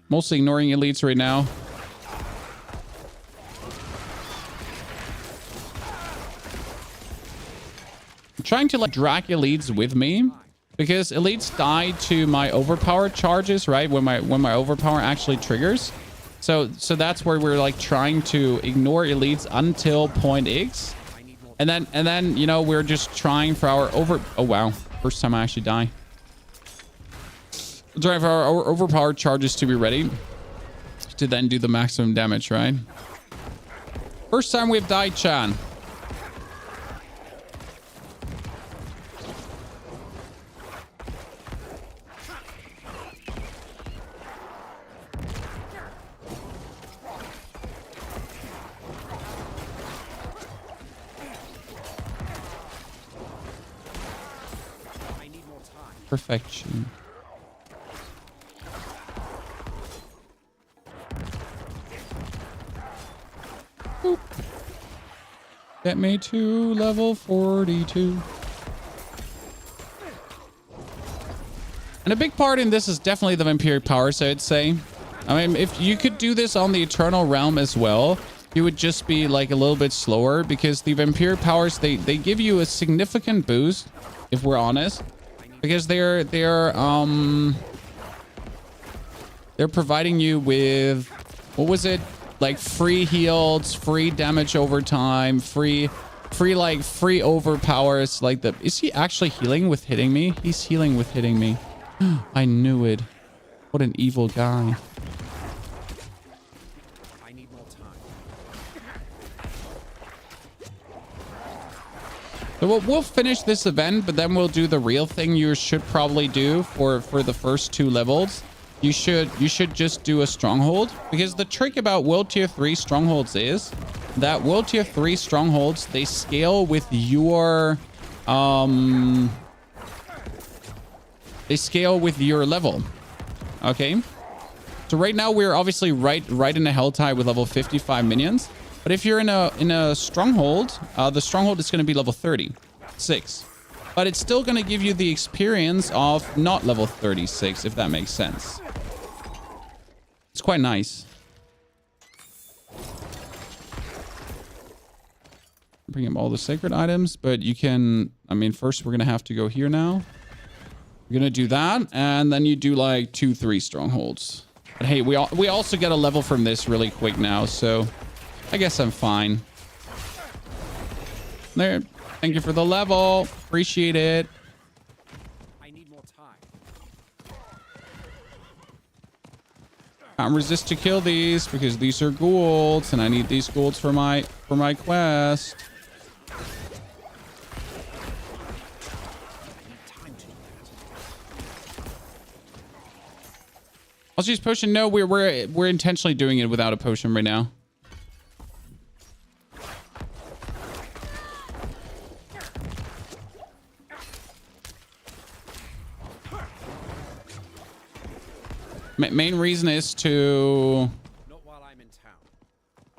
Mostly ignoring elites right now. I'm trying to like drag elites with me because elites die to my overpower charges, right? When my overpower actually triggers. So that's where we're like trying to ignore elites until point X. And then you know, we're just trying for our oh wow. First time I actually die. Trying for our overpower charges to be ready to then do the maximum damage, right? First time we've died, Chan. Perfection. Boop. Get me to level 42. And a big part in this is definitely the Vampiric powers, I'd say. I mean, if you could do this on the Eternal Realm as well, you would just be like a little bit slower, because the Vampiric powers, they give you a significant boost, if we're honest, because they're providing you with, what was it? Like free heals, free damage over time, free overpowers. Like the, is he actually healing with hitting me? He's healing with hitting me. I knew it. What an evil guy. I need more time. So we'll finish this event, but then we'll do the real thing you should probably do for the first 2 levels. You should just do a stronghold, because the trick about World Tier 3 strongholds is that World Tier 3 strongholds, they scale with your level. Okay, so right now we're obviously right in a hell tie with level 55 minions, but if you're in a stronghold, the stronghold is going to be level 36, but it's still going to give you the experience of not level 36, if that makes sense. It's quite nice. Bring up all the sacred items, but you can, I mean, first we're going to have to go here now. We're going to do that, and then you do like 2-3 strongholds. But hey, we also get a level from this really quick now, so I guess I'm fine. There. Thank you for the level. Appreciate it. I need more time. Can't resist to kill these because these are golds, and I need these golds for my quest. I'll use potion. No, we're intentionally doing it without a potion right now. Main reason is to Not while I'm in town.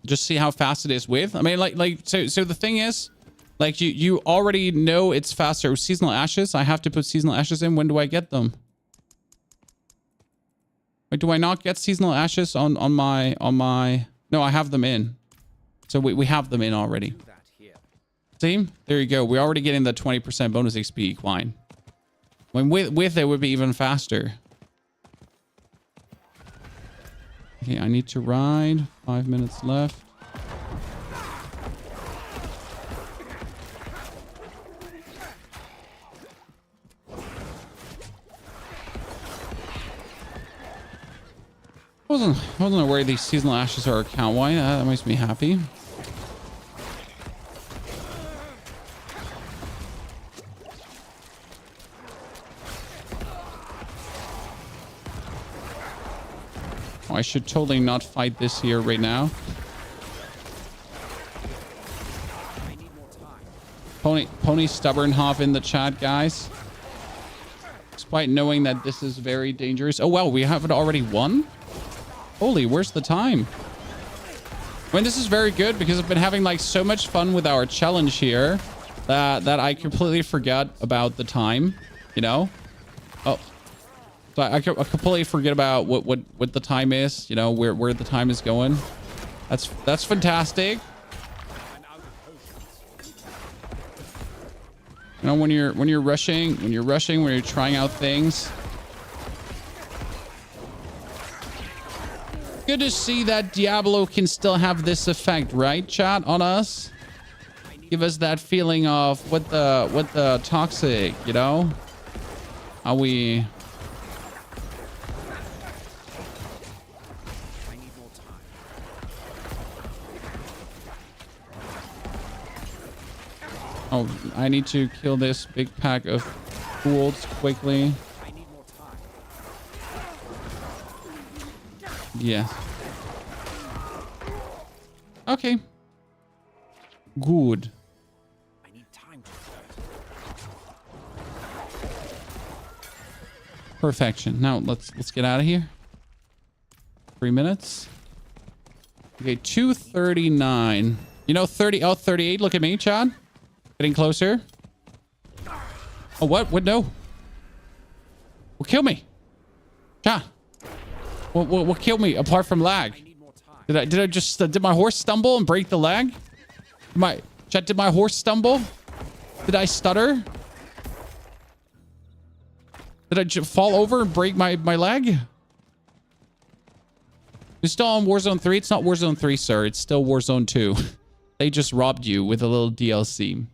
just see how fast it is with. I mean, so the thing is, like you already know it's faster. Seasonal ashes. I have to put seasonal ashes in. When do I get them? Wait, do I not get seasonal ashes on my? No, I have them in. So we have them in already. Do that here. See? There you go. We're already getting the 20% bonus XP equine. When with it would be even faster. Okay, I need to ride. 5 minutes left. I wasn't aware these seasonal ashes are account wide. That makes me happy. Oh, I should totally not fight this here right now. I need more time. Pony Stubbornhoff in the chat, guys. Despite knowing that this is very dangerous. Oh, wow, we have it already won? Holy, where's the time? I mean, this is very good because I've been having like so much fun with our challenge here that I completely forgot about the time, you know? Oh, so I completely forget about what the time is, you know, where the time is going. That's fantastic. I'm out of potions. You know, when you're rushing, when you're trying out things. Good to see that Diablo can still have this effect, right, chat, on us? Give us that feeling of what the toxic, you know? How we... I need more time. Oh, I need to kill this big pack of ghouls quickly. I need more time. Yeah. Okay. Good. I need time to Perfection. Now let's get out of here. 3 minutes. Okay, 239. You know, 38. Look at me, Chad. Getting closer. Oh, what? What? No. What killed me? Chat. What killed me apart from lag? I need more time. Did I just did my horse stumble and break the leg? Did my horse stumble? Did I stutter? Did I fall over and break my leg? You're still on Warzone 3? It's not Warzone 3, sir. It's still Warzone 2. They just robbed you with a little DLC.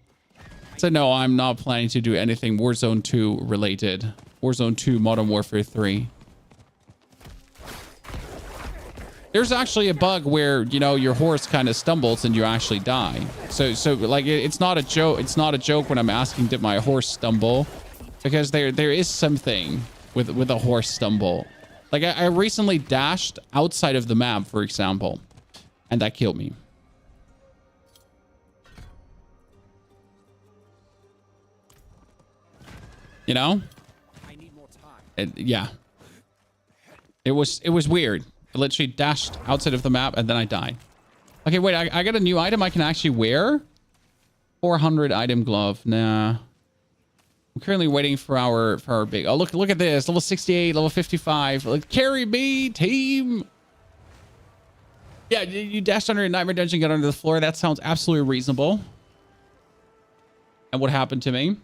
So no, I'm not planning to do anything Warzone 2 related. Warzone 2 Modern Warfare 3. There's actually a bug where, you know, your horse kind of stumbles and you actually die. So like it's not a joke. It's not a joke when I'm asking, did my horse stumble? Because there is something with a horse stumble. Like I recently dashed outside of the map, for example, and that killed me. You know? I need more time. Yeah. It was weird. I literally dashed outside of the map and then I died. Okay, wait, I got a new item I can actually wear. 400 item glove. Nah. I'm currently waiting for our big. Oh, look at this. Level 68, level 55. Like, carry me, team. Yeah, you dashed under a nightmare dungeon, got under the floor. That sounds absolutely reasonable. And what happened to me?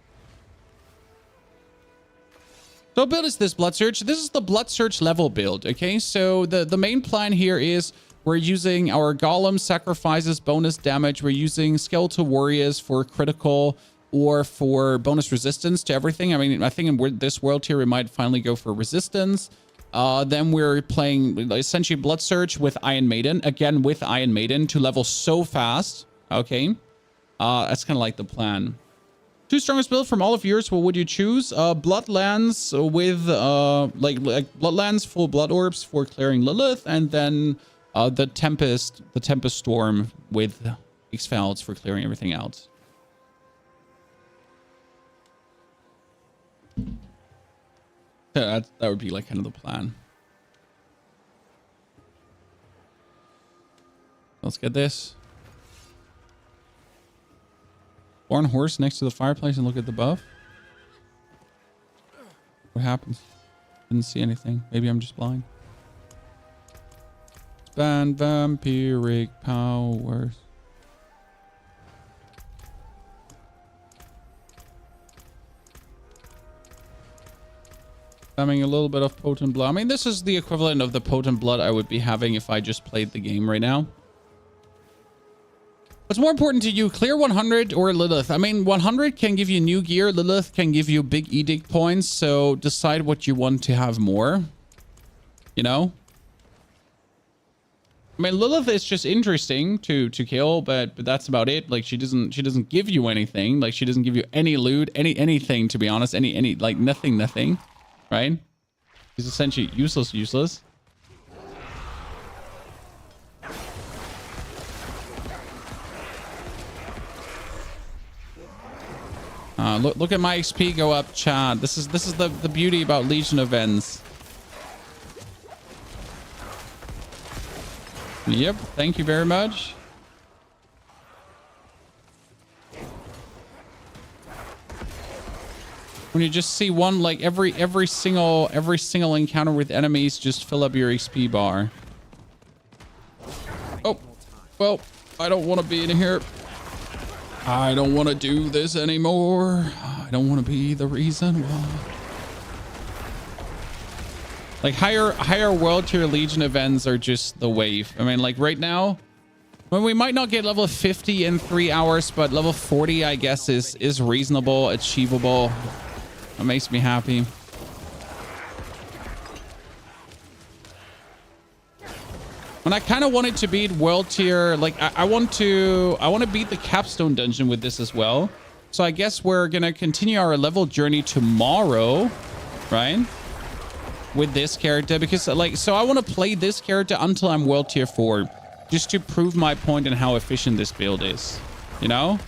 So build is this Blood Search. This is the Blood Search level build, okay? So the main plan here is we're using our Golem sacrifices bonus damage. We're using Skeletal Warriors for critical or for bonus resistance to everything. I mean, I think in this world here, we might finally go for resistance. Then we're playing essentially Blood Search with Iron Maiden. Again, with Iron Maiden to level so fast, okay? That's kind of like the plan. 2 strongest build from all of yours. What would you choose? Bloodlands with like Bloodlands full blood orbs for clearing Lilith, and then the Tempest Storm with X-Felds for clearing everything else. Yeah, that would be like kind of the plan. Let's get this. Barn horse next to the fireplace and look at the buff. What happens? Didn't see anything. Maybe I'm just blind. Expand vampiric powers. Having a little bit of potent blood. I mean, this is the equivalent of the potent blood I would be having if I just played the game right now. What's more important to you, clear 100 or Lilith? I mean, 100 can give you new gear. Lilith can give you big edict points. So decide what you want to have more. You know? I mean, Lilith is just interesting to kill, but that's about it. Like, she doesn't give you anything. Like, she doesn't give you any loot, anything, to be honest. Any like nothing. Right? She's essentially useless. Look at my XP go up, chat. This is the beauty about Legion events. Yep, thank you very much. When you just see one, like every single encounter with enemies, just fill up your XP bar. Oh, well, I don't want to be in here. I don't want to do this anymore. I don't want to be the reason why. Like higher world tier Legion events are just the wave. I mean, like right now, when we might not get level 50 in 3 hours, but level 40, I guess, is reasonable, achievable. That makes me happy. And I kind of wanted to beat world tier. Like I want to beat the Capstone dungeon with this as well. So I guess we're gonna continue our level journey tomorrow, right? With this character, because like, so I want to play this character until I'm world tier 4, just to prove my point and how efficient this build is, you know?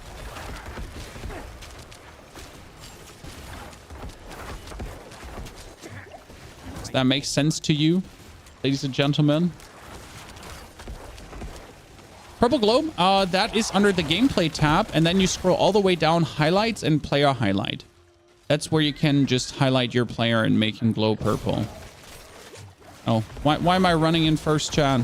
Does that make sense to you, ladies and gentlemen? Purple globe, that is under the gameplay tab, and then you scroll all the way down, highlights and player highlight. That's where you can just highlight your player and make him glow purple. Oh, why am I running in first, Chan?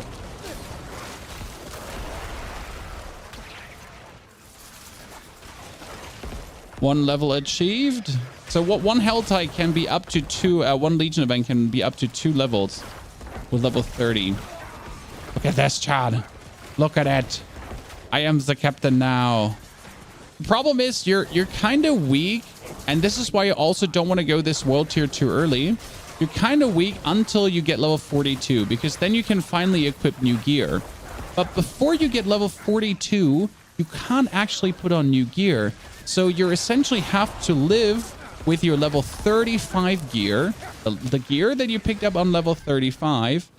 One level achieved. So what one hell type can be up to 2, one Legion event can be up to 2 levels with level 30. Look at this, Chad. Look at it. I am the captain now. The problem is you're kind of weak, and this is why you also don't want to go this world tier too early. You're kind of weak until you get level 42, because then you can finally equip new gear. But before you get level 42, you can't actually put on new gear. So you essentially have to live with your level 35 gear, the gear that you picked up on level 35.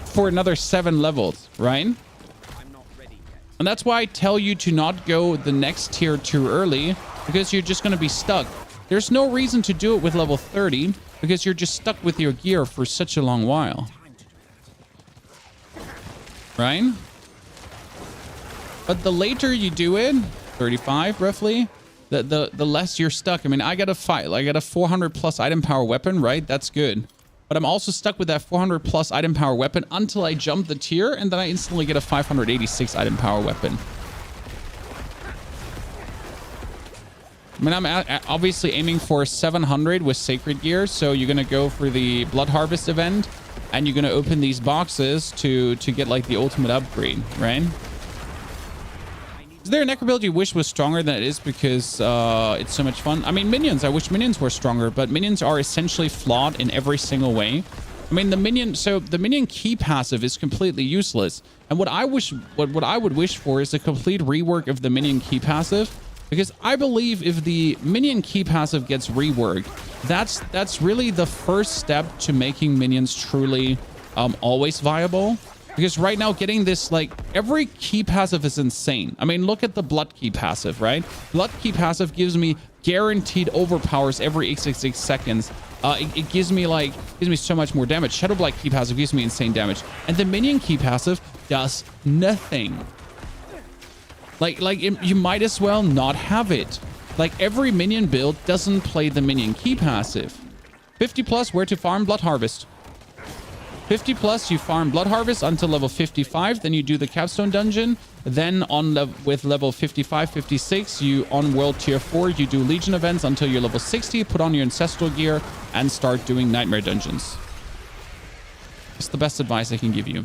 For another 7 levels, right? I'm not ready yet. And that's why I tell you to not go the next tier too early, because you're just going to be stuck. There's no reason to do it with level 30, because you're just stuck with your gear for such a long while. Right? But the later you do it, 35 roughly, the less you're stuck. I mean, I got a 400 plus item power weapon, right? That's good. But I'm also stuck with that 400 plus item power weapon until I jump the tier, and then I instantly get a 586 item power weapon. I mean, I'm obviously aiming for 700 with sacred gear, so you're gonna go for the blood harvest event, and you're gonna open these boxes to get like the ultimate upgrade, right? Is there a Necro Build you wish was stronger than it is because it's so much fun? I mean, minions. I wish minions were stronger, but minions are essentially flawed in every single way. I mean, the minion key passive is completely useless. And what I would wish for is a complete rework of the minion key passive, because I believe if the minion key passive gets reworked, that's really the first step to making minions truly always viable. Because right now, getting this, like, every key passive is insane. I mean, look at the blood key passive, right? Blood key passive gives me guaranteed overpowers every 866 seconds. It gives me so much more damage. Shadow Blight key passive gives me insane damage. And the minion key passive does nothing. You might as well not have it. Like, every minion build doesn't play the minion key passive. 50 plus, where to farm blood harvest. 50 plus, you farm blood harvest until level 55. Then you do the capstone dungeon. Then with level 55, 56, you on world tier 4, you do legion events until you're level 60. Put on your ancestral gear and start doing nightmare dungeons. It's the best advice I can give you.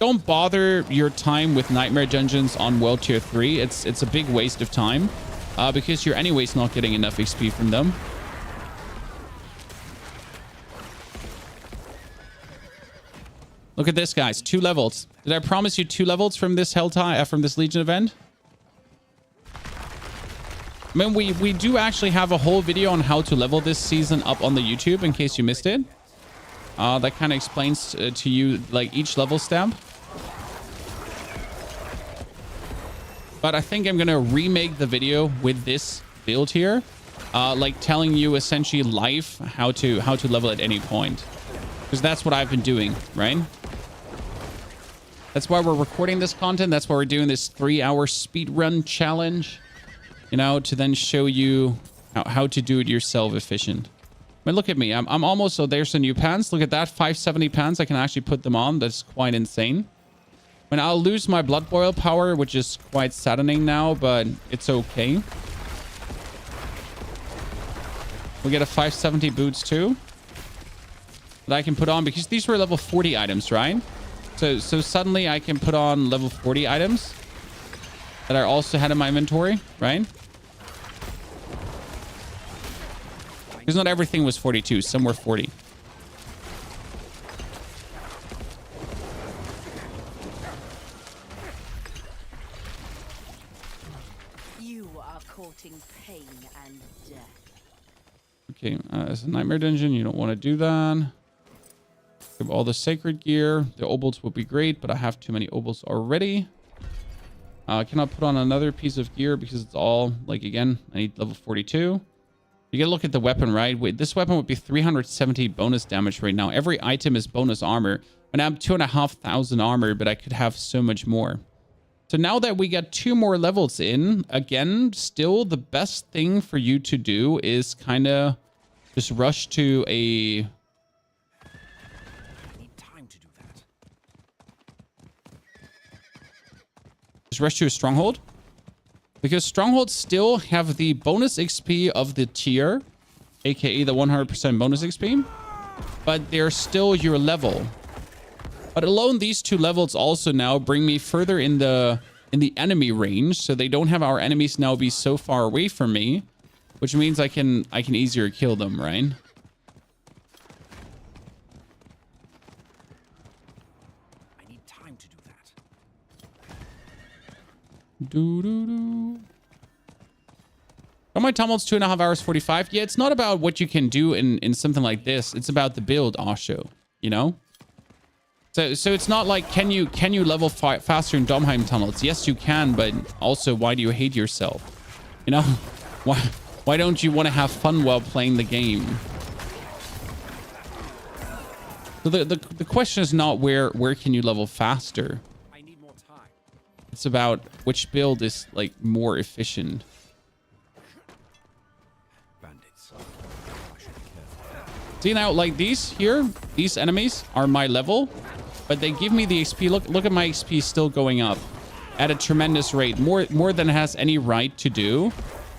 Don't bother your time with nightmare dungeons on world tier 3. It's a big waste of time because you're anyways not getting enough XP from them. Look at this, guys. 2 levels. Did I promise you 2 levels from this from this Legion event? I mean, we do actually have a whole video on how to level this season up on the YouTube in case you missed it. That kind of explains to you like each level step. But I think I'm gonna remake the video with this build here, like telling you essentially live how to level at any point, because that's what I've been doing, right? That's why we're recording this content. That's why we're doing this 3-hour speedrun challenge, you know, to then show you how to do it yourself efficient. I mean, look at me. I'm almost, so there's the new pants. Look at that, 570 pants. I can actually put them on. That's quite insane. I mean, I'll lose my blood boil power, which is quite saddening now, but it's okay. We get a 570 boots too that I can put on, because these were level 40 items, right? So suddenly I can put on level 40 items that I also had in my inventory, right? Because not everything was 42. Some were 40. You are courting pain and death. Okay, it's a nightmare dungeon. You don't want to do that. Give all the sacred gear. The obols would be great, but I have too many obols already. I cannot put on another piece of gear because it's all, like, again, I need level 42. You gotta look at the weapon, right? Wait, this weapon would be 370 bonus damage right now. Every item is bonus armor. And I have 2,500 armor, but I could have so much more. So now that we got 2 more levels in, again, still the best thing for you to do is kind of just rush to a... I need time to do that. Just rush to a Stronghold. Because Strongholds still have the bonus XP of the tier, aka the 100% bonus XP, but they're still your level. But alone, these 2 levels also now bring me further in the enemy range, so they don't have our enemies now be so far away from me, which means I can easier kill them, right? I need time to do that. Doo-doo-doo. Oh, my tumult's 2.5 hours 45. Yeah, it's not about what you can do in something like this. It's about the build, Osho, you know? So it's not like, can you level faster in Domheim tunnels? Yes, you can, but also, why do you hate yourself? You know? Why don't you want to have fun while playing the game? So the question is not where can you level faster? I need more time. It's about which build is like more efficient. Bandits. I should be careful. See now, like these enemies are my level, but they give me the XP. Look at my XP still going up at a tremendous rate, more than it has any right to do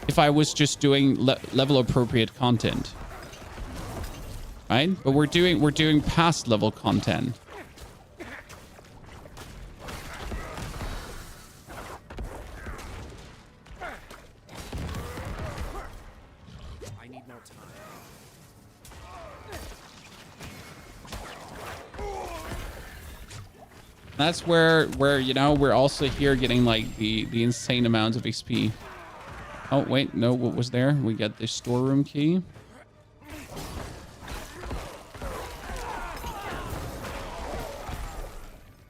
if I was just doing level appropriate content, right? But we're doing past level content. I need more time. That's where you know, we're also here getting like the insane amounts of XP. Oh wait, no, what was there? We got the storeroom key.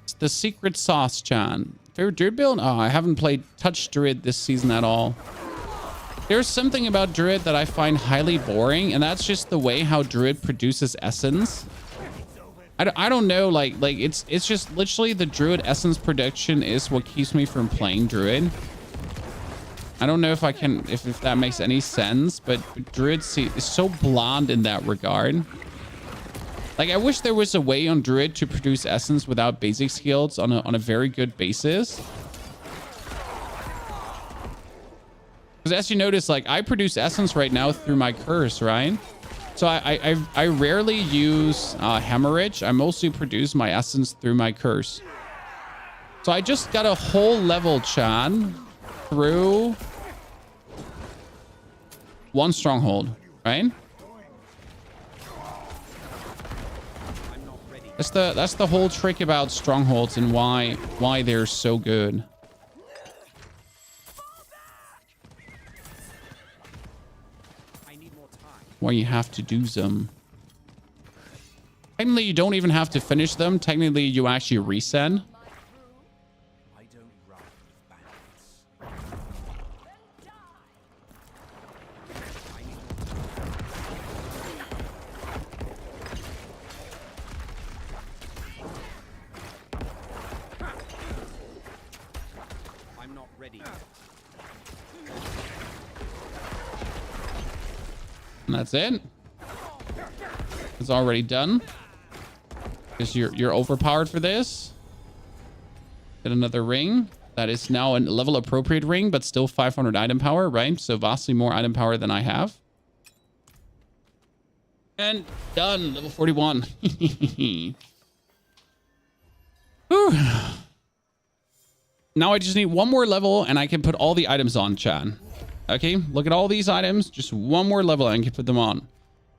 It's the secret sauce, Chan. Favorite druid build? Oh, I haven't played touch druid this season at all. There's something about druid that I find highly boring, and that's just the way how druid produces essence. I don't know, like it's just literally the druid essence production is what keeps me from playing druid. I don't know if I can, if that makes any sense, but druid is so bland in that regard. Like, I wish there was a way on druid to produce essence without basic skills on a very good basis. Because as you notice, like, I produce essence right now through my curse, right? So I rarely use hemorrhage. I mostly produce my essence through my curse. So I just got a whole level, Chan, through one stronghold, right? That's the whole trick about strongholds and why they're so good. Why you have to do them. Technically, you don't even have to finish them. Technically, you actually reset. I don't run with bandits. I'm not ready yet. And that's it. It's already done. Because you're overpowered for this. Get another ring. That is now a level appropriate ring, but still 500 item power, right? So vastly more item power than I have. And done. Level 41. Whew. Now I just need one more level and I can put all the items on, Chan. Okay, look at all these items. Just one more level and I can put them on.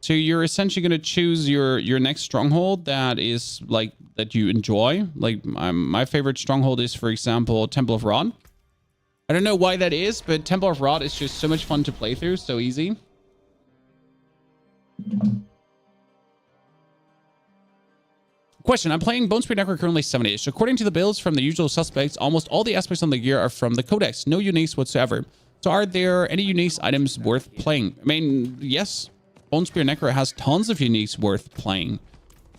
So you're essentially going to choose your next stronghold that is like that you enjoy. Like my favorite stronghold is, for example, Temple of Rod. I don't know why that is, but Temple of Rod is just so much fun to play through. So easy. Question. I'm playing Bonespear Necro currently 70ish. According to the builds from the usual suspects, almost all the aspects on the gear are from the codex. No uniques whatsoever. So are there any uniques items worth playing? I mean, yes. Bonespear Necro has tons of uniques worth playing.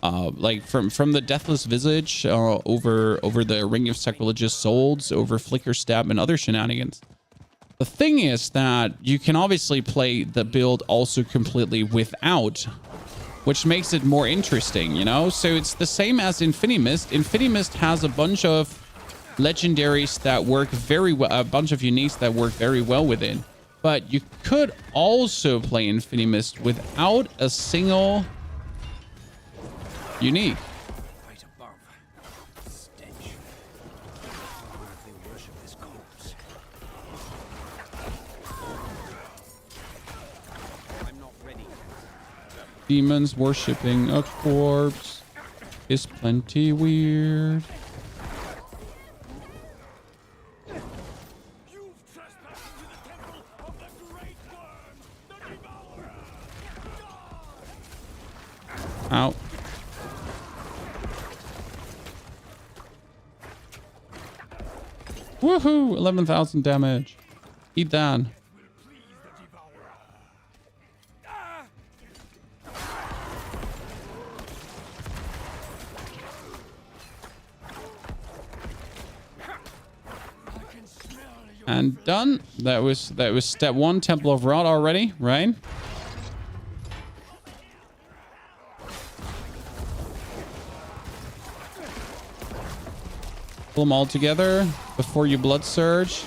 Like from the Deathless Visage over the Ring of Sacrilegious Souls, over Flicker Stab and other shenanigans. The thing is that you can obviously play the build also completely without, which makes it more interesting, you know? So it's the same as Infinimist. Infinimist has a bunch of legendaries that work very well, a bunch of uniques that work very well with it. But you could also play Infinimist without a single unique. Right above. Stench. I wonder if they worship this corpse. I'm not ready. Demons worshipping a corpse is plenty weird. Ow. Woohoo! 11,000 damage. Eat that. And done. That was step 1, Temple of Rot already, right? Pull them all together before you Blood Surge.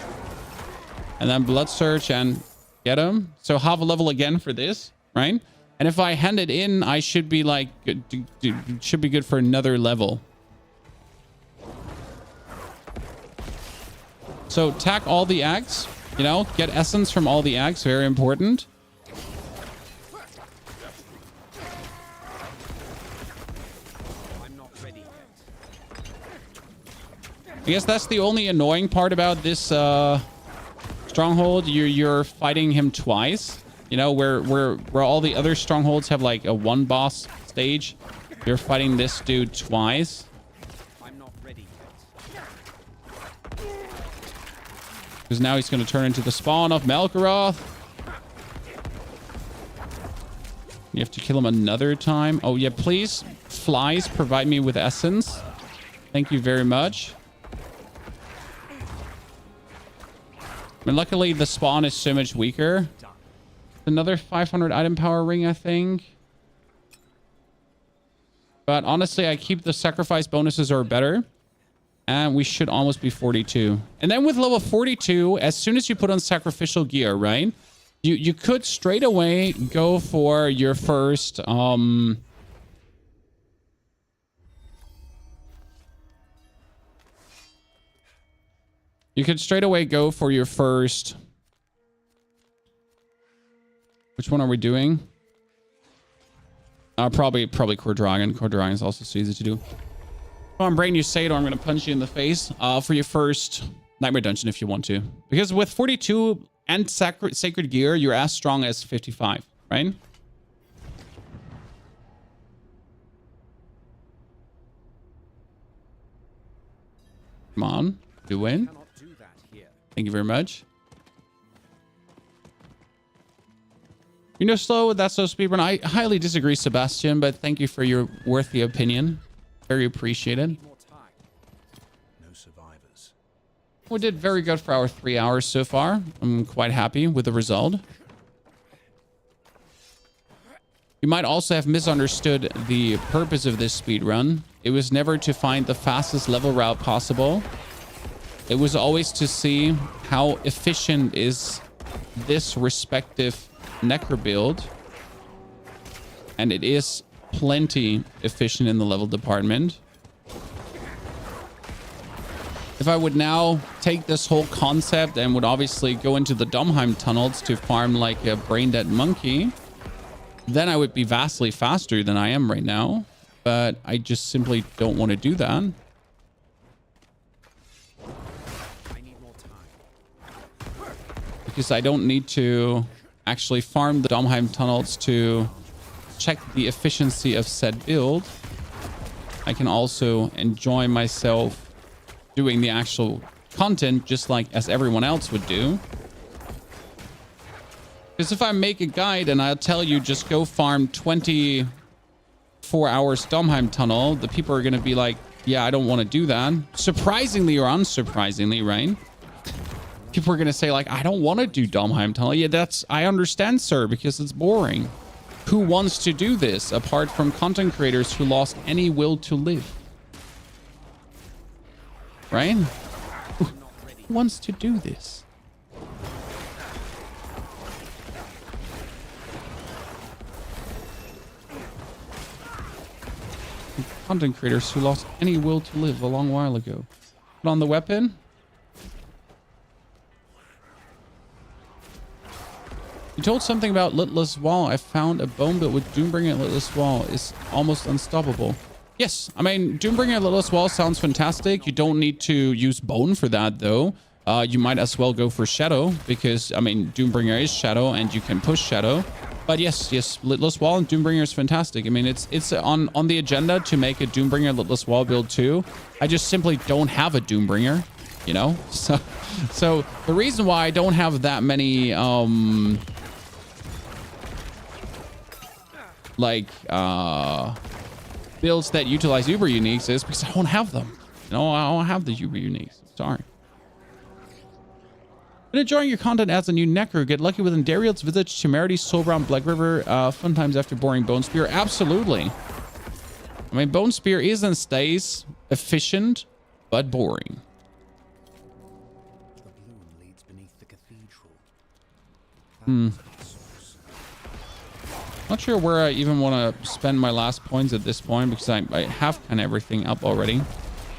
And then Blood Surge and get them. So half a level again for this, right? And if I hand it in, I should be like, should be good for another level. So tack all the eggs, you know, get essence from all the eggs, very important. I'm not ready yet. I guess that's the only annoying part about this stronghold. You're fighting him twice. You know, where all the other strongholds have like a one boss stage, you're fighting this dude twice. I'm not ready yet. Because now he's going to turn into the spawn of Malkaroth. You have to kill him another time. Oh, yeah, please. Flies, provide me with essence. Thank you very much. I mean, luckily, the spawn is so much weaker. Another 500 item power ring, I think. But honestly, I keep the sacrifice bonuses or better. And we should almost be 42. And then with level 42, as soon as you put on sacrificial gear, right? You could straight away go for your first... You could straight away go for your first... Which one are we doing? Probably Core Dragon. Core Dragon is also so easy to do. Come on, Brain, you say it or I'm going to punch you in the face for your first Nightmare Dungeon if you want to. Because with 42 and Sacred Gear, you're as strong as 55, right? Come on, you win. Cannot do that here. Thank you very much. You know, slow, that's no speedrun. I highly disagree, Sebastian, but thank you for your worthy opinion. Very appreciated. Need more time. No survivors. We did very good for our 3 hours so far. I'm quite happy with the result. You might also have misunderstood the purpose of this speedrun. It was never to find the fastest level route possible. It was always to see how efficient is this respective Necro build. And it is plenty efficient in the level department. If I would now take this whole concept and would obviously go into the Domheim tunnels to farm like a brain dead monkey, then I would be vastly faster than I am right now. But I just simply don't want to do that. I need more time. Because I don't need to actually farm the Domheim tunnels to check the efficiency of said build. I can also enjoy myself doing the actual content just like as everyone else would do. Because if I make a guide and I'll tell you just go farm 20 4 hours Domheim tunnel, the people are going to be like, yeah, I don't want to do that. Surprisingly or unsurprisingly, right? People are going to say like, I don't want to do Domheim tunnel. Yeah, I understand, sir, because it's boring. Who wants to do this apart from content creators who lost any will to live? Right? Who wants to do this? Content creators who lost any will to live a long while ago. Put on the weapon. You told something about Litless Wall. I found a bone built with Doombringer and Litless Wall is almost unstoppable. Yes, I mean, Doombringer and Litless Wall sounds fantastic. You don't need to use bone for that, though. You might as well go for Shadow because, I mean, Doombringer is Shadow and you can push Shadow. But yes, Litless Wall and Doombringer is fantastic. I mean, it's on the agenda to make a Doombringer Litless Wall build too. I just simply don't have a Doombringer, you know? So the reason why I don't have that many, builds that utilize Uber Uniques is because I don't have them. You know, I don't have the Uber Uniques. Sorry. Been enjoying your content as a new Necro. Get lucky with Endariel's Visage, Temerity, Soulbound, Black River. Fun times after boring Bone Spear. Absolutely. I mean, Bone Spear is and stays efficient, but boring. The bloom leads beneath the cathedral. Not sure where I even want to spend my last points at this point because I have kind of everything up already.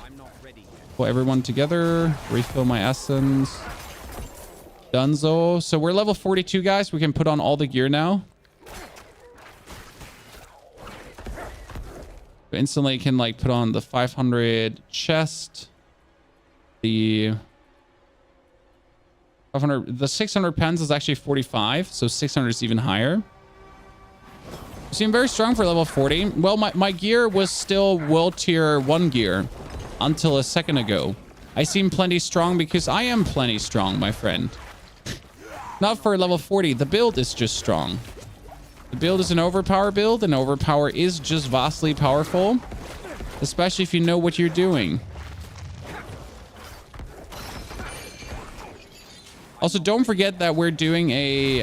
I'm not ready yet. Pull everyone together. Refill my essence. Dunzo. So we're level 42, guys. We can put on all the gear now. We instantly can like put on the 500 chest. The 500, the 600 pens is actually 45. So 600 is even higher. You seem very strong for level 40. Well, my gear was still world tier 1 gear until a second ago. I seem plenty strong because I am plenty strong, my friend. Not for level 40. The build is just strong. The build is an overpower build, and overpower is just vastly powerful, especially if you know what you're doing. Also, don't forget that we're doing a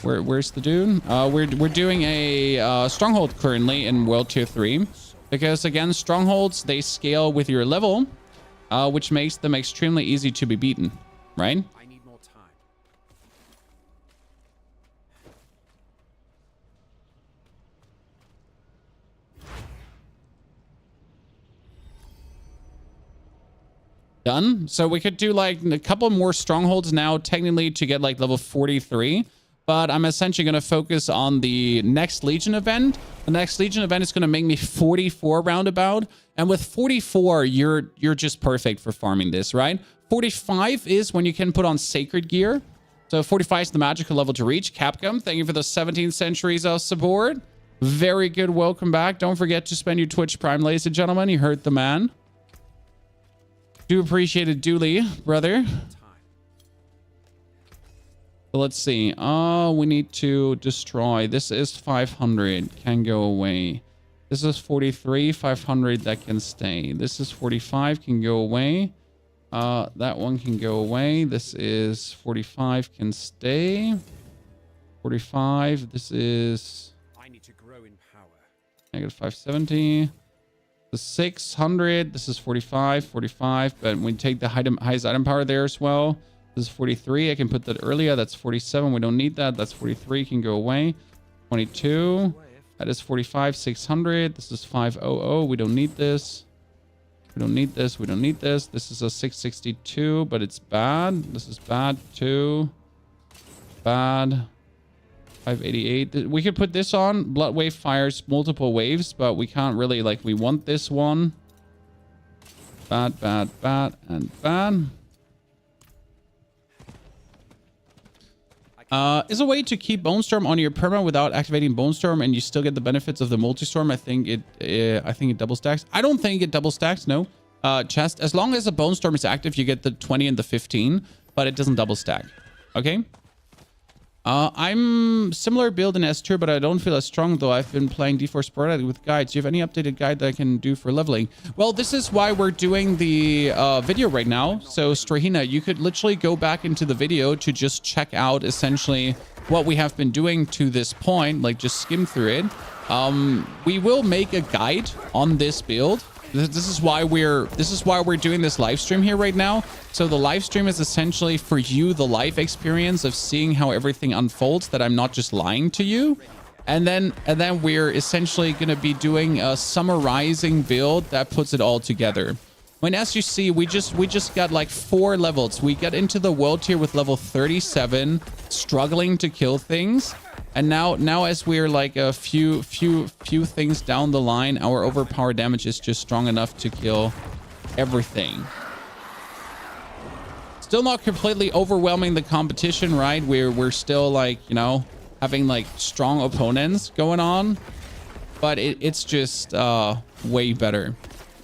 where's the dude? We're doing a Stronghold currently in World Tier 3 because again, Strongholds they scale with your level, which makes them extremely easy to be beaten. Right? I need more time. Done. So we could do like a couple more Strongholds now, technically to get like level 43. But I'm essentially going to focus on the next Legion event. The next Legion event is going to make me 44 roundabout. And with 44, you're just perfect for farming this, right? 45 is when you can put on Sacred Gear. So 45 is the magical level to reach. Capcom, thank you for the 17 centuries of support. Very good. Welcome back. Don't forget to spend your Twitch Prime, ladies and gentlemen. You heard the man. Do appreciate it duly, brother. So let's see. We need to destroy. This is 500. Can go away. This is 43. 500 that can stay. This is 45. Can go away. That one can go away. This is 45. Can stay. 45. This is... I need to grow in power. Negative 570. The 600. This is 45. 45. But we take the highest item power there as well. This is 43. I can put that earlier. That's 47. We don't need that. That's 43. Can go away. 22. That is 45. 600. This is 500. We don't need this. We don't need this. We don't need this. This is a 662, but it's bad. This is bad too. Bad. 588. We could put this on. Blood wave fires multiple waves, but we can't really, like, we want this one. Bad, bad, bad, and bad. Is a way to keep Bone Storm on your perma without activating Bone Storm and you still get the benefits of the multi-storm. I think it double stacks. I don't think it double stacks. No. Chest. As long as a Bone Storm is active, you get the 20 and the 15, but it doesn't double stack. Okay. I'm similar build in S2, but I don't feel as strong, though. I've been playing D4 sporadically with guides. Do you have any updated guide that I can do for leveling? Well, this is why we're doing the video right now. So, Strahina, you could literally go back into the video to just check out essentially what we have been doing to this point, like just skim through it. We will make a guide on this build. This is why we're doing this live stream here right now. So the live stream is essentially for you, the live experience of seeing how everything unfolds, that I'm not just lying to you. And then we're essentially going to be doing a summarizing build that puts it all together. When, as you see, we just got like 4 levels. We got into the world tier with level 37, struggling to kill things. And now as we're like a few things down the line, our overpowered damage is just strong enough to kill everything. Still not completely overwhelming the competition, right? We're still like, you know, having like strong opponents going on, but it's just way better.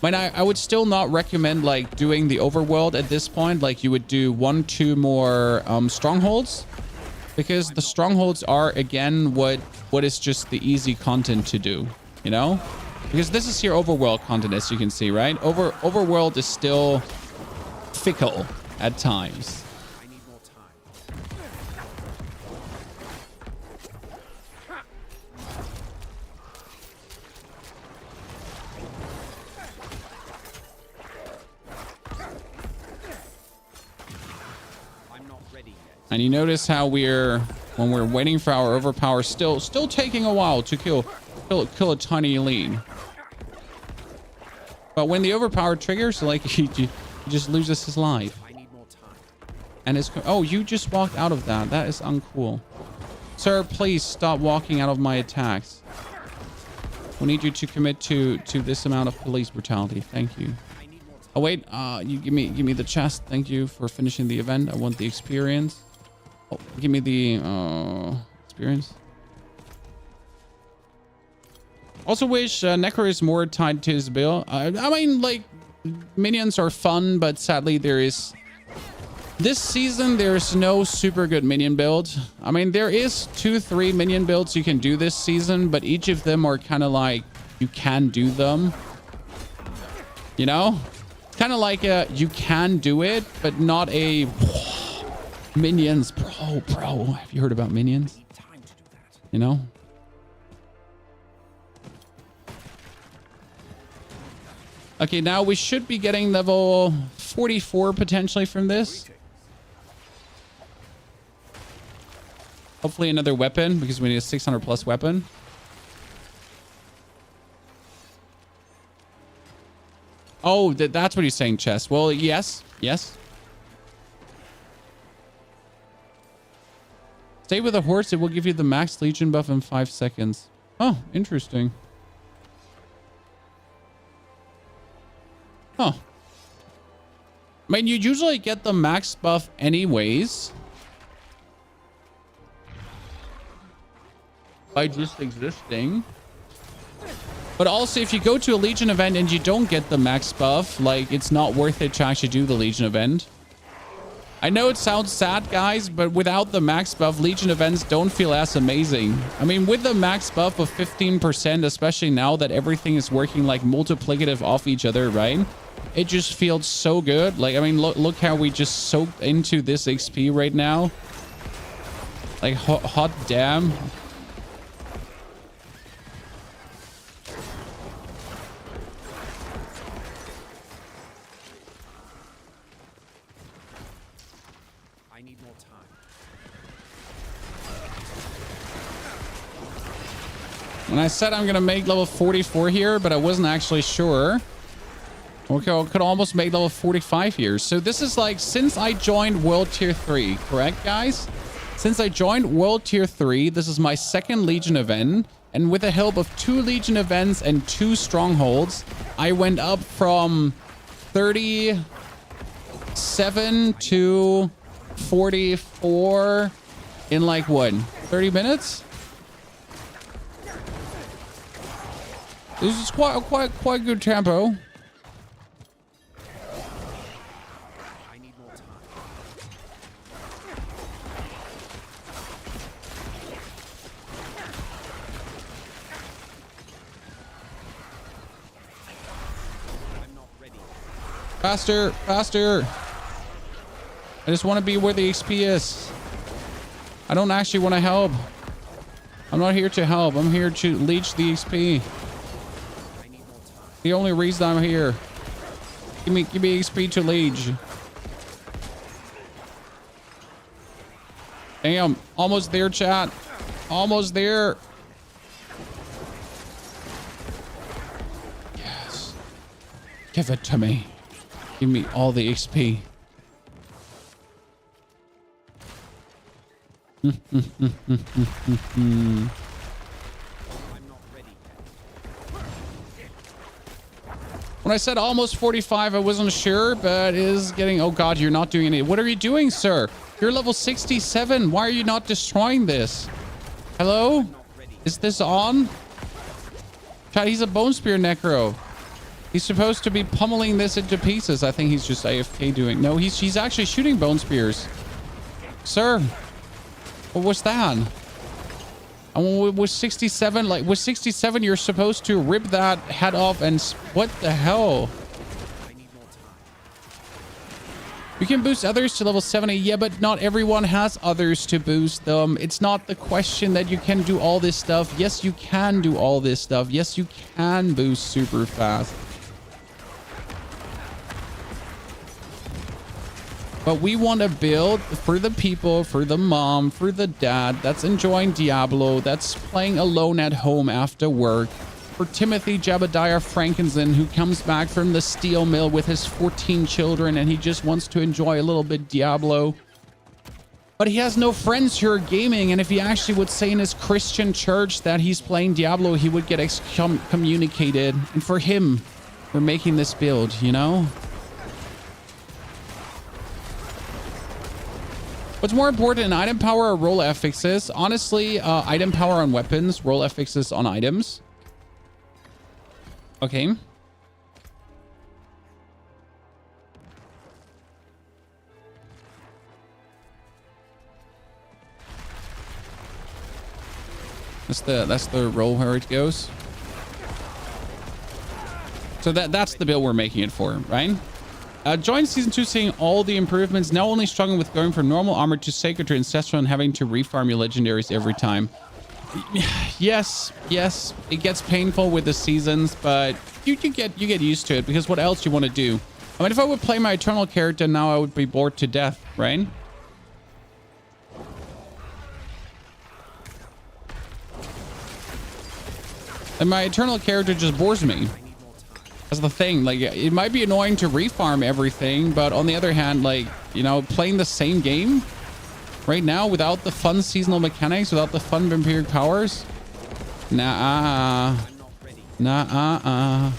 I mean, I would still not recommend like doing the overworld at this point. Like you would do 1-2 more strongholds, because the strongholds are again what is just the easy content to do, you know? Because this is your overworld content, as you can see, right? Overworld is still fickle at times. I need more time. I'm not ready yet. And you notice how when we're waiting for our overpower, still taking a while to kill a tiny elite. But when the overpower triggers, like he just loses his life. I need more time. And it's, oh, you just walked out of that. That is uncool. Sir, please stop walking out of my attacks. We need you to commit to this amount of police brutality. Thank you. Oh wait, you give me the chest. Thank you for finishing the event. I want the experience. Oh, give me the experience. Also wish Necro is more tied to his build. I mean, like, minions are fun, but sadly this season there's no super good minion build. I mean, there is 2-3 minion builds you can do this season, but each of them are kind of like you can do them, you know, kind of like you can do it, but not a minions. Bro, have you heard about minions? You know, okay, now we should be getting level 44 potentially from this. Hopefully another weapon, because we need a 600 plus weapon. Oh, that's what he's saying, Chess. Well, yes. Stay with a horse. It will give you the max Legion buff in 5 seconds. Oh, interesting. Huh. I mean, you usually get the max buff anyways by just existing. But also, if you go to a Legion event and you don't get the max buff, like, it's not worth it to actually do the Legion event. I know it sounds sad, guys, but without the max buff, Legion events don't feel as amazing. I mean, with the max buff of 15%, especially now that everything is working like multiplicative off each other, right? It just feels so good. Like, I mean, look how we just soaked into this XP right now. Like, hot damn. I need more time. When I said I'm going to make level 44 here, but I wasn't actually sure. Okay, I could almost make level 45 here. So this is like, since I joined World Tier 3, correct, guys? Since I joined World Tier 3, this is my second Legion event. And with the help of 2 Legion events and 2 Strongholds, I went up from 37 to 44 in like, what, 30 minutes? This is quite good tempo. I need more time. Faster, faster. I just want to be where the XP is. I don't actually want to help. I'm not here to help. I'm here to leech the XP. The only reason I'm here. Give me XP to leech. Damn, almost there, chat. Almost there. Yes. Give it to me. Give me all the XP. When I said almost 45, I wasn't sure, but it is getting... Oh god, you're not doing any... What are you doing, sir? You're level 67. Why are you not destroying this? Hello? Is this on? Chat, he's a Bone Spear Necro. He's supposed to be pummeling this into pieces. I think he's just AFK doing... No, he's actually shooting Bone Spears. Sir, what was that? And with 67, like with 67, you're supposed to rip that head off and... What the hell? You can boost others to level 70. Yeah, but not everyone has others to boost them. It's not the question that you can do all this stuff. Yes, you can do all this stuff. Yes, you can boost super fast. But we want to build for the people, for the mom, for the dad that's enjoying Diablo, that's playing alone at home after work. For Timothy Jebediah Frankenson, who comes back from the steel mill with his 14 children and he just wants to enjoy a little bit Diablo. But he has no friends who are gaming, and if he actually would say in his Christian church that he's playing Diablo, he would get excommunicated. And for him, we're making this build, you know? What's more important, in item power or roll affixes? Honestly, item power on weapons, roll affixes on items. Okay. That's the roll where it goes. So that's the build we're making it for, right? Join season 2 seeing all the improvements, now only struggling with going from normal armor to sacred to ancestral and having to refarm your legendaries every time. Yes, it gets painful with the seasons, but you get used to it, because what else you want to do? I mean, if I would play my Eternal character now, I would be bored to death, right? And my Eternal character just bores me. That's the thing. Like, it might be annoying to refarm everything, but on the other hand, like, you know, playing the same game right now without the fun seasonal mechanics, without the fun vampiric powers, nah. Well,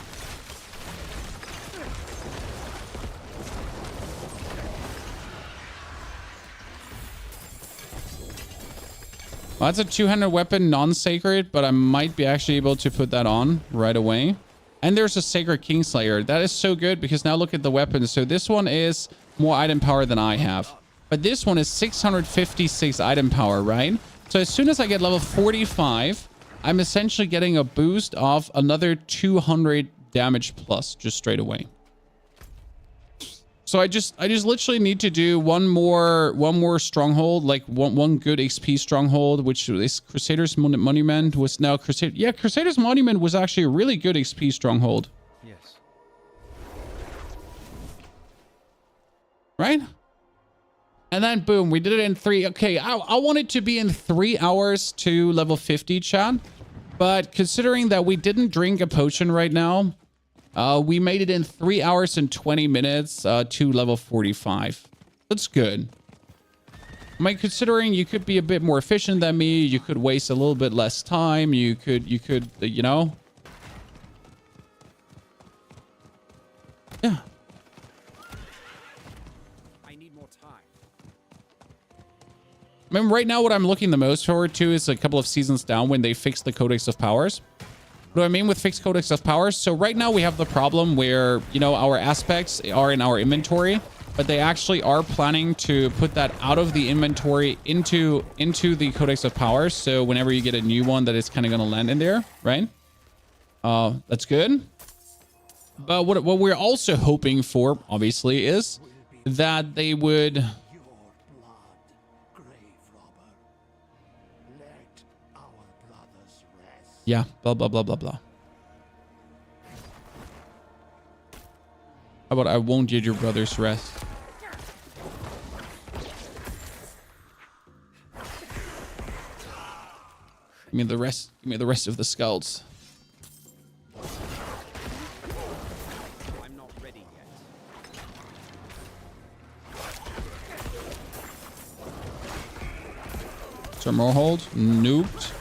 that's a 200 weapon non-sacred, but I might be actually able to put that on right away. And there's a Sacred Kingslayer. That is so good, because now look at the weapons. So this one is more item power than I have. But this one is 656 item power, right? So as soon as I get level 45, I'm essentially getting a boost of another 200 damage plus just straight away. So I just literally need to do one more stronghold, like one good XP stronghold, which is Crusader's Monument. Was now Crusader. Yeah, Crusader's Monument was actually a really good XP stronghold. Yes. Right? And then boom, we did it in 3. Okay, I want it to be in 3 hours to level 50, chat. But considering that we didn't drink a potion right now, we made it in 3 hours and 20 minutes to level 45. That's good. I mean, considering you could be a bit more efficient than me, you could waste a little bit less time. You could, you know. Yeah. I need more time. I mean, right now, what I'm looking the most forward to is a couple of seasons down when they fix the Codex of Powers. What do I mean with fixed Codex of Powers? So right now we have the problem where, you know, our aspects are in our inventory, but they actually are planning to put that out of the inventory into the Codex of Powers. So whenever you get a new one, that is kind of going to land in there, right? That's good. But what we're also hoping for, obviously, is that they would... Your blood, grave robber. Let our brothers rest. Yeah, blah, blah, blah, blah, blah. How about I won't give your brothers rest? Give me the rest. Give me the rest of the skulls. I'm not ready yet. Stronghold, nuked.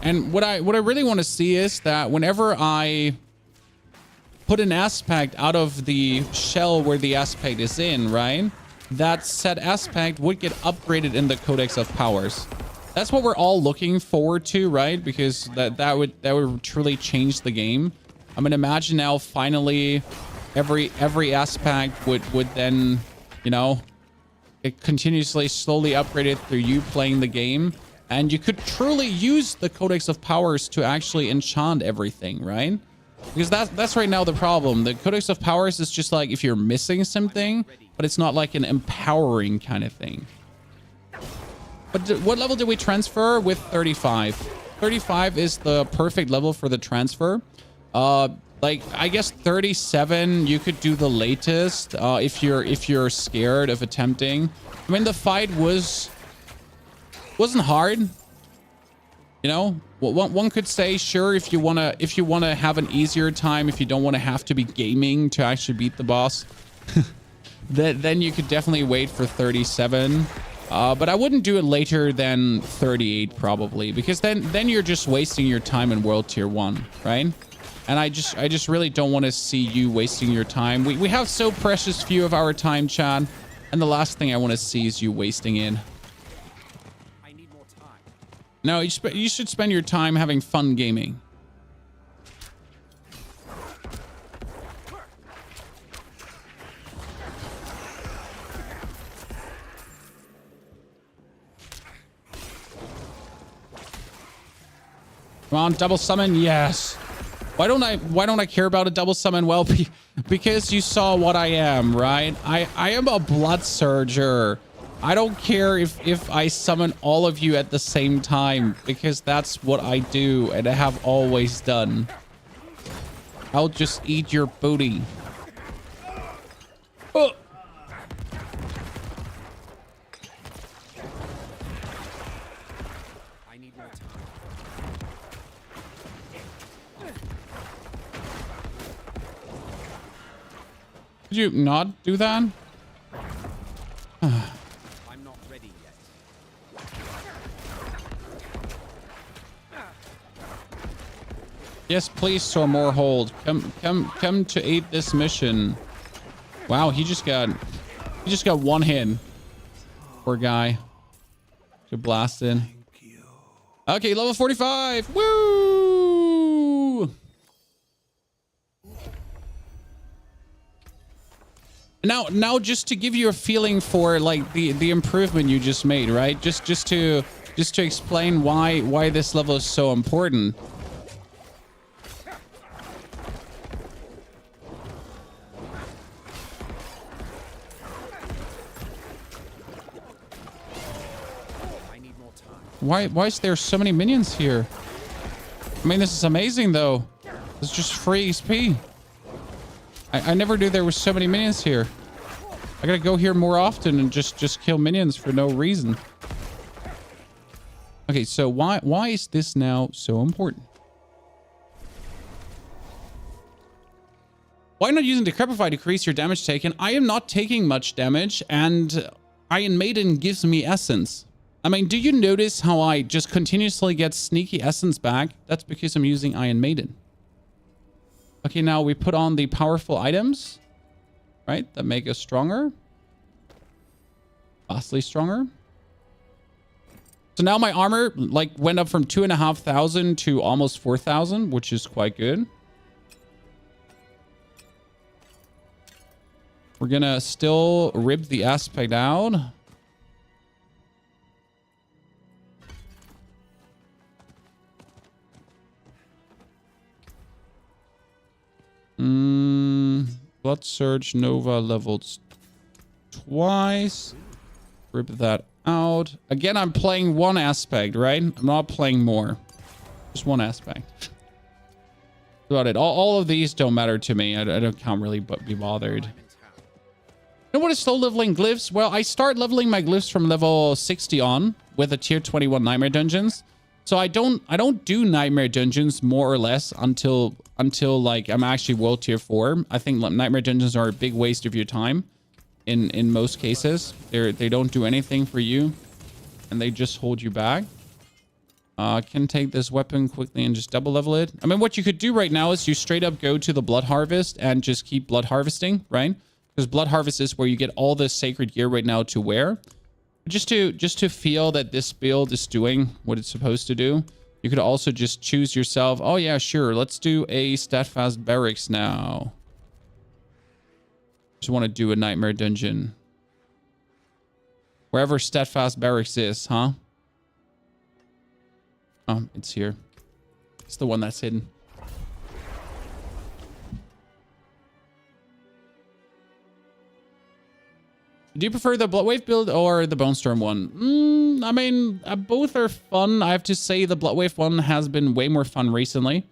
And what I really want to see is that whenever I put an aspect out of the shell where the aspect is in, right? That said aspect would get upgraded in the Codex of Powers. That's what we're all looking forward to, right? Because that would truly change the game. I mean, imagine now finally every aspect would then, you know, it continuously slowly upgraded through you playing the game. And you could truly use the Codex of Powers to actually enchant everything, right? Because that's right now the problem. The Codex of Powers is just like if you're missing something, but it's not like an empowering kind of thing. But what level did we transfer? With 35. 35 is the perfect level for the transfer. Like I guess 37 you could do the latest if you're scared of attempting. I mean, the fight wasn't hard, you know. One could say, sure, if you wanna have an easier time, if you don't want to have to be gaming to actually beat the boss, then you could definitely wait for 37. But I wouldn't do it later than 38 probably, because then you're just wasting your time in World Tier 1, right? And I just really don't want to see you wasting your time. We have so precious few of our time, Chad, and the last thing I want to see is you wasting it. No, you should spend your time having fun gaming. Come on, double summon, yes. Why don't I care about a double summon? Well, because you saw what I am, right? I am a blood surger. I don't care if I summon all of you at the same time, because that's what I do and I have always done. I'll just eat your booty. Oh. I need more time. Did you not do that? I'm not ready yet. Yes, please, Stronghold. Come to aid this mission. Wow, he just got one hit. Poor guy. Good blasted. Okay, level 45. Woo! Now, just to give you a feeling for like the improvement you just made, right? Just to explain why this level is so important. I need more time. Why is there so many minions here? I mean, this is amazing though. It's just free XP. I never knew there were so many minions here. I gotta go here more often and just kill minions for no reason. Okay, so why is this now so important? Why not using Decrepify to increase your damage taken? I am not taking much damage, and Iron Maiden gives me essence. I mean, do you notice how I just continuously get sneaky essence back? That's because I'm using Iron Maiden. Okay, now we put on the powerful items, right? That make us stronger. Vastly stronger. So now my armor like went up from 2,500 to almost 4,000, which is quite good. We're gonna still rip the aspect out. Blood Surge Nova leveled twice. Rip that out. Again, I'm playing one aspect, right? I'm not playing more. Just one aspect. That's about it. All of these don't matter to me. I can't really be bothered. You know what is slow leveling glyphs? Well, I start leveling my glyphs from level 60 on with the tier 21 nightmare dungeons. So I don't do nightmare dungeons more or less until like I'm actually world tier 4. I think nightmare dungeons are a big waste of your time in most cases. They don't do anything for you and they just hold you back. Can take this weapon quickly and just double level it. I mean, what you could do right now is you straight up go to the blood harvest and just keep blood harvesting, right? Because blood harvest is where you get all the sacred gear right now to wear. Just to feel that this build is doing what it's supposed to do, you could also just choose yourself. Oh yeah, sure. Let's do a Steadfast Barracks now. Just want to do a nightmare dungeon. Wherever Steadfast Barracks is, huh? Oh, it's here. It's the one that's hidden. Do you prefer the Bloodwave build or the Bone Storm one? I mean, both are fun. I have to say the Bloodwave one has been way more fun recently.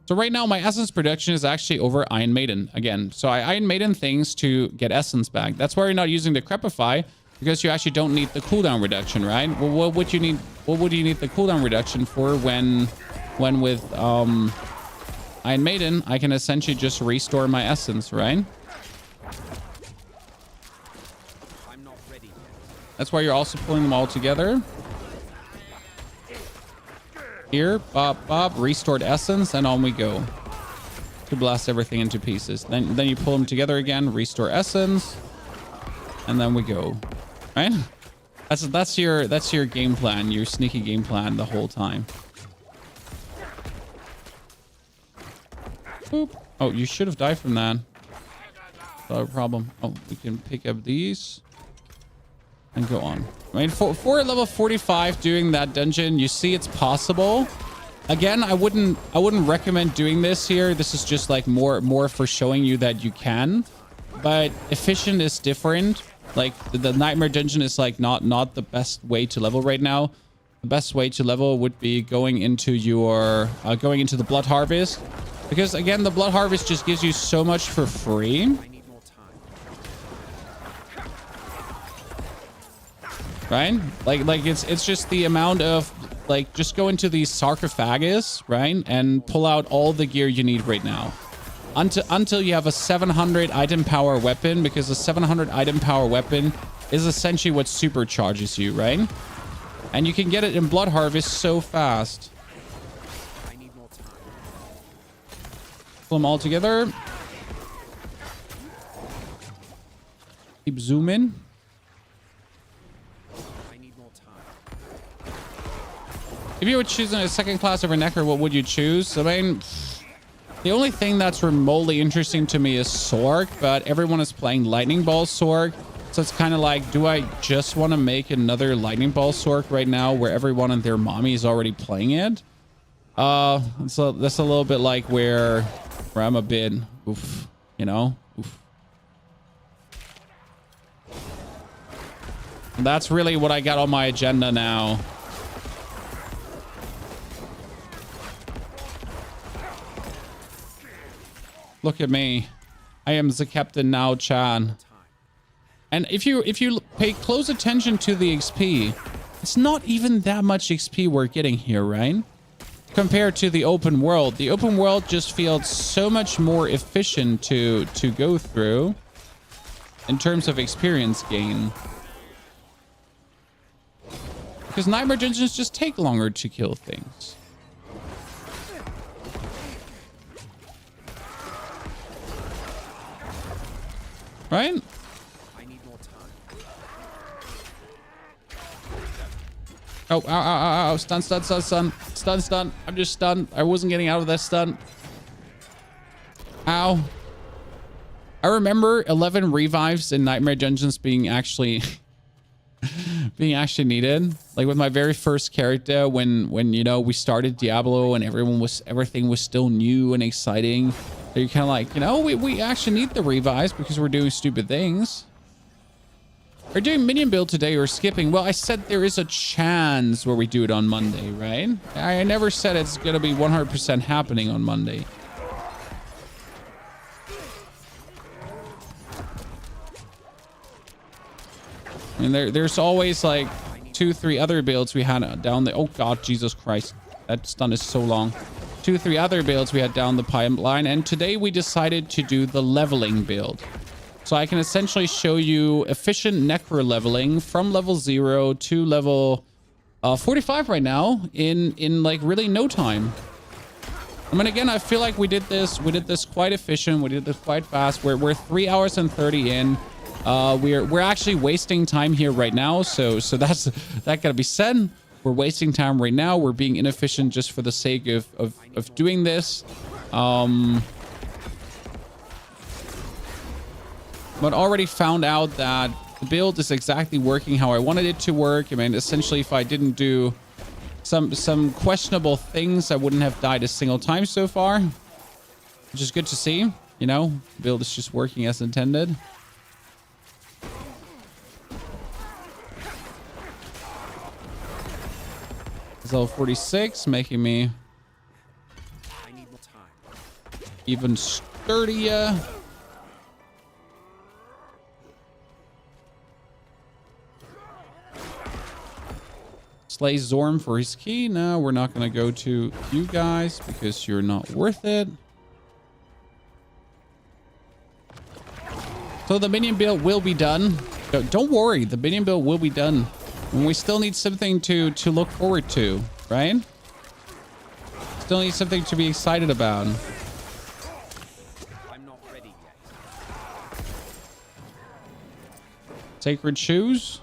So right now, my essence production is actually over Iron Maiden again. So I Iron Maiden things to get essence back. That's why you're not using the Crepify, because you actually don't need the cooldown reduction, right? Well, what would you need? What would you need the cooldown reduction for when with Iron Maiden, I can essentially just restore my essence, right? I'm not ready yet. That's why you're also pulling them all together. Here, bop, bop, restored essence, and on we go to blast everything into pieces. Then you pull them together again, restore essence, and then we go. Right? That's your game plan, your sneaky game plan the whole time. Boop. Oh, you should have died from that. Not a problem. Oh, we can pick up these and go on. I mean, for level 45 doing that dungeon, you see it's possible. Again, I wouldn't recommend doing this here. This is just like more for showing you that you can. But efficient is different. Like the nightmare dungeon is like not the best way to level right now. The best way to level would be going into your the blood harvest, because again, the blood harvest just gives you so much for free. Right? Like it's just the amount of like, just go into the sarcophagus, right? And pull out all the gear you need right now. Until you have a 700 item power weapon, because a 700 item power weapon is essentially what supercharges you, right? And you can get it in blood harvest so fast. I need more time. Pull them all together. Keep zooming. If you were choosing a second class over Necro, what would you choose? I mean, the only thing that's remotely interesting to me is Sorg, but everyone is playing Lightning Ball Sorg. So it's kind of like, do I just want to make another Lightning Ball Sorg right now where everyone and their mommy is already playing it? So that's a little bit like where I'm a bit, oof, you know? Oof. And that's really what I got on my agenda now. Look at me. I am the captain now, Chan. And if you pay close attention to the XP, it's not even that much XP we're getting here, right? Compared to the open world. The open world just feels so much more efficient to go through in terms of experience gain. Because nightmare dungeons just take longer to kill things. Right? I need more time. Oh, ow, ow, ow, ow. Stun, stun, stun, stun. Stun, stun. I'm just stunned. I wasn't getting out of that stun. Ow. I remember 11 revives in Nightmare Dungeons being actually needed. Like with my very first character when you know we started Diablo and everything was still new and exciting. So you're kind of like, you know, we actually need the revives because we're doing stupid things. We're doing minion build today or skipping. Well, I said there is a chance where we do it on Monday, right? I never said it's gonna be 100% happening on Monday. I mean, there's always like 2-3 other builds we had down the... Oh God, Jesus Christ. That stun is so long. 2-3 other builds we had down the pipeline. And today we decided to do the leveling build. So I can essentially show you efficient necro leveling from level 0 to level 45 right now in like really no time. I mean, again, I feel like we did this quite efficient. We did this quite fast. We're 3 hours and 30 in. We're actually wasting time here right now, so that gotta be said. We're wasting time right now. We're being inefficient just for the sake of doing this. But already found out that the build is exactly working how I wanted it to work. I mean, essentially, if I didn't do some questionable things, I wouldn't have died a single time so far, which is good to see. You know, the build is just working as intended. Level 46, making me even sturdier. Slay Zorm for his key. No, we're not going to go to you guys because you're not worth it. So the minion build will be done. Don't worry, the minion build will be done. And we still need something to look forward to, right? Still need something to be excited about. I'm not ready yet. Sacred Shoes.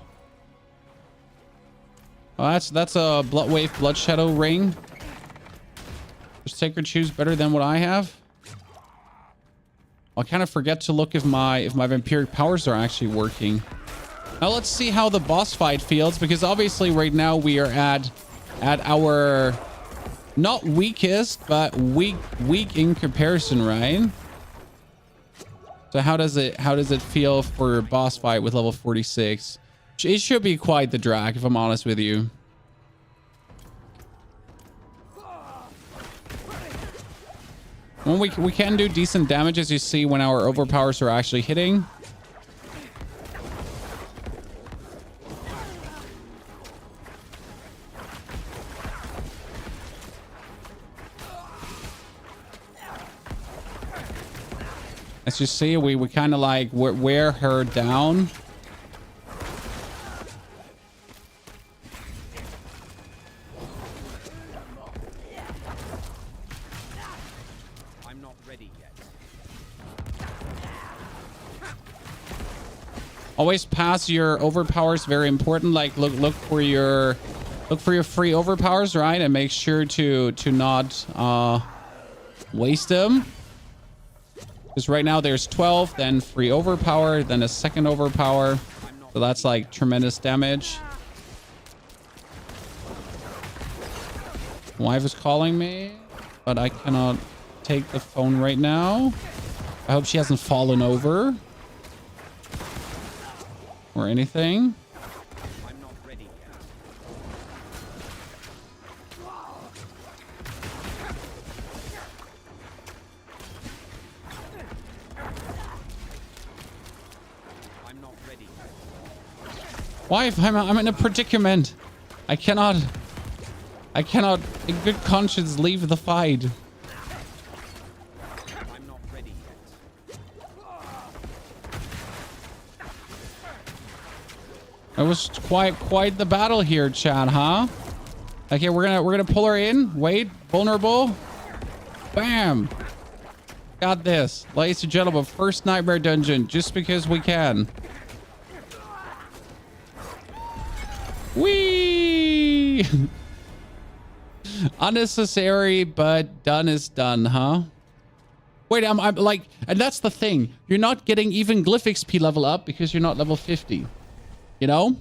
Oh, that's a Bloodwave Blood Shadow ring. Is Sacred Shoes better than what I have? I'll kind of forget to look if my vampiric powers are actually working. Now let's see how the boss fight feels, because obviously right now we are at our not weakest, but weak in comparison, right? So how does it feel for boss fight with level 46? It should be quite the drag, if I'm honest with you. Well, we can do decent damage, as you see, when our overpowers are actually hitting. As you see, we kind of like wear her down. I'm not ready yet. Always pass your overpowers, very important. Like look for your free overpowers, right? And make sure to not waste them. Because right now there's 12, then free overpower, then a second overpower. So that's like tremendous damage. Wife is calling me, but I cannot take the phone right now. I hope she hasn't fallen over or anything. I'm not ready yet. I'm not ready yet. Wife, I'm in a predicament. I cannot in good conscience leave the fight. I'm not ready yet. It was quite the battle here, Chad, huh? Okay, we're gonna pull her in. Wait, vulnerable. Bam. Got this. Ladies and gentlemen, first nightmare dungeon, just because we can. Whee! Unnecessary, but done is done, huh? Wait, I'm like, and that's the thing. You're not getting even glyph XP level up because you're not level 50. You know?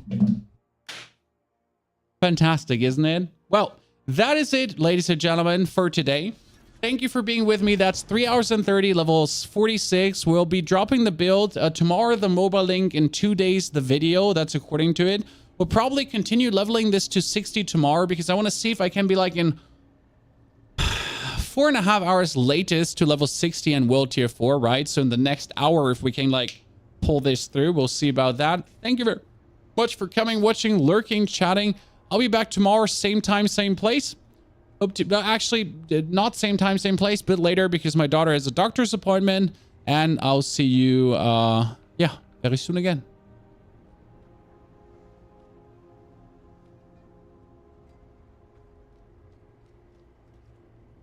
Fantastic, isn't it? Well, that is it, ladies and gentlemen, for today. Thank you for being with me. That's 3 hours and 30, levels 46. We'll be dropping the build tomorrow, the mobile link, in 2 days, the video. That's according to it. We'll probably continue leveling this to 60 tomorrow because I want to see if I can be like in 4.5 hours latest to level 60 and world tier 4, right? So in the next hour, if we can like pull this through, we'll see about that. Thank you very much for coming, watching, lurking, chatting. I'll be back tomorrow, same time, same place. Hope to, actually, not same time, same place, but later because my daughter has a doctor's appointment. And I'll see you, yeah, very soon again.